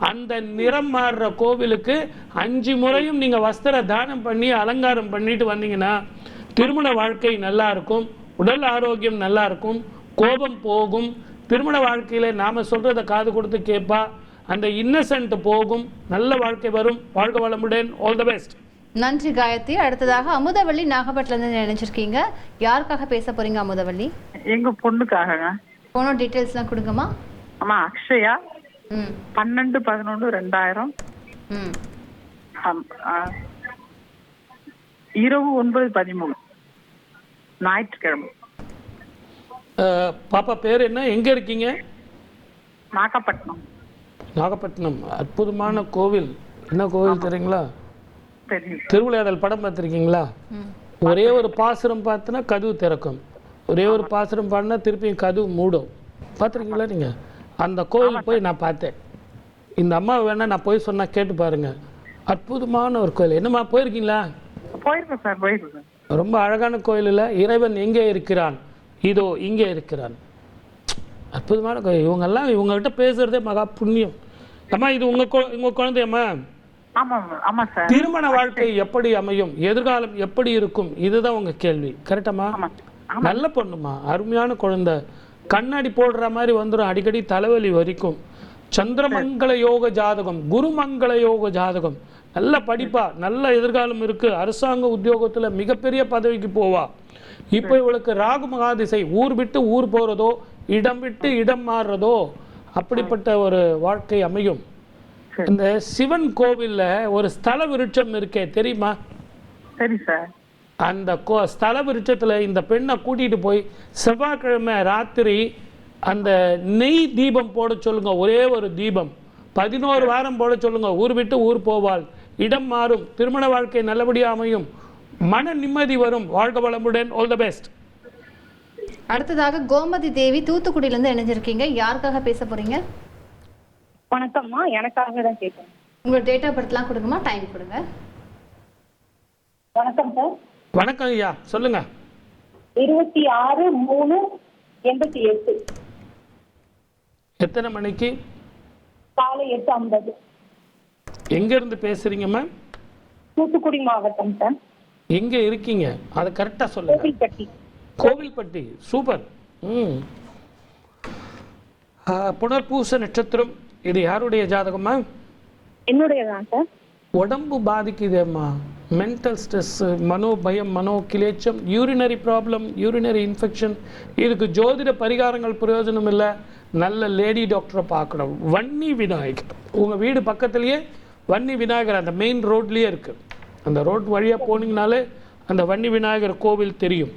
அந்த நிறம் மாறுற கோவிலுக்கு 5 முறையும் நீங்க வஸ்திர தானம் பண்ணி அலங்காரம் பண்ணிட்டு வந்தீங்கன்னா திருமண வாழ்க்கை நல்லா இருக்கும், உடல் ஆரோக்கியம் நல்லா இருக்கும், கோபம் போகும், திருமண வாழ்க்கையில நாம சொல்றத காது கொடுத்து கேட்பா, அந்த இன்னசென்ட் போகும், நல்ல வாழ்க்கை வரும். வாழ்க வளமுடன். All the best. நன்றி காயத்ரி. அடுத்ததாக அமுதவள்ளி நாகப்பட்டில இருந்து நினைச்சிருக்கீங்க. யாருக்காக பேச போறீங்க அமுதவள்ளி? எங்க பொண்ணுக்காக. பொண்ணோட டீடைல்ஸ்லாம் கொடுங்கம்மா. ஆமா, அக்ஷயா. 12/11/2000. இரவு 9:13 ஞாயிற்றுக்கிழமை. பாப்பா பேர் என்ன? எங்க இருக்கீங்க? நாகப்பட்டினம். நாகப்பட்டினம், அற்புதமான கோவில். என்ன கோவில் தெரியுங்களா? திருவிளையாடல் படம் பார்த்துருக்கீங்களா? ஒரே ஒரு பாசுரம் பார்த்தினா கதவு திறக்கும், ஒரே ஒரு பாசுரம் பாடினா திருப்பியும் கதவு மூடும். பார்த்துருக்கீங்களா நீங்க? அந்த கோவில் போய் நான் பார்த்தேன். இந்த அம்மா வேணா நான் போய் சொன்னா கேட்டு பாருங்க, அற்புதமான ஒரு கோயில். என்னம்மா, போயிருக்கீங்களா? போயிருக்கேன் சார், போயிருக்கேன். ரொம்ப அழகான கோயில் இல்லை? இறைவன் எங்கே இருக்கிறான்? இதோ இங்கே இருக்கிறான். அற்புதமான கோயில். இவங்கெல்லாம் இவங்ககிட்ட பேசுறதே மகா புண்ணியம். அம்மா, இது உங்க குழந்தையம்மா? திருமண வாழ்க்கை எப்படி அமையும், எதிர்காலம் எப்படி இருக்கும், இதுதான் உங்க கேள்வி, கரெக்டாமா? நல்ல பொண்ணுமா, அருமையான குழந்தை. கண்ணாடி போடுற மாதிரி வந்துடும், அடிக்கடி தலைவலி வரைக்கும். சந்திரமங்கல யோக ஜாதகம், குருமங்கல யோக ஜாதகம். நல்ல படிப்பா, நல்ல எதிர்காலம் இருக்கு. அரசாங்க உத்தியோகத்துல மிகப்பெரிய பதவிக்கு போவா. இப்போ இவளுக்கு ராகு மகாதிசை, ஊர் விட்டு ஊர் போறதோ, இடம் விட்டு இடம் மாறுறதோ, அப்படிப்பட்ட ஒரு வாழ்க்கை அமையும். இந்த சிவன் கோவில்ல ஒரு ஸ்தல விருட்சம் இருக்கே, தெரியுமா? சரி சார். அந்த ஸ்தல விருட்சத்துல இந்த பெண்ணை கூட்டிட்டு போய் செவ்வாய்க்கிழமை ராத்திரி அந்த நெய் தீபம் போட சொல்லுங்க. ஒரே ஒரு தீபம் 11 வாரம் போட சொல்லுங்க. ஊர் விட்டு ஊர் போவாள், இடம் மாறும், திருமண வாழ்க்கை நல்லபடியாக அமையும், மன நிம்மதி வரும். வாழ்க வளமுடன். All the best. அடுத்ததாக கோமதி தேவி தூத்துக்குடியில இருந்து இணைஞ்சிருக்கீங்க. யாருக்காக பேச போறீங்க? வணக்கம்மா, எனக்காக தான் கேட்கணும். உங்களோட டேட் ஆஃப் பர்த்லாம் கொடுங்கம்மா, டைம் கொடுங்க. வணக்கம் சார். வணக்கம் ஐயா, சொல்லுங்க. 26/3/88. எத்தனை மணிக்கு? காலை 8:50. எங்க இருந்து பேசுறீங்க மேம்? தூத்துக்குடி மாவட்டம் சார். எங்க இருக்கீங்க அதை கரெக்டா சொல்லுங்க. கோவில்பட்டி. கோவில்பட்டி, சூப்பர். புனர்பூச நட்சத்திரம், இது யாருடைய ஜாதகமா? என்னுடையதான் சார். உடம்பு பாதிக்குதேம்மா, மென்டல் ஸ்ட்ரெஸ், மனோபயம், மனோ கிளேச்சம், யூரினரி ப்ராப்ளம், யூரினரி இன்ஃபெக்ஷன். இதுக்கு ஜோதிட பரிகாரங்கள் பிரயோஜனம் இல்லை, நல்ல லேடி டாக்டரை பார்க்கணும். வன்னி விநாயகர் உங்கள் வீடு பக்கத்துலேயே வன்னி விநாயகர் அந்த மெயின் ரோட்லேயே இருக்குது. அந்த ரோட் வழியாக போனீங்கனாலே அந்த வன்னி விநாயகர் கோவில் தெரியும்.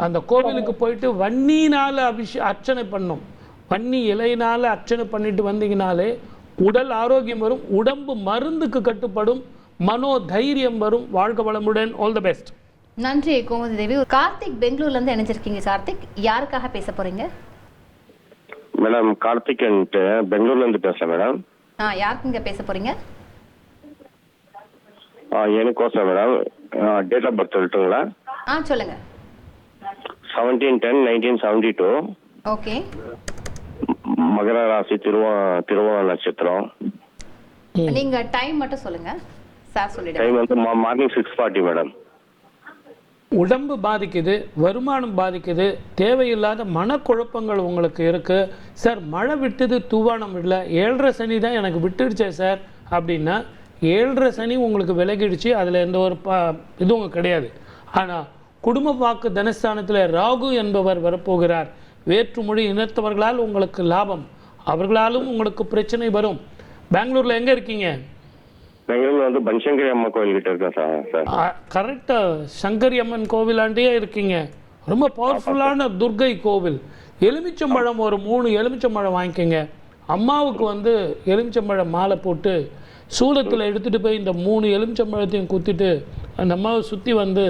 அந்த கோவிலுக்கு போயிட்டு வன்னினால் அர்ச்சனை பண்ணும். வன்னி இலையினால் அர்ச்சனை பண்ணிட்டு வந்தீங்கனாலே உடல் ஆரோக்கியம் வரும், உடம்பு மருந்துக்கு கட்டுப்படும், மனோ தைரியம் வரும். வாழ்க வளமுடன். All the best. நன்றி கோமதி தேவி. கார்த்திக் பெங்களூர்ல இருந்து இணைஞ்சிருக்கீங்க. கார்த்திக், யாருக்காக பேச போறீங்க? மேடம் கார்த்திக் பெங்களூர்ல இருந்து பேசுறேன் மேடம். யாருக்குங்க பேச போறீங்க? எனக்கோசம் மேடம். டேட் ஆஃப் பர்த் சொல்லட்டுங்களா? சொல்லுங்க. 17/10/1972. ஓகே. மகர ராசி, திருவோண நட்சத்திரம். நீங்க டைம் மட்டும் சொல்லுங்க சார். சொல்லிடுங்க. டைம் வந்து மார்னிங் 6:40 மேடம். உடம்பு பாதிக்குது, வருமானம் பாதிக்குது, தேவையில்லாத மனக்குழப்பங்கள் உங்களுக்கு இருக்கு சார். மழை விட்டுது, தூவானம் இல்லை, 7.5 சனி தான் எனக்கு விட்டுடுச்சே சார் அப்படின்னா 7.5 சனி உங்களுக்கு விலகிடுச்சு, அதில் எந்த ஒரு இதுவும் கிடையாது. ஆனால் குடும்ப வாக்கு தனஸ்தானத்தில் ராகு என்பவர் வரப்போகிறார். வேற்றுமொழி இனத்தவர்களால் உங்களுக்கு லாபம், அவர்களாலும் உங்களுக்கு பிரச்சனை வரும். பெங்களூர்ல எங்க இருக்கீங்க? பெங்களூர்ல வந்து பன்சங்கரி அம்மா கோவில் கிட்ட இருக்கேன் சார். கரெக்டா, சங்கரி அம்மன் கோவிலாண்டே இருக்கீங்க. ரொம்ப பவர்ஃபுல்லான துர்கை கோவில். எலுமிச்சம்பழம் ஒரு 3 எலுமிச்சம்பழம் வாங்கிக்கோங்க. அம்மாவுக்கு வந்து எலுமிச்சம்பழம் மாலை போட்டு சூலத்தில் எடுத்துட்டு போய் இந்த 3 எலுமிச்சம்பழத்தையும் குத்திட்டு அந்த அம்மாவை சுற்றி வந்து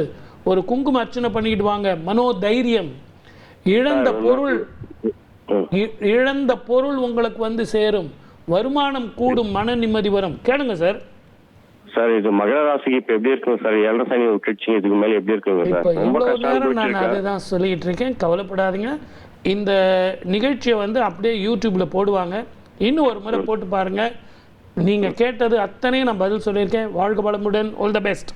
ஒரு குங்கும அர்ச்சனை பண்ணிக்கிட்டு வாங்க. மனோ தைரியம், இழந்த பொருள் உங்களுக்கு வந்து சேரும், வருமானம் கூடும், மன நிம்மதி வரும். கேளுங்க சார். சார் இது மகர ராசிக்கு இப்ப எப்படி இருக்கும் சார்? 7.5 சனி விட்டுச்சு, இதுக்கு மேல எப்படி இருக்குங்க சார்? இவ்வளவு நேரம் நான் அதுதான் சொல்லிட்டு இருக்கேன், கவலைப்படாதீங்க. இந்த நிகழ்ச்சியை வந்து அப்படியே யூடியூப்ல போடுவாங்க, இன்னும் ஒரு முறை போட்டு பாருங்க. நீங்க கேட்டது அத்தனையும் நான் பதில் சொல்லியிருக்கேன். வாழ்க வளமுடன். All the best.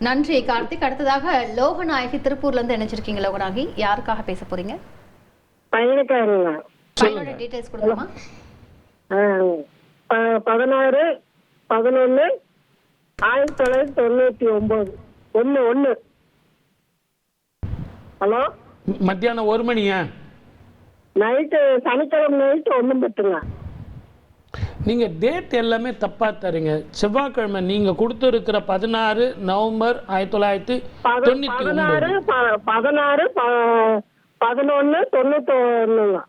நன்றி கார்த்திக். அடுத்ததாக லோகநாயகி திருப்பூர்ல இருந்து நினைச்சிருக்கீங்க. லோகநாயகி, யாருக்காக பேச போறீங்க? பையனுக்காக. பையனோட டீடைல்ஸ் கொடுக்கலாமா? 16/11/1999. 1 ஹலோ, மத்தியானம் 1 மணியா? நைட்டு, சனிக்கிழமை நைட்டு 1:10. நீங்க டேட் எல்லாமே தப்பா தரீங்க. செவ்வாய்க்கிழமை நீங்க கொடுத்திருக்கிற 16 நவம்பர் 1999. 16/11/1991.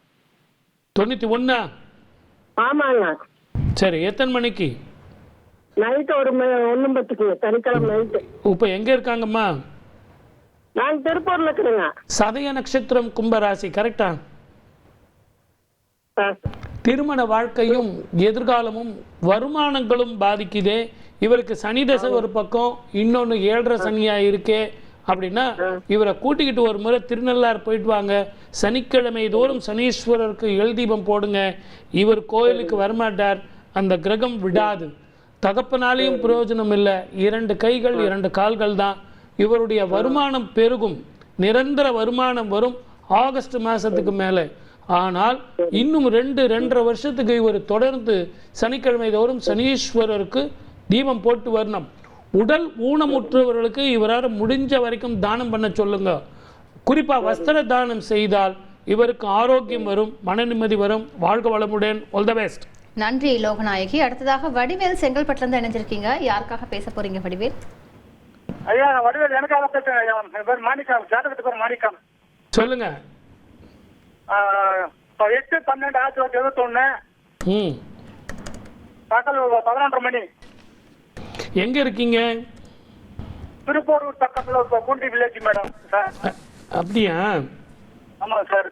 91? ஆமாங்க. சரி, எத்தனை மணிக்கு? நைட்டு 1:10, சனிக்கிழமை நைட்டு. இப்ப எங்க இருக்காங்கம்மா? நான் திருப்பூர்ல இருக்கிறேங்க. சதய நட்சத்திரம், கும்பராசி. கரெக்டா? திருமண வாழ்க்கையும் எதிர்காலமும் வருமானங்களும் பாதிக்குதே. இவருக்கு சனி தசை ஒரு பக்கம், இன்னொன்று 7.5 சனியா இருக்கே அப்படின்னா இவரை கூட்டிக்கிட்டு ஒரு முறை திருநள்ளார் போயிட்டு வாங்க. சனிக்கிழமை தோறும் சனீஸ்வரருக்கு எல்தீபம் போடுங்க. இவர் கோயிலுக்கு வரமாட்டார், அந்த கிரகம் விடாது. தகப்பனாலையும் பிரயோஜனம் இல்லை, 2 கைகள் 2 கால்கள் தான். இவருடைய வருமானம் பெருகும், நிரந்தர வருமானம் வரும் ஆகஸ்ட் மாதத்துக்கு மேலே. ஆனால் இன்னும் 2-2.5 வருஷத்துக்கு இவர் தொடர்ந்து சனிக்கிழமை தோறும் சனீஸ்வரருக்கு தீபம் போட்டு வரணும். உடல் ஊனமுற்றவர்களுக்கு இவரால் முடிஞ்ச வரைக்கும் தானம் பண்ண சொல்லுங்க. குறிப்பாக வஸ்திர தானம் செய்தால் இவருக்கு ஆரோக்கியம் வரும், மன நிம்மதி வரும். வாழ்க வளமுடன். All the best. நன்றி லோகநாயகி. அடுத்ததாக வடிவேல் செங்கல்பட்டுல இருந்து இணைஞ்சிருக்கீங்க. யாருக்காக பேச போறீங்க வடிவேல்? ஐயா வடிவேல் எனக்காக பேசுறேன். ஐயா என் பேர் மாணிக்கம், ஜாதகத்துக்கு பேர் மாணிக்கம். சொல்லுங்க. 8/12/1971 பகல் 11:30 மணி. எங்க இருக்கீங்க? திருப்பூர் பக்கத்துல பூண்டி வில்லேஜ் மேடம். அப்படியா? ஆமாங்க சார்.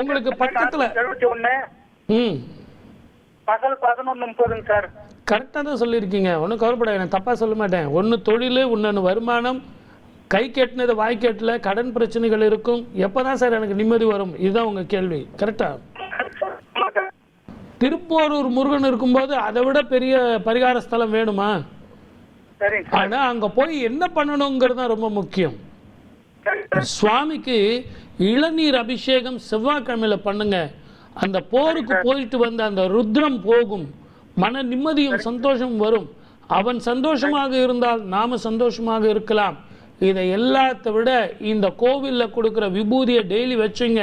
உங்களுக்கு பக்கத்துல 71 பகல் 11:30 சார். கரெக்டாக தான் சொல்லியிருக்கீங்க, ஒன்றும் கவலைப்படாது, நான் தப்பாக சொல்ல மாட்டேன். ஒன்று தொழில், இன்னொன்று வருமானம். கை கெட்டினது வாய் கெட்டல, கடன் பிரச்சனைகள் இருக்கும். எப்போ தான் சார் எனக்கு நிம்மதி வரும்? இதுதான் உங்கள் கேள்வி, கரெக்டா? திருப்போரூர் முருகன் இருக்கும்போது அதை விட பெரிய பரிகார ஸ்தலம் வேணுமா? ஆனா அங்க போய் என்ன பண்ணணுங்கிறது தான் ரொம்ப முக்கியம். சுவாமிக்கு இளநீர் அபிஷேகம் செவ்வாய்க்கிழமையில பண்ணுங்க. அந்த போருக்கு போயிட்டு வந்த அந்த ருத்ரம் போகும், மன நிம்மதியும் சந்தோஷம் வரும். அவன் சந்தோஷமாக இருந்தால் நாம சந்தோஷமாக இருக்கலாம். இதை எல்லாத்தை விட இந்த கோவிலில் கொடுக்குற விபூதியை டெய்லி வச்சுங்க.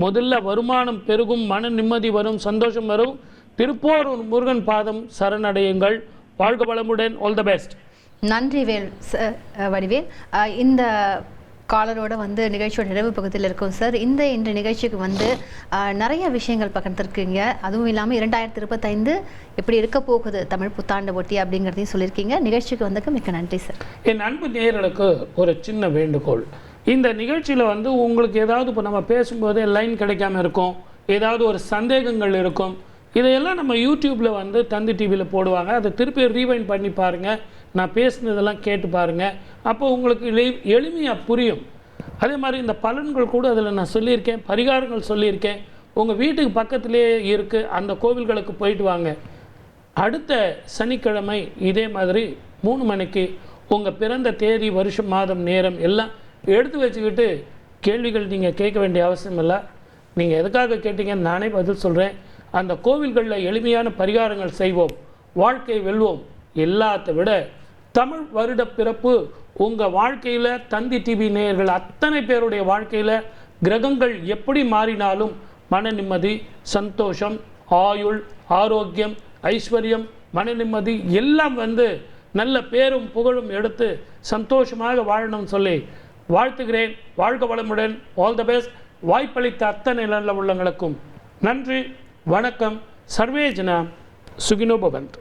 முதல்ல வருமானம் பெருகும், மன நிம்மதி வரும், சந்தோஷம் வரும். திருப்போரூர் முருகன் பாதம் சரணடையுங்கள். வாழ்க வளமுடன். All the best. நன்றி வடிவேல். இந்த காலரோட வந்து நிகழ்ச்சியோட நிறைவு பகுதியில் இருக்கும் சார். இந்த நிகழ்ச்சிக்கு நிறைய விஷயங்கள் பகிர்ந்துருக்கீங்க. அதுவும் இல்லாமல் 2025 எப்படி இருக்க போகுது தமிழ் புத்தாண்டு ஒட்டி அப்படிங்கிறதையும் சொல்லியிருக்கீங்க. நிகழ்ச்சிக்கு வந்ததுக்கு மிக்க நன்றி சார். என் அன்பு நேயர்களுக்கு ஒரு சின்ன வேண்டுகோள். இந்த நிகழ்ச்சியில் உங்களுக்கு ஏதாவது இப்போ நம்ம பேசும்போதே லைன் கிடைக்காம இருக்கும், ஏதாவது ஒரு சந்தேகங்கள் இருக்கும். இதையெல்லாம் நம்ம யூடியூப்பில் தந்தி டிவியில் போடுவாங்க. அதை திருப்பி ரீவைண்ட் பண்ணி பாருங்கள். நான் பேசுனதெல்லாம் கேட்டு பாருங்கள். அப்போ உங்களுக்கு எளிமையாக புரியும். அதே மாதிரி இந்த பலன்கள் கூட அதில் நான் சொல்லியிருக்கேன், பரிகாரங்கள் சொல்லியிருக்கேன். உங்கள் வீட்டுக்கு பக்கத்திலே இருக்குது, அந்த கோவில்களுக்கு போயிட்டு வாங்க. அடுத்த சனிக்கிழமை இதே மாதிரி 3 மணிக்கு உங்கள் பிறந்த தேதி, வருஷம், மாதம், நேரம் எல்லாம் எடுத்து வச்சுக்கிட்டு கேள்விகள் நீங்கள் கேட்க வேண்டிய அவசியம் இல்லை. நீங்கள் எதுக்காக கேட்டீங்கன்னு நானே பதில் சொல்கிறேன். அந்த கோவில்களில் எளிமையான பரிகாரங்கள் செய்வோம், வாழ்க்கை வெல்வோம். எல்லாத்தை விட தமிழ் வருட பிறப்பு உங்கள் வாழ்க்கையில், தந்தி டிவி நேயர்கள் அத்தனை பேருடைய வாழ்க்கையில் கிரகங்கள் எப்படி மாறினாலும் மன நிம்மதி, சந்தோஷம், ஆயுள், ஆரோக்கியம், ஐஸ்வர்யம், மன நிம்மதி எல்லாம் நல்ல பேரும் புகழும் எடுத்து சந்தோஷமாக வாழணும்னு சொல்லி வாழ்த்துகிறேன். வாழ்க வளமுடன். All the best. வாய்ப்பளித்த அத்தனை நல்ல உள்ளங்களுக்கும் நன்றி, வணக்கம். சர்வே ஜனா சுகினோ பவந்து.